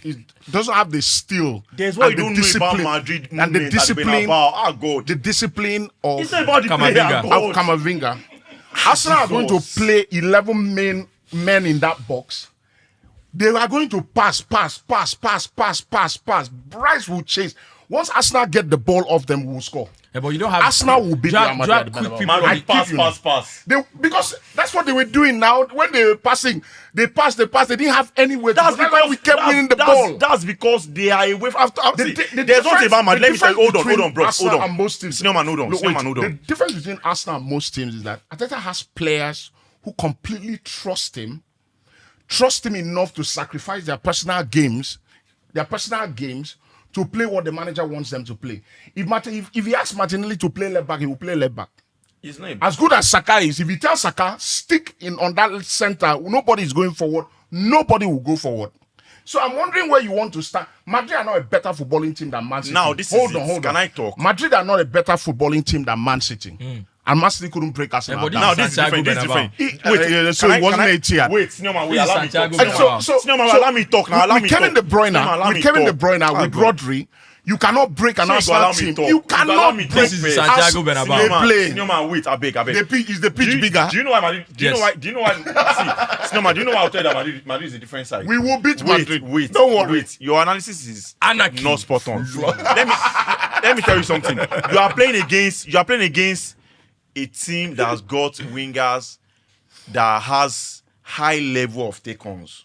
he doesn't have the steel. There's what and you the don't know about discipline- Madrid and the movement at the discipline. Bernabeu. Ah, God. The discipline of It's not about the Camavinga. player, of God. Camavinga. Arsenal are going to Jesus. play 11 men in that box. They are going to pass. Bryce will chase. Once Arsenal get the ball off them, we will score. Yeah, but you don't have. Arsenal will beat do you have- Real Madrid do you at have the quick Bernabeu. people on Madrid the- pass. Because that's what they were doing now. When they were passing, they passed. They didn't have anywhere to That's go. That's why we kept winning the ball. That's because they are away from. The There's not difference- about Madrid. the Let me tell you. Hold difference on, bro. between Hold Arsenal on. and most teams. Senior man, hold on. No, Senior wait, man, hold the on. difference between Arsenal and most teams is that Arteta has players who completely trust him enough to sacrifice their personal games to play what the manager wants them to play. If he asks Martinelli to play left back, he will play left back. His name. As good as Saka is, if he tells Saka, stick in on that center, nobody is going forward, nobody will go forward. So I'm wondering where you want to start. Madrid are not a better footballing team than Man City. Now, this is hold it. on. Can I talk? Madrid are not a better footballing team than Man City. And Man City couldn't break Arsenal. but down. Now this is Santiago different. This is Bernabeu. different. So it wasn't a tier. Wait, Senior man, wait. This is Allow me talk. Santiago Senior man. Bernabeu. Senior man, allow me talk now. Allow me with talk. Kevin De Bruyne, Senior man, allow me with Kevin De talk. Bruyne, Ah, with God. Rodri, you cannot break an Senior, you allow Arsenal me team. talk. You You allow cannot me talk, break. This is man. Santiago They Bernabeu. Senior man, play. Senior man, wait, I beg. Is the pitch bigger? Do you know why Madrid? Do you Yes. know why? Do you know why? See, Senior man, do you know why I'll tell you that Madrid is a different side? We will beat Madrid. Wait. Don't worry. Wait. Your analysis is Anarchy. not spot on. let me tell you something. You are playing against a team that has got wingers that has high level of take-ons.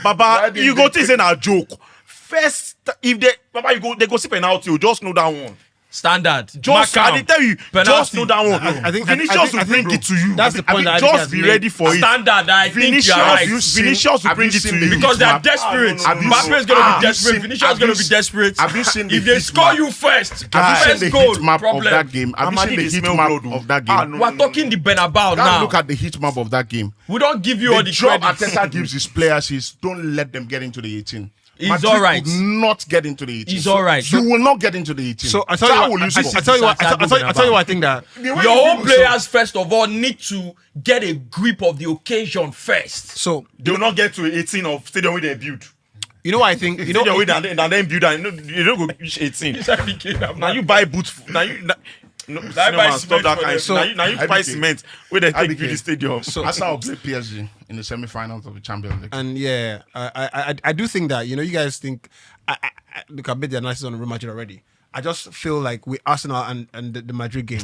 Baba, you go think it's a joke. First, if they go see penalty, you just know that one. Standard. Just Mark I did tell you, penalty. just know that one. I think- Vinicius I will bring think, it to you. that's the point that I think just has be made. ready for it. Standard. I think you're right. Vinicius will have bring you it to seen the you. Because they are map? desperate. Have you Mbappe seen- is going to have be you desperate. seen- Vinicius is have going you to be seen- desperate. have you seen the If they heat score map? you first, Have you first seen the goal, heat map problem. of that game? Have you Amadi seen the dey heat smell map blood, of that ah, game? no. We're talking the Bernabeu now. Look at the heat map of that game. We don't give you all The the job credit. Arteta gives his players is don't let them get into the 18. He's Madrid all right. could not get into the 18. He's all right. You will not get into the 18. So I tell you how what. will you score? I tell you what. I tell you what. I think that. The way Your you own do players, first of all, need to get a grip of the occasion first. So They will not get to 18 of stadium where they build. you know what I think. You know. Stadium where they and then build and you don't go reach 18. Now you buy boots. Now you. No, buy man, stop cement that for kind. them. So now you buy IBK. cement where they take IBK. you the stadium. So Arsenal will play PSG in the semi-finals of the Champions League. and yeah, I do think that you guys think. Look, I made the analysis on Real Madrid already. I just feel like with Arsenal and the Madrid game,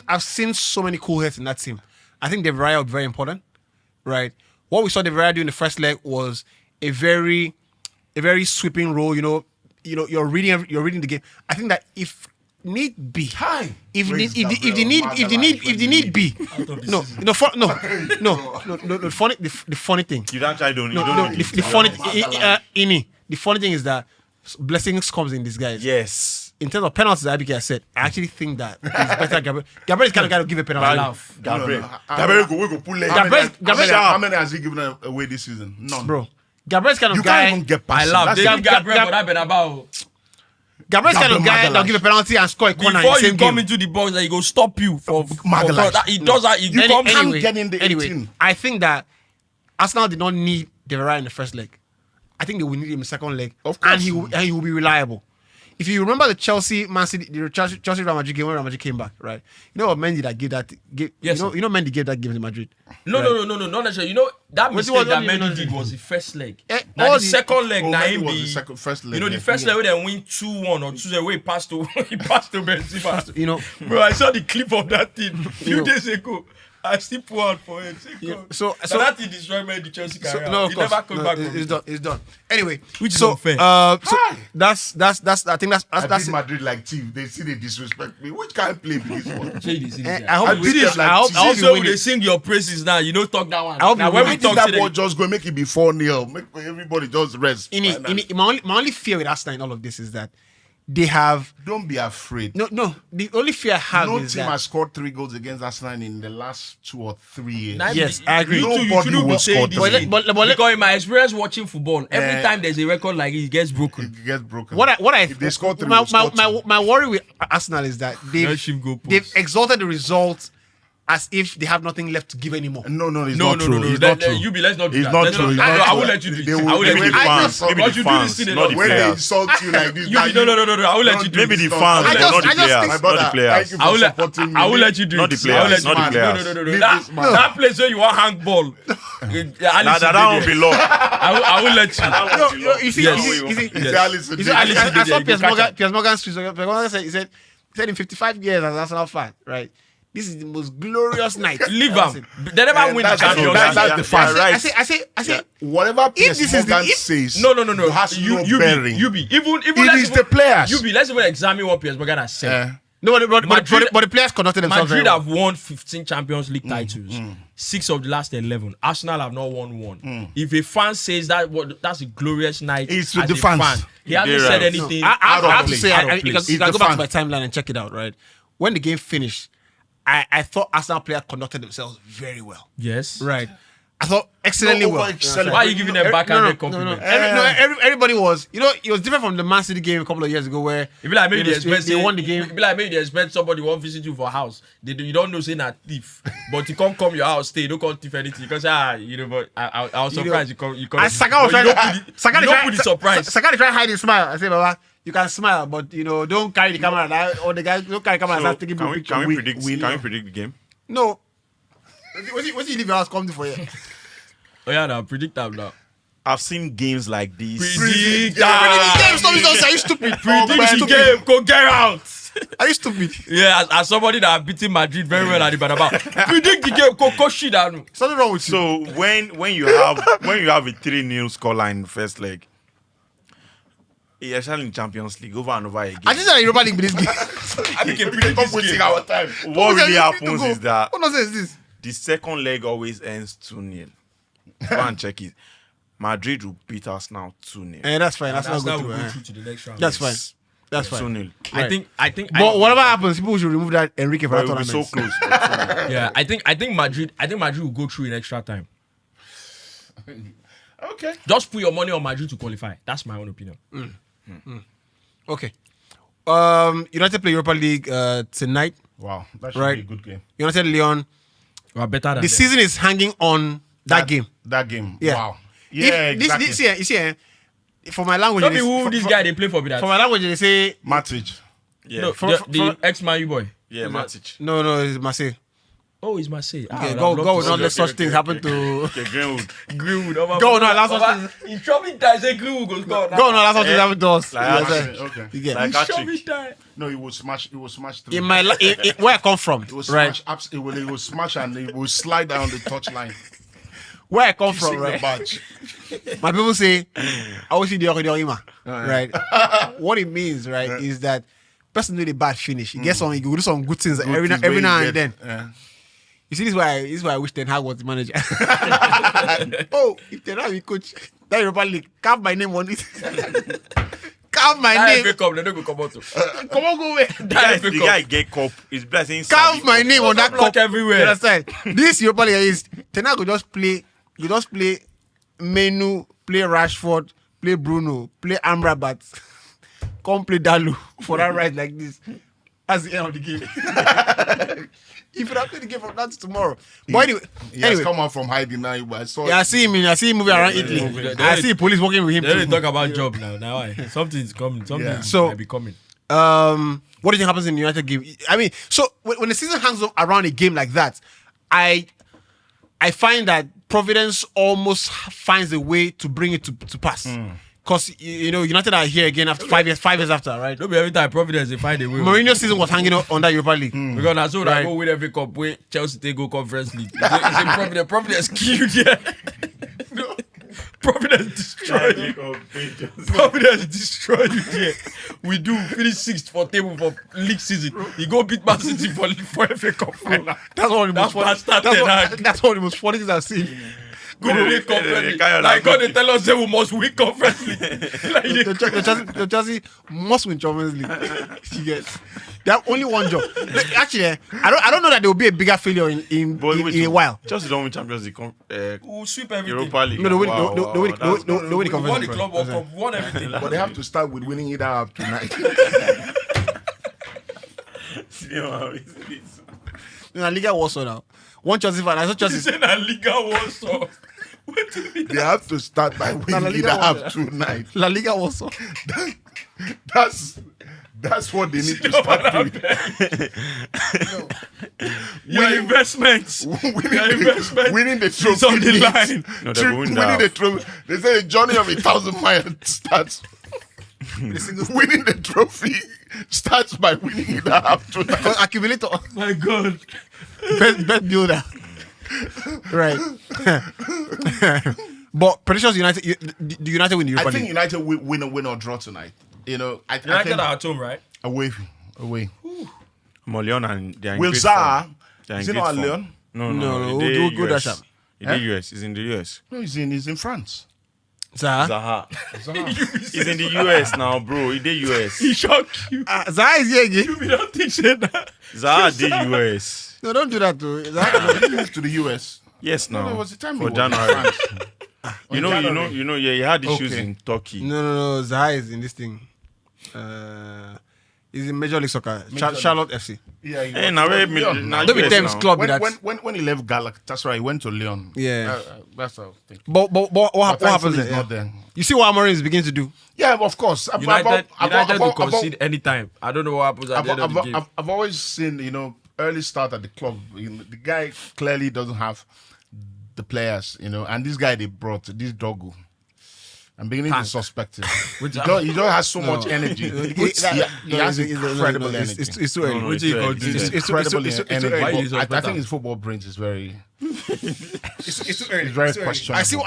I've seen so many cool heads in that team. I think the Villarreal very important, right? What we saw the Villarreal do in the first leg was a very sweeping role. You're reading the game. I think that if need be, if the need be, the funny thing. You don't try to. The funny thing is that blessings comes in disguise. Yes. In terms of penalties, IBK has said, I actually think that it's better. Gabriel is kind of guy to give a penalty. Gabriel. Gabriel go pull leg. How many has he given away this season? None. Bro, Gabriel's kind of You guy. can't even get I past love him. David That's Gabriel for that Bernabeu. Gabriel's kind of guy that'll give a penalty and score a corner in Before the you same come game. into the box, he go stop you for Magalhaes. that. He does that. He comes can't get in the 18. I think that Arsenal did not need De Vrij in the first leg. I think they will need him in the second leg. Of course. And he will be reliable. If you remember the Chelsea Real Madrid game when Real Madrid came back, right? You know what Mendy that gave that game? Yes, you know Mendy gave that game to Madrid. No, not necessarily. You know that What mistake that you want? Mendy did was the first leg. all Now the the- second leg, now Mendy him was be. the first leg. You know the yeah. first leg where they win 2-1 or 2-0, where he passed to Benzema. You know, Bro, I saw the clip of that thing a few know. days ago. I still put out for it. so that thing destroyed the Chelsea career. no, of He course, never come back from it's it. done. It's done. Anyway, Which is so unfair. that's I think that's I that's beat it. Madrid like thief. They see they disrespect me. Which kind of play be this one? I hope I we beat them like I hope This you is win when they it. sing your praises now. You know, talk that one. I hope Now you when win we it. talk that today, ball just go make it be 4-0. Make everybody just rest. My only fear with Arsenal in all of this is that they have Don't be afraid. no. The only fear I have No is team that has scored 3 goals against Arsenal in the last 2 or 3 years. Now, Yes, I agree. You, too, you Nobody shouldn't will be saying score this three. thing. But Because in my experience watching football, every Eh. time there's a record like it gets broken. It gets broken. if they score 3, my, we'll score my, 2. my worry with Arsenal is that Let him go post. they've exalted the result as if they have nothing left to give anymore. No, it's No, not true. It's not true. You be let's not do It's that. not Let's true. It's I not will true. let you do it. They I will- will let they you do will- it. fans, maybe Because the you do fans, this thing a not lot. the When they players. insult you like this, You now be no. I will let you do Maybe it. the Stop. fans, I but just- not the I just players. think- My Not brother, the thank players. you I will for let supporting me. I will let you do Not it. the players, I will let not you the do it. players. No. Leave That this man. that place where you want handball. That won't be lost. I will let you. No, you see, Yes. you see, It's Alisson. You see, Alisson I did saw it. You can catch Piers Morgan tweet. Piers Morgan said, he said in 55 years as an Arsenal fan, right? This is the most glorious night. Leave I've them. seen. They never win the that's- Champions that's- League. that's the fact. right. I say, Whatever Piers this is the- Morgan if- says, No. it has no bearing. You be. Even It let's is the players. You be. Let's even examine what Piers Morgan has said. no, but Madrid- the players conducted themselves very Madrid well. have won 15 Champions League titles. 6 of the last 11. Arsenal have not won one. If a fan says that's a glorious night, It's with as the a fans. fan, he hasn't They're said right. anything. I out of have to place. say, Out of you place. can It's go the back to fan. my timeline and check it out, right? When the game finished, I thought Arsenal players conducted themselves very well. Yes. Right. I thought excellently well. over-excellent. Why are you giving them backhanded No. compliment? Everybody was. You know, it was different from the Man City game a couple of years ago where It be like maybe you know, they won the game. It be like maybe they expect somebody won't visit you for house. You don't know saying a thief, but he can't come your house stay. Don't call thief anything because but I was surprised you come. And Saka was but trying. you don't put the surprise. Saka try hide his smile. I say, Baba, you can smile, but don't carry the camera. Or the guy don't carry the camera and start taking Can a we picture. predict the game? No. What's he leave your house come to for you? Oh yeah, now predict that now. I've seen games like this. Predict Game, that. stop this. Are you stupid? Predict the game. Go get out. Are you stupid? Yeah, as somebody that have beaten Madrid very well at the Bernabeu. Predict the game. Go shit down. Something wrong with you. So when you have a 3-0 scoreline in the first leg, especially in Champions League, over and over again. I just said Europa League with this game. I think you predict this wasting game. our time. What really happens is that What nonsense is this? the second leg always ends 2-0. Go and check it. Madrid will beat us now 2-0. That's fine. That's not That's good how to we go go. through to the next round. That's fine. That's fine. 2-0. I think. But whatever happens, people should remove that Enrique for But that it will be tournament. so close. but 2-0. Yeah, I think Madrid will go through in extra time. Okay. Just put your money on Madrid to qualify. That's my own opinion. Okay. United play Europa League tonight. Wow, that should Right. be a good game. United Lyon. We're better than The them. season is hanging on that game. That game. Yeah. Wow. Yeah, exactly. You see, for my language, Tell me it is- who for- this for- guy they play for me that. For my language, they say Matic. Yeah. No, for- the ex-Man U boy. Yeah, Matic. no, it's Marseille. Oh, it's Marseille. Okay, go, will not let such things happen to. Okay, Greenwood. Greenwood. Go, no, that's what- In trouble time, say Greenwood goes go. Go, no, that's what things happen to us. Like You Arsenal. understand? Okay. You get- Like In trouble hat-trick. time. No, it will smash. It will smash through. in my where I come from, it will right? smash. It will smash and it will slide down the touchline. Where I come from, Kissing the right? badge. My people say, I always see the Orima, right? What it means, right, is that person do the bad finish. He gets on, he will do some good things every Good every things now where and you then. get- yeah. You see, this is why I wish Ten Hag was the manager. Oh, if Ten Hag be coach, that Europa League, carve my name on it. Carve my That name. FA Cup, they don't go come out. Come on, go away. The guy get cup. His blessing. Carve my name on that block cup everywhere. You understand? This Europa League is Ten Hag will just play. You just play Menu, play Rashford, play Bruno, play Amrabat. come play Dalu for that right like this. That's the end of the game. If you have played the game from now to tomorrow. But anyway, He has come out from hiding now. But I saw. I see him moving around Italy. I see police working with him. They talk about job now. Now something's coming. Something might be coming. What do you think happens in the United game? I mean, so when the season hangs around a game like that, I find that Providence almost finds a way to bring it to pass. Because, United are here again after 5 years after, right? Don't be every time Providence they find a way. Mourinho's season was hanging on that Europa League. Because I saw that go win every cup where Chelsea they go Conference League. It's in Providence killed, yeah. No. Providence destroyed you. Providence destroyed you, yeah. We do finish 6th for table for league season. He go beat Man City for FA Cup final. That's one of the most funny things I've seen. Go win Conference League. Like God, they tell us they must win Conference League. The Chelsea must win Conference League. You get. They have only one job. Actually, I don't know that there will be a bigger failure in a while. Chelsea don't win Champions League. We'll sweep everything. Europa League. No, they win the Conference Won the League. Club World Cup, won everything. But they have to start with winning it out tonight. La Liga Warsaw now. One Chelsea fan. I saw Chelsea. He's in La Liga Warsaw. They have to start by winning it out tonight. La Liga Warsaw. That's what they need to start with. Your investments. Winning the trophy. It's on the line. No, they're going winning down. the trophy. They say the journey of 1,000 miles starts. Winning the trophy starts by winning it out tonight. Accumulator. My God. Best builder. Right. But predictions United. Do United win the Europa I think League? United will win or draw tonight. I United think are at home, right? away. Leon and they are in Will great Zaha? form. They are in Is it great not form. Leon? No. Go dash up. He did US. He's in the US. No, he's in France. Zaha. He's in the US now, bro. He did US. He shocked you. Zaha is here again. You don't think that. Zaha did US. No, don't do that to He didn't move to the US. Yes, now. There was a time for he was January. in France. Yeah, he had issues Okay. in Turkey. No. Zaha is in this thing. He's in Major League Soccer. Charlotte FC. Yeah, he Hey, was- now where Leon. now Don't be US Thames now. club with that. When he left Galatasaray, he went to Lyon. Yeah. That's what I was thinking. But what But happens thankfully there? he's not there. You see what Amorim is beginning to do? Yeah, of course. United will concede anytime. I don't know what happens at the end of the game. I've always seen, early start at the club. The guy clearly doesn't have the players, and this guy they brought, this Dogu. I'm beginning to suspect him. He just has so much energy. He has incredible energy. It's too early. No, Which it's he early. called It's this. Incredible it's too energy. early. Why But you so I better? think his football brains is very, It's too early. it's very questionable. I see.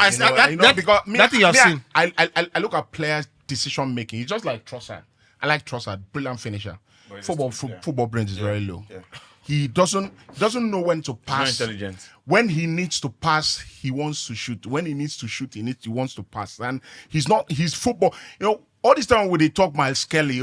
Because that thing you have seen. I look at players' decision making. He's just like Trossard. I like Trossard, brilliant finisher. Football brains is very low. Yeah. He doesn't know when to pass. Not intelligent. When he needs to pass, he wants to shoot. When he needs to shoot, he wants to pass. And he's football. All this time when they talk Miles Kelly,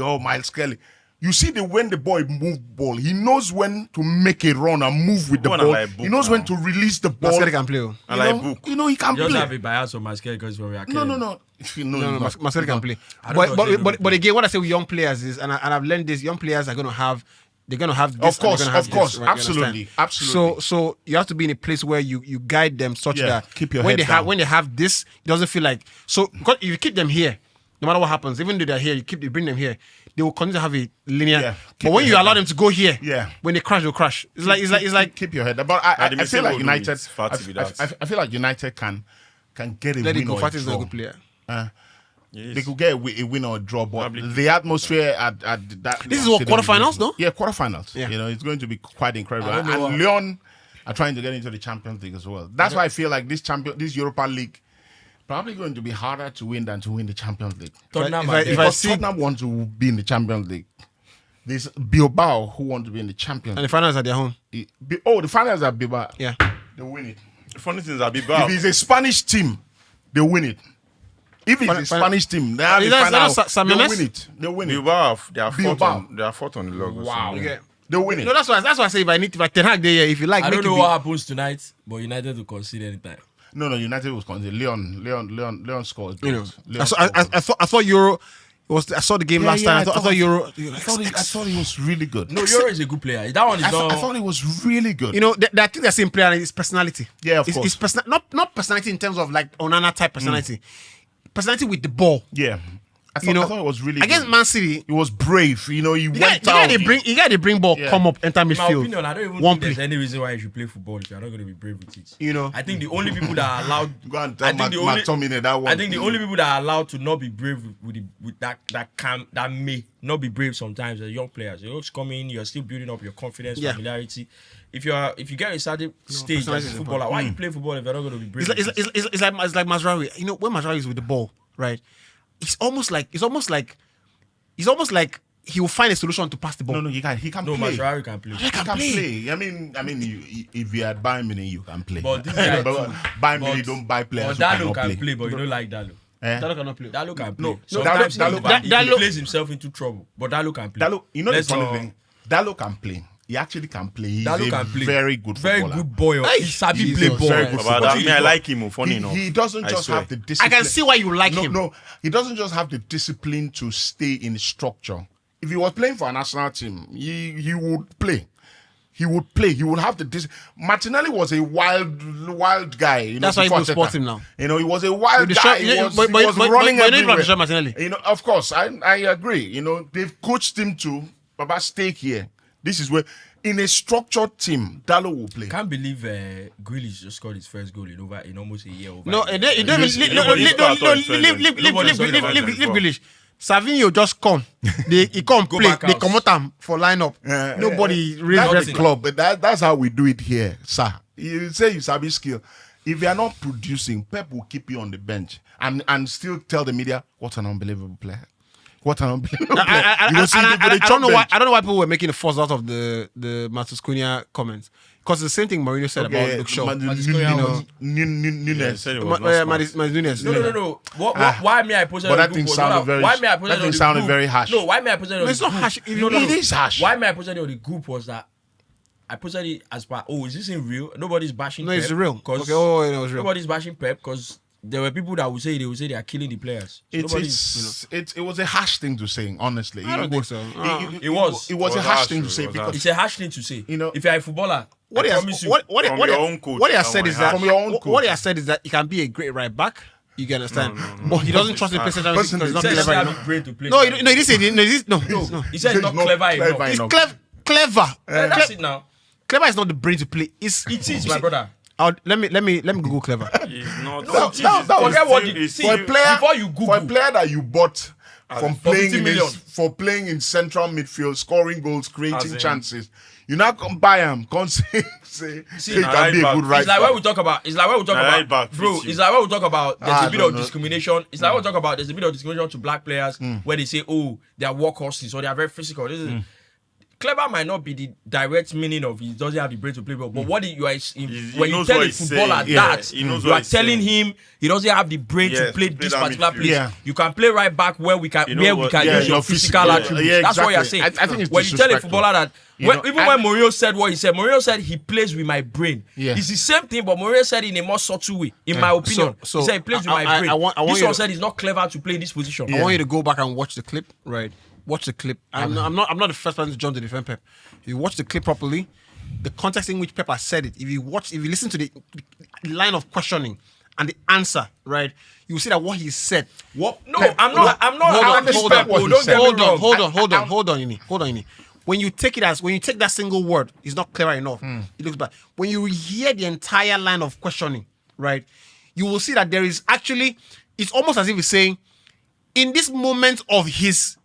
you see when the boy move ball, he knows when to make a run and move with the Go on, ball. like He knows when to release the ball. Mascherano can play. Oh. I like book. He can Just play. have a bias on my scale because we are No. No, he's not. Mascherano can play. I don't know, But again, what I say with young players is, and I've learned this: young players are going to have. They're gonna have this. Of course, and they're gonna have this, right? You absolutely. So you have to be in a place where you guide them such Yeah, that keep your when head they down. when they have this, it doesn't feel like so. Because if you keep them here, no matter what happens, even though they're here, you bring them here, they will continue to have a linear. Yeah, but when you allow them to go here, Yeah. when they crash, they'll crash. It's like keep your head down. But I the feel like midfield United. is far to be that. I feel like United can get a let it win go. or a Fatih is not a draw. good player. Yes. They could get a win or a draw, but Probably. the atmosphere at that. This is what, stadium quarterfinals, no? Yeah, quarterfinals. Yeah. It's going to be quite incredible. I don't know And Lyon are trying to get into the Champions League as well. That's why I feel like this Europa League probably going to be harder to win than to win the Champions League. Tottenham If are I there. Because see- Tottenham want to be in the Champions League. There's Bilbao who want to be in the Champions And League. the finals at their home. The finals are Bilbao. Yeah. They win it. The funny thing is that If Bilbao. it's a Spanish team, they win it. If it's a Spanish team, they have Is the that final. Sam They'll Memes? win it. They'll win it. Bilbao, they are Bilbao. fourth on the log. or Wow. something. Okay. They'll win it. No, that's why I say if Ten Hag there, if you like, I make don't know it what happens tonight, but United will concede anytime. No, United was conceded. Leon scores. You know, Leon scores. I thought Euro I saw the game last time. I thought Euro. I thought he was really good. No, Euro is a good player. That one is I not. thought he was really good. You know, the thing that's in player is personality. Yeah, of course. It's not personality in terms of like Onana type personality. Personality with the ball. Yeah. I thought it was really against good. Man City. He was brave. You know, he went out. You got to bring ball, come up, enter In my midfield. opinion, I don't even think there's any reason why you should play football if you're not going to be brave with it. You know, I think the only people that are allowed. Go and tell McTominay that one. I think the only people that are allowed to not be brave with that may not be brave sometimes are young players. You're just coming, you're still building up your confidence, familiarity. If you get a certain stage as a footballer, why you play football if you're not going to be brave? It's like Mazraoui. You know, when Mazraoui is with the ball, right? It's almost like he will find a solution to pass the ball. No, he can play. No, Managerial can play. He can play. I mean, if you had Bayern Munich, you can play. But this guy Bayern Munich don't buy players. But Dalo can play, but you don't like Dalo. Dalo cannot play. Dalo can play. No, Sometimes Dalo he plays himself into trouble, but Dalo can play. Dalo, you know the funny thing? Dalo can play. He actually can play. He's very good footballer. Very good boy. He sabi play ball. Very good footballer. I like him. Funny enough. He doesn't just have the discipline. I can see why you like him. No, he doesn't just have the discipline to stay in structure. If he was playing for a national team, he would play. He would play. He would have the discipline. Martinelli was a wild guy. You know, that's why you support him now. You know, he was a wild guy. He was running everywhere. Martinelli. You know, of course, I agree. You know, they've coached him to Baba, stay here. This is where, in a structured team, Dalo will play. Can't believe Grealish just scored his first goal in almost a year. No, leave Grealish. Savinho just come. He come play. They come out for lineup. Nobody raised the club. But that's how we do it here, sir. You say you sabi skill. If you are not producing, Pep will keep you on the bench and still tell the media, what an unbelievable player. What an unbelievable player. I don't know why people were making a fuss out of the Matheus Cunha comments. Because the same thing Mourinho said about Luke Shaw. Nunes. No. Why may I post it on the group? That thing sounded very harsh. No, why may I post it on the group? It's not harsh. It is harsh. Why may I post it on the group was that I posted it as part, is this in real? Nobody's bashing Pep. No, it's real. Okay, it was real. Nobody's bashing Pep because there were people that would say they are killing the players. It was a harsh thing to say, honestly. I don't think so. It was a harsh thing to say because it's a harsh thing to say. You know, if you're a footballer, what he has said is that he can be a great right back. You can understand, but he doesn't trust the place because he's not clever enough. No, he didn't say no. He said he's not clever enough. He's clever. That's it now. Clever is not the brain to play. It is, my brother. Let me Google clever. He's not. Forget what you see. For a player, before you Google, for a player that you bought from playing 50 million. for playing in central midfield, scoring goals, creating chances, you now come buy him, come say he can be a good right. It's like when we talk about. It's like when we talk about. Bro, it's like when we talk about. There's a bit of discrimination. It's like when we talk about. There's a bit of discrimination to black players where they say, they are workhorses or they are very physical. This is. Clever might not be the direct meaning of he doesn't have the brain to play ball, but what you are when you tell a footballer that you are telling him he doesn't have the brain to play this particular place. Yeah. You can play right back where we can use your physical attributes. That's what you're saying. I think it's when you tell a footballer that when Mourinho said what he said, Mourinho said he plays with my brain. Yeah. It's the same thing, but Mourinho said it in a more subtle way, in my opinion. So he said he plays with my brain. This one said he's not clever to play in this position. I want you to go back and watch the clip, right? Watch the clip. I'm not the first person to jump to defend Pep. If you watch the clip properly, the context in which Pep has said it, if you listen to the line of questioning and the answer, right, you will see that what he said. What? No, Pep, I'm not. Hold on, Ini. When you take that single word, it's not clever enough. It looks bad. When you hear the entire line of questioning, right, you will see that there is actually. It's almost as if he's saying, in this moment of his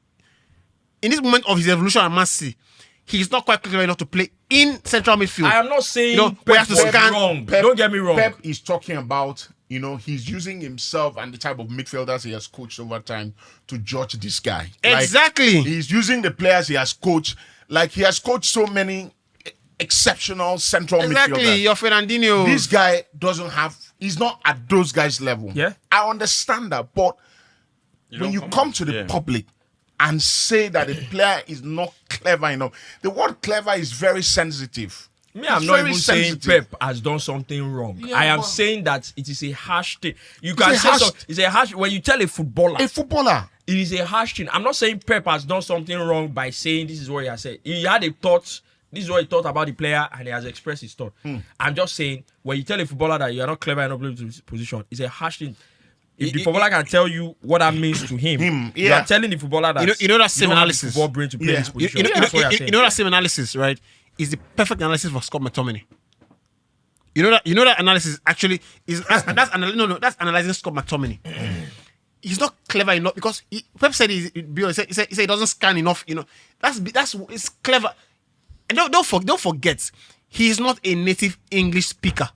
evolution at Man City, he's not quite clever enough to play in central midfield. I am not saying Pep is wrong. Don't get me wrong. Pep is talking about, he's using himself and the type of midfielders he has coached over time to judge this guy. Exactly. Like, he's using the players he has coached. Like, he has coached so many exceptional central midfielders. Exactly, your Fernandinho. This guy he's not at those guys' level. Yeah. I understand that, but when you come to the public and say that a player is not clever enough. The word clever is very sensitive. I'm not even saying Pep has done something wrong. Yeah, I am saying that it is a harsh thing. You can say it's a harsh when you tell a footballer. it is a harsh thing. I'm not saying Pep has done something wrong by saying this is what he has said. He had a thought. This is what he thought about the player, and he has expressed his thought. I'm just saying, when you tell a footballer that you are not clever enough to play this position, it's a harsh thing. If the footballer can tell you what that means to him, you are telling the footballer that you know that same analysis. Football brain to play this position. You know that same analysis, right? Is the perfect analysis for Scott McTominay. You know that analysis actually is that's analyzing Scott McTominay. He's not clever enough because Pep said he said he doesn't scan enough. You know, that's it's clever. And don't forget, he is not a native English speaker.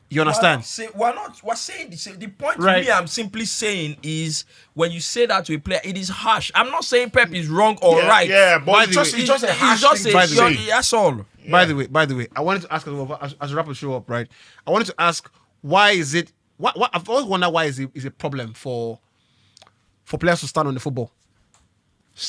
You understand? We're saying the same. The point to me, I'm simply saying is when you say that to a player, it is harsh. I'm not saying Pep is wrong or right. Yeah, but it's just a harsh thing to say. That's all. Yeah. By the way, I wanted to ask as we wrap the show up, right? I wanted to ask why is it? What I've always wondered why is a problem for players to stand on the football.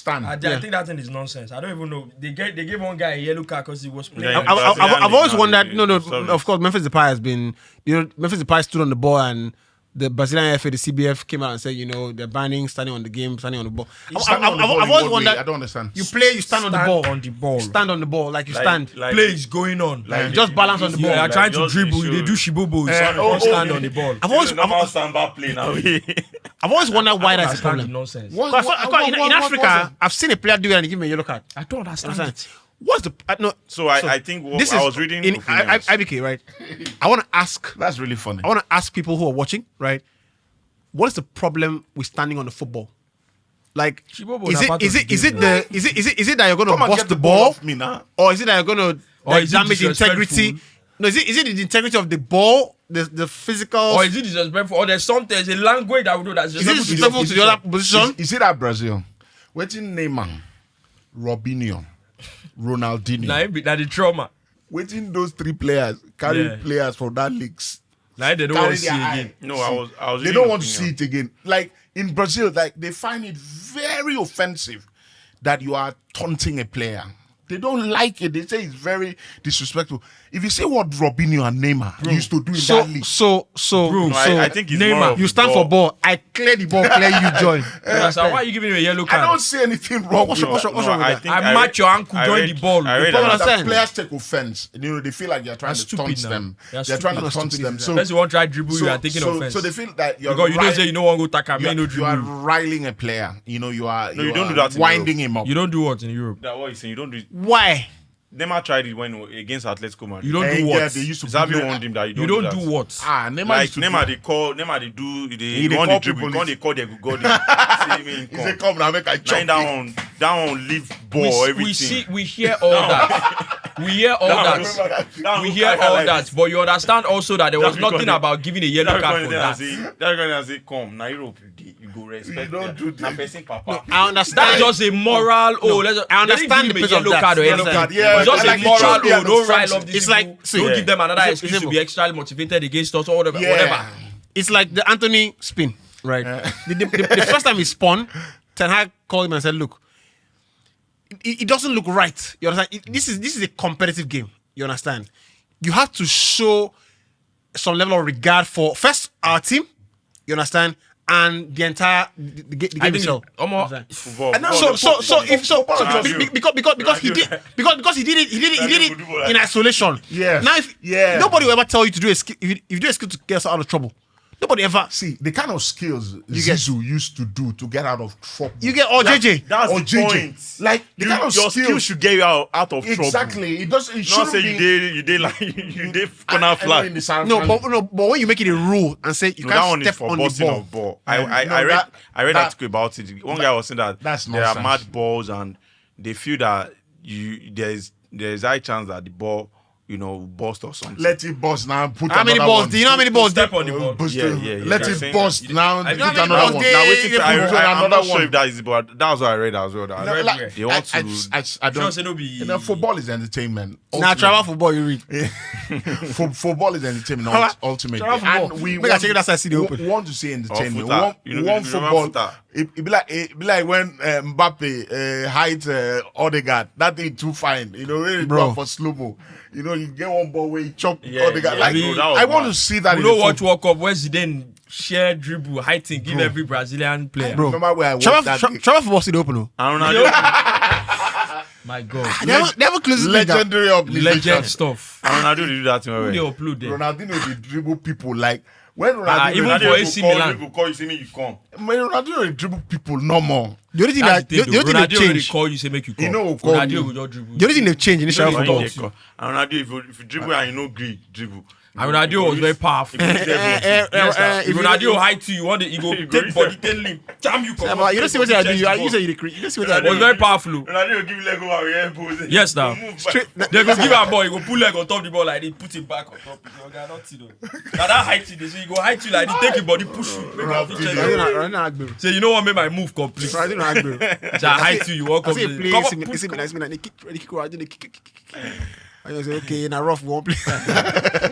I think that thing is nonsense. I don't even know. They gave one guy a yellow card because he was playing. I've always wondered. No. Of course, Memphis Depay has been. Memphis Depay stood on the ball, and the Brazilian FA, the CBF, came out and said, they're banning standing on the ball. I've always wondered. I don't understand. You play, you stand on the ball. Stand on the ball, like you stand. Play is going on. Like just balance on the ball. You are trying to dribble. They do shibobos. Stand on the ball. I've always wondered why that's a problem. Nonsense. In Africa, I've seen a player do it and they give me a yellow card. I don't understand. What's the I think what I was reading in IBK, right? I want to ask. That's really funny. I want to ask people who are watching, right? What is the problem with standing on the football? Like, is it that you're going to bust the ball, off me now? or is it that you're going to damage the integrity? No, is it the integrity of the ball, the physical, or is it disrespectful? Or there's a language that we do that's disrespectful to the other position? Is it that Brazil? Waiting Neymar, Robinho, Ronaldinho. Now the trauma. Waiting those three players carry players from that leagues. Now they don't want to see again. No, I was. They don't want to see it again. Like in Brazil, like they find it very offensive that you are taunting a player. They don't like it. They say it's very disrespectful. If you say what Robinho and Neymar used to do in that league, I think it's Neymar, you stand for ball. I clear the ball, clear you join. So why are you giving him a yellow card? I don't see anything wrong. What's wrong with that? I match your ankle, join the ball. Players take offense. They feel like you're trying to taunt them. They're trying to taunt them. So unless you want to try dribble, you are taking offense. So they feel that you're because you don't say you don't want to go tackle me, no dribble. You are riling a player. You are. No, you don't do that. Winding him up. You don't do what in Europe? That's what you're saying. You don't do it. Why? Neymar tried it when against Atletico Madrid. You don't do what? Yeah, they used to warned him that you don't do what? Neymar they want the dribble. They call they go see me come. He say come now make I chop. Down leave ball everything. We hear all that. We hear all that. But you understand also that there was nothing about giving a yellow card for that. They're gonna say come now Europe you go respect. You don't do this. I understand. That's just a moral. I understand the yellow card or anything. Yeah. It's just a moral, don't rile up these it's like, don't give them another excuse to be extra motivated against us or whatever. It's like the Anthony spin, right? The first time he spun, Ten Hag called him and said, look, it doesn't look right. You understand? This is a competitive game. You understand? You have to show some level of regard for, first, our team, you understand? And the entire the game itself. Because he did it in isolation. Yeah. Now nobody will ever tell you to do a skill. If you do a skill to get us out of trouble, nobody ever see the kind of skills Zizou used to do to get out of trouble. You get JJ. That's the point. Like the kind of your skill should get you out of trouble. Exactly. It doesn't. It not shouldn't say be. you did like you did corner flag. But when you make it a rule and say you can't step on the ball. I read an article about it. One guy was saying that there are mad balls and they feel that there's high chance that the ball bust or something. Let it bust now. Put how many balls? Do you know how many balls? Step on the ball. Yeah. Let it bust now. Put another one. I'm not sure if that is, but that's what I read as well. They want to. I don't. Football is entertainment. Now travel football you read. Football is entertainment ultimately. And we want to see entertainment. We want football. It be like when Mbappe height Odegaard. That thing too fine. Really bro for slow mo. You get one ball where you chop Odegaard. I want to see that. You don't watch World Cup where Zidane share dribble, heighten, give every Brazilian player. Bro, remember where I watched that game? Trevor Football City open. And Ronaldo, My God. They haven't closed Legendary Legend organization. stuff. and Ronaldo did that thing. Who they Well. upload there? Ronaldinho they dribble people like when Ronaldinho even Ronaldo for will AC call Milan. you, call you, see me, you come. when Ronaldinho they dribble people no more. The only thing That's that the the thing, only though. thing they've Ronaldo will changed. call you, say make you call. He know will call Ronaldo you. will just dribble. The only thing they've changed in Israel He When don't football. you get caught. And Ronaldo, if you dribble and you know green, dribble. And Ronaldo was very powerful. Yes, if Ronaldo high to you, you go You go take body, take limb, jam you. Yeah, but you don't see what I do. You say you don't see what I It was do. very powerful. Ronaldo will give you leg over your elbows. Yes, now. Straight. They go give a ball, he go pull leg on top of the ball like they put it back on top. Now that height you, so you go height you like they take your body, push you. Make a picture. Say you know what, make my move complete. So I height you walk I up. say the- play come AC on, push, come on. Milan, they kick. I say okay, na rough we won't play.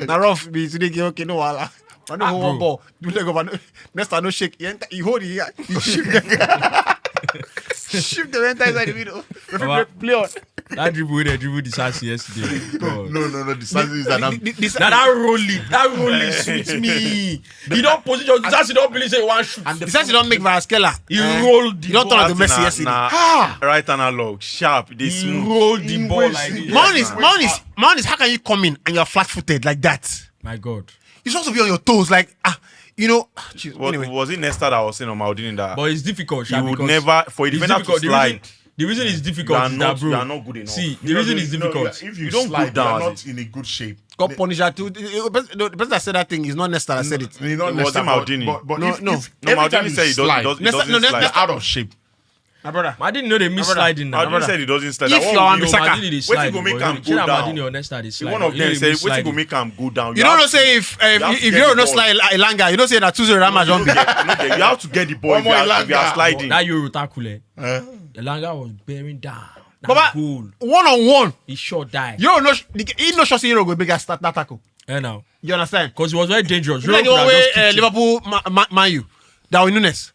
Na rough be today okay no wala. I know one bro. ball. Do leg over. Next time no shake. You hold it. You shift them. Shift them enter inside the middle. Baba. Play on. That dribble they dribble this ass yesterday. God. No. The Sanzi is that Now that rolling suits me. He don't position. That's he don't believe say one shoot. The sense you don't make Varaskelia. He rolled the You don't ball. turn to Messi yesterday. Right analog, sharp, they He smooth. rolled the ball like this. Mount is how can you come in and you're flat-footed like that? My God. You're supposed to be on your toes like anyway. Was it Nesta that was saying on Maldini that But it's difficult, you Sha, would because never, for a it's defender to difficult. slide, The reason it's difficult You are is not- that, bro. you are not good enough. See, the reason it's difficult. If you don't slide, go down, you're as not in a good shape. Got Punisher too. The person that said that thing is not Nesta that said it. You're not It wasn't Nesta, but- Maldini. But No, if no. every Maldini time you said he slide, doesn't Nesta- no, slide. you're out of shape. My brother. I didn't know they miss sliding now. Maldini said he doesn't slide. If That you're one on will- Bissaka, Madini, they Wetin slide, go make but am you know, go down? Madini or Nesta, they slide. One of You know them they said, miss "Wetin go sliding. make am go down?" You don't know have say if have to if get you don't the know ball. slide Elanga, you don't say that 2-0 Real Madrid don't be. You have to get the ball One if you more are Elanga. sliding. That Euro tackle, Elanga was bearing down. That Baba, goal. 1-on-1. He shot die. You don't know he no shot Euro go big as that tackle. Now. You understand? Because it was very dangerous. You like the Euro one could have just way kicked him. Liverpool Man U. That was Nunes.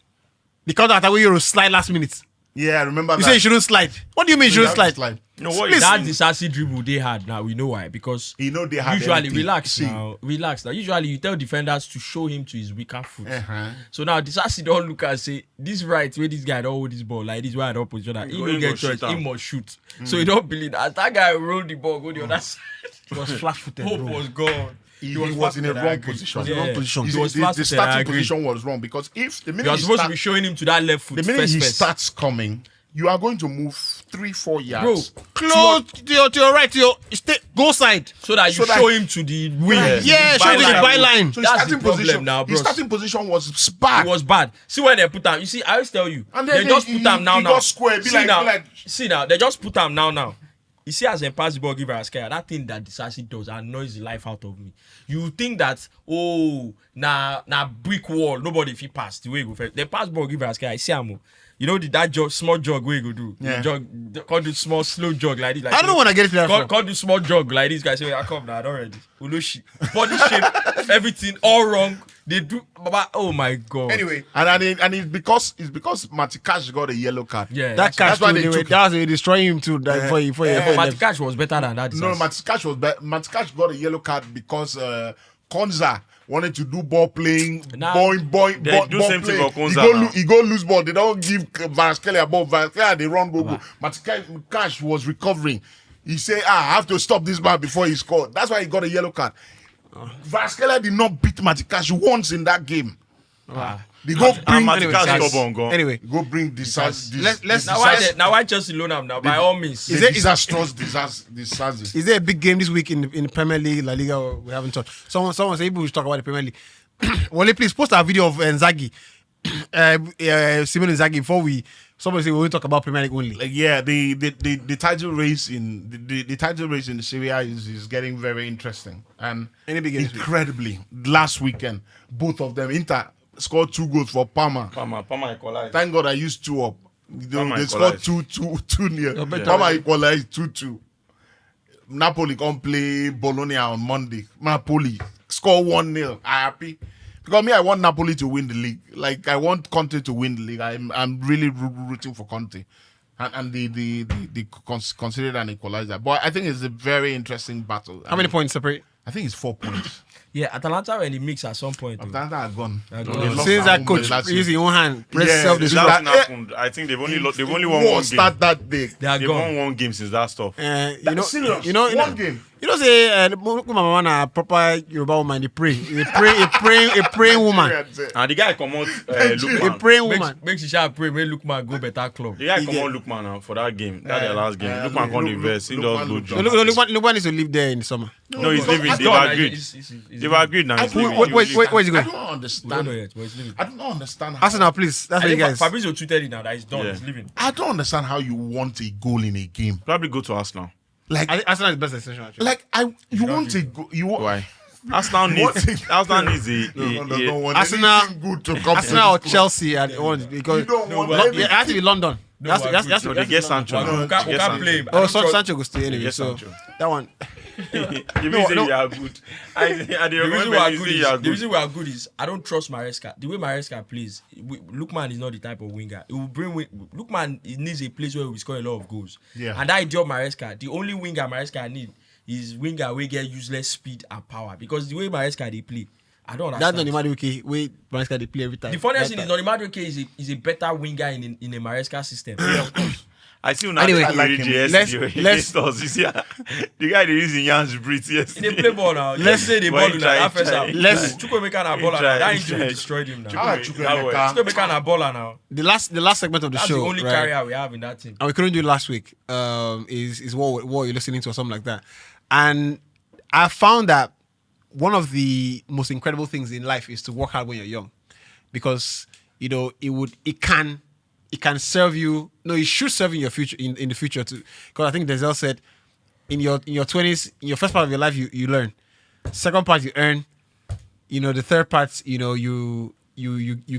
The counter attack where Euro slide last minute. Yeah, I remember You that. say you shouldn't slide. What do you mean you shouldn't slide? No, what Please. is That decisive dribble they had now, we know why. Because You know they had usually everything. relax See. now. Relax now. Usually you tell defenders to show him to his weaker foot. Uh-huh. So now decisive don't look and say this right where this guy don't hold this ball like this where I don't position that. He He will go get shoot choice. He am. must shoot. So you don't believe that. As that guy rolled the ball, go the other side. He was flat-footed, Hope bro. was gone. He was in a flat-footed, I wrong agree. position. Yeah. Wrong position. He The- was the flat-footed, I starting agree. position was wrong because if the minute You are he supposed to start- be showing him to that left foot the minute he first. starts coming, you are going to move 3-4 Bro, yards. Close to your right, to your go side. so that you So that- show him to the wing. Yeah, show him to the byline. So That's his starting the problem position now, his bros. starting position was bad. It was bad. See when they put him. You see, I always tell you. And then they just he- put him he- now. he Now. got square, be See like- now. be like- See now. They just put him now. You see, as a pass the ball giver as Kaya, that thing that decisive does annoys the life out of me. You think that na brick wall, nobody if he pass the way he go first. The pass ball giver as Kaya, I see him. You know that jog, small jog where you go do. Yeah. Can't do small slow jog like this. Like I don't know when I get it there from. Can't do small jog like this. Guys say, I come now already. Ulushi, body shape, everything all wrong. They do, Baba. Oh my God. Anyway, and it's because Matikash got a yellow card. Yeah, That catch, that's why too, they they were- took it. that was destroying him too. Before he left. Matikash was better than that. No, Matikash got a yellow card because Konza wanted to do ball playing, Nah. ball They do ball same thing playing. for Konza now. He go lose ball. They don't give Varaskelia a ball. Varaskelia they run go. Matikash was recovering. He said, I have to stop this man before he scored. That's why he got a yellow card. Varaskelia did not beat Matikash once in that game. They go bring Matikash stubborn go. Anyway, go bring this. let's- Now why Chelsea loan him now? By all means. Is it disastrous disaster? is there a big game this week in the Premier League, La Liga? We haven't talked. Someone said maybe we should talk about the Premier League. Wale, please post a video of Inzaghi, Simone Inzaghi before we. Somebody say we will talk about Premier League only. Like, yeah, the title race in the title race in the Serie A is getting very interesting and Any big games? incredibly. Last weekend, both of them Inter scored 2 goals for Parma. Parma equalized. Thank God I used 2 up. Parma They scored equalized. 2 near. better. Parma equalized 2-2. Napoli come play Bologna on Monday. Napoli score 1-0. I happy. Because me, I want Napoli to win the league. Like I want Conte to win the league. I'm really rooting for Conte, and the considered an equalizer. But I think it's a very interesting battle. How many points separate? I think it's 4 points. Yeah, Atalanta were in the mix at some point. Atalanta are gone. They're They gone. lost Since at that home coach last year. using one hand, press Yeah, self this That destruct. that- happened. I think they've only won War one start game. that day. They are They've gone. won one game since that stuff. Serious. You know, One game. You know, say my mama na proper Yoruba woman. They pray, a praying woman, And the guy come out a Lookman. praying Makes, woman. makes you shall pray, make Lookman go better club. The guy come out Lookman now for that game. That's their last game. Lookman come invest. He Lookman does good looked job. Look, needs to live there in the summer. No, he's because leaving. I They've don't- agreed. It's They've agreed now. He's leaving. wait, He's leaving. where's he I going? don't We don't know understand. yet, but he's leaving. I don't understand. How, Arsenal, please. That's I what you think guys. Fabrizio tweeted it now that he's done. Yeah. He's leaving. I don't understand how you want a goal in a game. Probably go to Arsenal. Like, I think Arsenal is the best extension actually. you want a goal. You want. Why? Arsenal needs. Arsenal needs a. don't want Arsenal- anything good to come. Arsenal or to Chelsea at once because You don't want but- anything. it has to be London. No, It has to- we're it has- good. it has to- So it they has to get be London. Sancho. We now. can't They get Sancho. blame. I Oh, don't trust- Sancho will stay anyway. Yes, So Sancho. that one. You mean say you are good. I The reason we are good is, you are the good. reason we are good is I don't trust Maresca. The way Maresca plays, Lookman is not the type of winger. It will bring Lookman needs a place where we score a lot of goals. Yeah. And that idiot Maresca, the only winger Maresca need is winger where get useless speed and power. Because the way Maresca they play, I don't That's not understand. the Madueke way Maresca they play every time. The funniest thing That is Noni Madueke is a better winger in a Maresca system. I see now. Anyway, I like him. him. Let's- Let's us. You see, the guy they using Yans Brit yesterday. They play ball now. Let's say they But ball he now. tried, That first he half. tried. Let's- Chukwemeka na He baller now. tried, That he injury tried. destroyed him now. Ah, That Chukwemeka. Chukwemeka na baller now. the last segment of the That's show, the only right? carrier we have in that team. And we couldn't do it last week. Is what you're listening to or something like that. And I found that one of the most incredible things in life is to work hard when you're young, because it can serve you. No, it should serve in your future in the future too. Because I think Denzel said, in your 20s, in your first part of your life, you learn. Second part you earn. The third part, you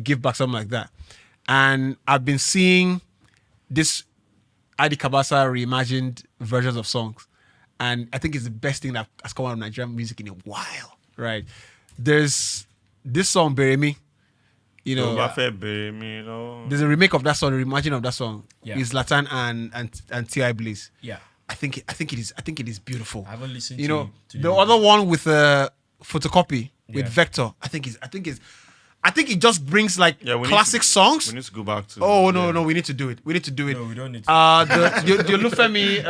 give back, something like that. And I've been seeing this Adi Kabasa reimagined versions of songs, and I think it's the best thing that has come out of Nigerian music in a while. Right? There's this song Beremi. There's a remake of that song, a reimagining of that song. Yeah. It's Latan and T.I. Blaze. Yeah. I think it is beautiful. I haven't listened to to the other one with a photocopy with Yeah. Vector. I think it just brings like Yeah, we need classic to- songs. We need to go back to. Oh no, we need to do it. We need to do it. No, we don't need to. The Olufemi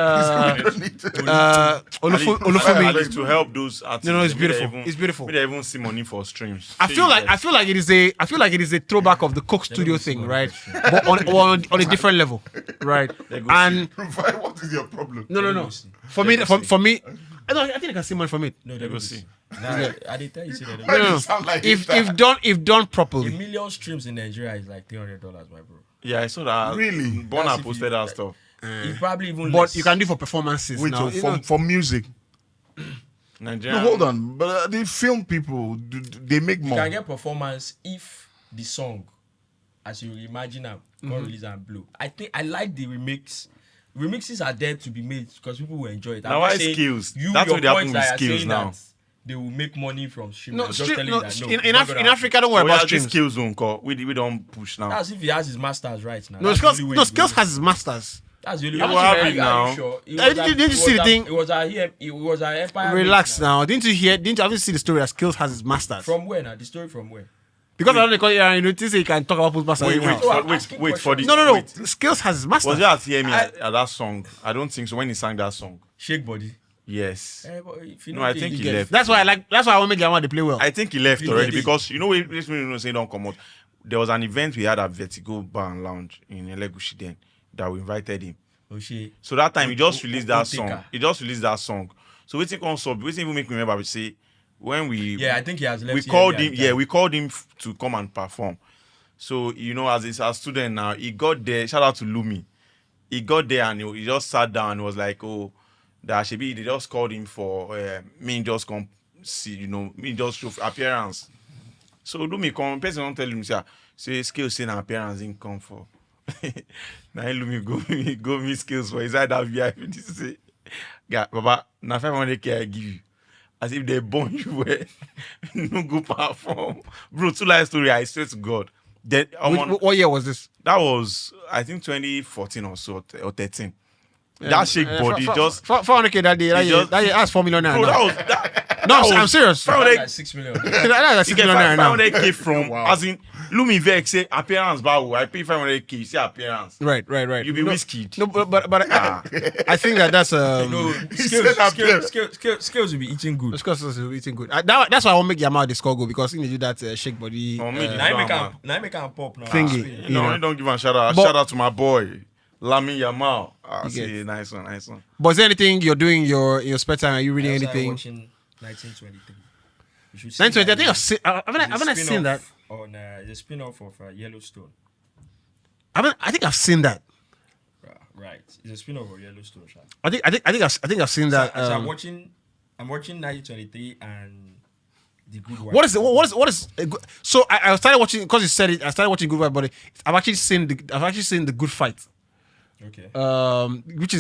Olufemi. To help those artists. No, it's Maybe they beautiful. even- It's beautiful. maybe they even see money for streams. I feel like it is a throwback of the Coke Studio thing, right? But on a different level, right? They go And What is your problem? no. For me, I think I can see money from it. No, They they go go see. see. Nah, I did tell you, see that. Why do No. you sound like If that? done A properly, million streams in Nigeria is like $300, my bro. Yeah, I saw that. Really? Bonner That's if posted you- that stuff. It probably even but less. you can do it for performances Wait, now. so for music. Nigeria. No, hold on. But the film people, they make You more. can get performance if the song, as you imagine, got release and blow. I think I like the remix. Remixes are there to be made because people will enjoy it. I'm Now not why saying skills? You, That's your what they happen points with that are skills saying now. that they will make money from streaming. No, I'm just telling you that no. in it's not gonna happen. Africa, don't worry Oh, about yeah, this streams. skills zone call. We don't push now. That's if he has his masters right now. No, That's the only way he's Skills going. has his masters. That's the only Yeah, way. what Are happened you now? sure? It Didn't was you a- see the thing? It was a Empire. Relax Mix now. Didn't you see the story that Skills has his masters? From where now? The story from where? Because I don't know, you know, you can talk about people's masters. Wait, anyhow. Oh, I'm wait, asking wait for the. questions. No. Wait. Skills has his masters. Was you at hear me at that song? I don't think so. When he sang that song, Shake body. yes. But if you No, know I the- think you he get- left. That's why I want to make Yama they play well. I think he left He already did. because you know what this means say don't come out. There was an event we had at Vertigo Bar and Lounge in Elegushi then that we invited him. Oh shit. So that time he just released that Take her. song. He just released that song. So waiting on sub, waiting even make me remember we say when we Yeah, I think he has left. we here called at him. the Yeah, time. we called him to come and perform. So as a student now, he got there. Shout out to Lumi. He got there and he just sat down and was like, "Oh, that should be." They just called him for me just come see, me just show appearance. So Lumi come, person don't tell him say skills say na appearance didn't come for. Now Lumi go me skills for inside that VIP. This say, "Yeah, Baba, na 500K I give you." As if they born you were no go perform. Bro, two life story, I swear to God. Then What year was this? that was I think 2014 or so or 13. That shake body just 400K that day. It just- That's 4 million bro, naira. that was No, I'm serious. That's 500 like 6 million. you get now. 500k from as in Lumi Vex say appearance bow. I pay 500k. You see appearance. Right. You be whiskey. No, but I think that's No, skills will be eating good. Because it's eating good. That's why I won't make Yamal the score goal because he need to do that shake body. Oh, maybe. Now I make him pop now. Thingy. You know, don't give a shout out. But- Shout out to my boy, Lamin Yamal. You See, get- nice one. But is there anything you're doing in your spare time? Are you reading I started anything? watching 1923. You should see 920. I that. think I've seen. Haven't I seen that? On the spin-off of Yellowstone. I think I've seen that. Right, it's a spin-off of Yellowstone. Sha. I think I've seen that. So I'm watching 1923 and The Good Wife. What is? So I started watching because you said it. I started watching Good Fight, but I've actually seen the Good Fight. Okay. Which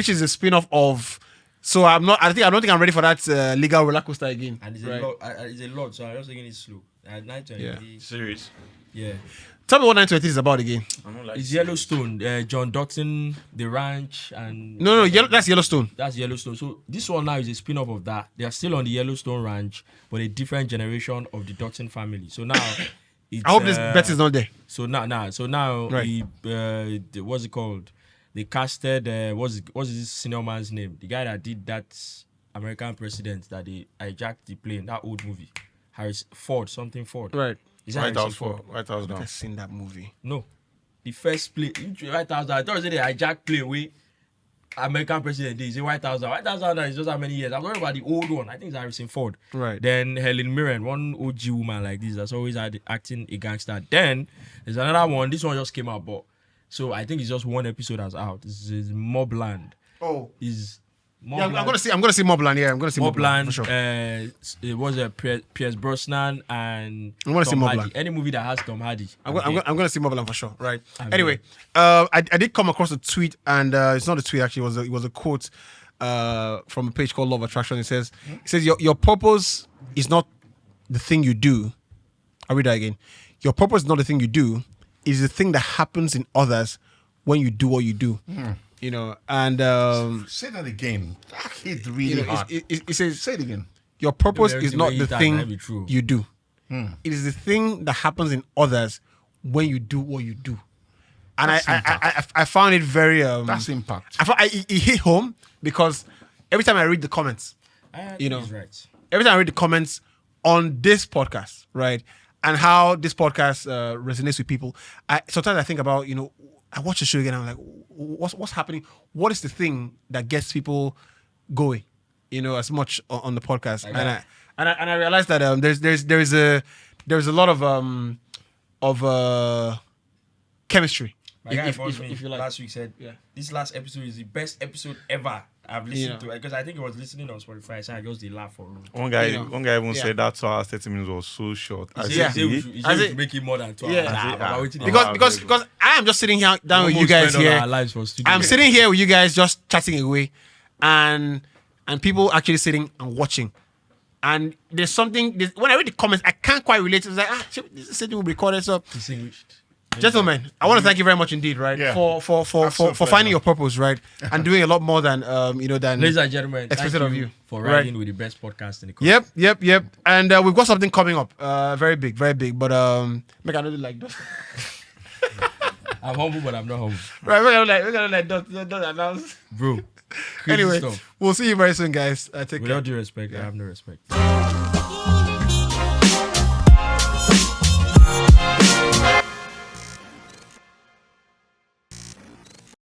is a spin-off of. So I don't think I'm ready for that legal roller coaster again. And it's Right. a lot, so I'm just taking it slow. 1923. Serious. Yeah. Tell me what 920 is about again. I don't like. It's Yellowstone. John Dutton, The Ranch, and No, that's Yellowstone. that's Yellowstone. So this one now is a spin-off of that. They are still on the Yellowstone Ranch, but a different generation of the Dutton family. So now, it's, I hope this bet is not there. So now, Right. what's it called? They casted what's this senior man's name? The guy that did that American president that they hijacked the plane. That old movie, Ford. Right. Is that White House Harrison Ford? 4. White House down. I've seen that movie. No, the first plane. White House. I thought it was the hijacked plane where American president did. Is it White House? White House is just how many years? I'm talking about the old one. I think it's Harrison Ford. Right. Then Helen Mirren, one OG woman like this that's always acting a gangster. Then there's another one. This one just came out, but so I think it's just one episode that's out. This is Mobland. Oh. Is Yeah, I'm gonna see Mobland. Yeah, I'm gonna see Mobland for sure. It was Pierce Brosnan and I'm gonna see Tom Mobland. Hardy. Any movie that has Tom Hardy. I'm gonna see Mobland for sure. Right. I'm Anyway, I did come across a tweet, and it's not a tweet actually. It was a quote from a page called Love Attraction. It says your purpose is not the thing you do. I'll read that again. Your purpose is not the thing you do. It's the thing that happens in others when you do what you do. You know, and Say that again. That hit you really know, hard. it says Say it again. your purpose The is not way the that might thing be true. you do. It is the thing that happens in others when you do what you do. And I found it very That's impact. it hit home because every time I read the comments, You know, know. right. every time I read the comments on this podcast, right, and how this podcast resonates with people, sometimes I think about, I watch the show again. I'm like, what's happening? What is the thing that gets people going? As much on the podcast, Like and I realized that there's a lot of chemistry. My guy If you like. last week said, this last episode is the best episode ever I've listened to, because I think he was listening on Spotify, so I just did laugh for him. One guy even Yeah. said that 2 hours 30 minutes was so short. I He said, said we should make it more than 2 hours. Yeah. Nah, waiting Because I am just sitting here down with you guys Our here. lives for studio. I'm sitting here with you guys just chatting away, and people actually sitting and watching. And there's something when I read the comments, I can't quite relate. It's like this is something we recorded. So, distinguished. gentlemen, I want to thank you very much indeed, right, Yeah. for Absolute finding pleasure. your purpose, right, and doing a lot more than than. Ladies and gentlemen, Expected thank of you you. for Right. riding with the best podcast in the country. Yep. And we've got something coming up, very big. But make I know like that. I'm humble, but I'm not humble. Right, we're gonna like don't announce. Bro. Crazy Anyway, stuff. we'll see you very soon, guys. Take care. With all due respect, I have no respect.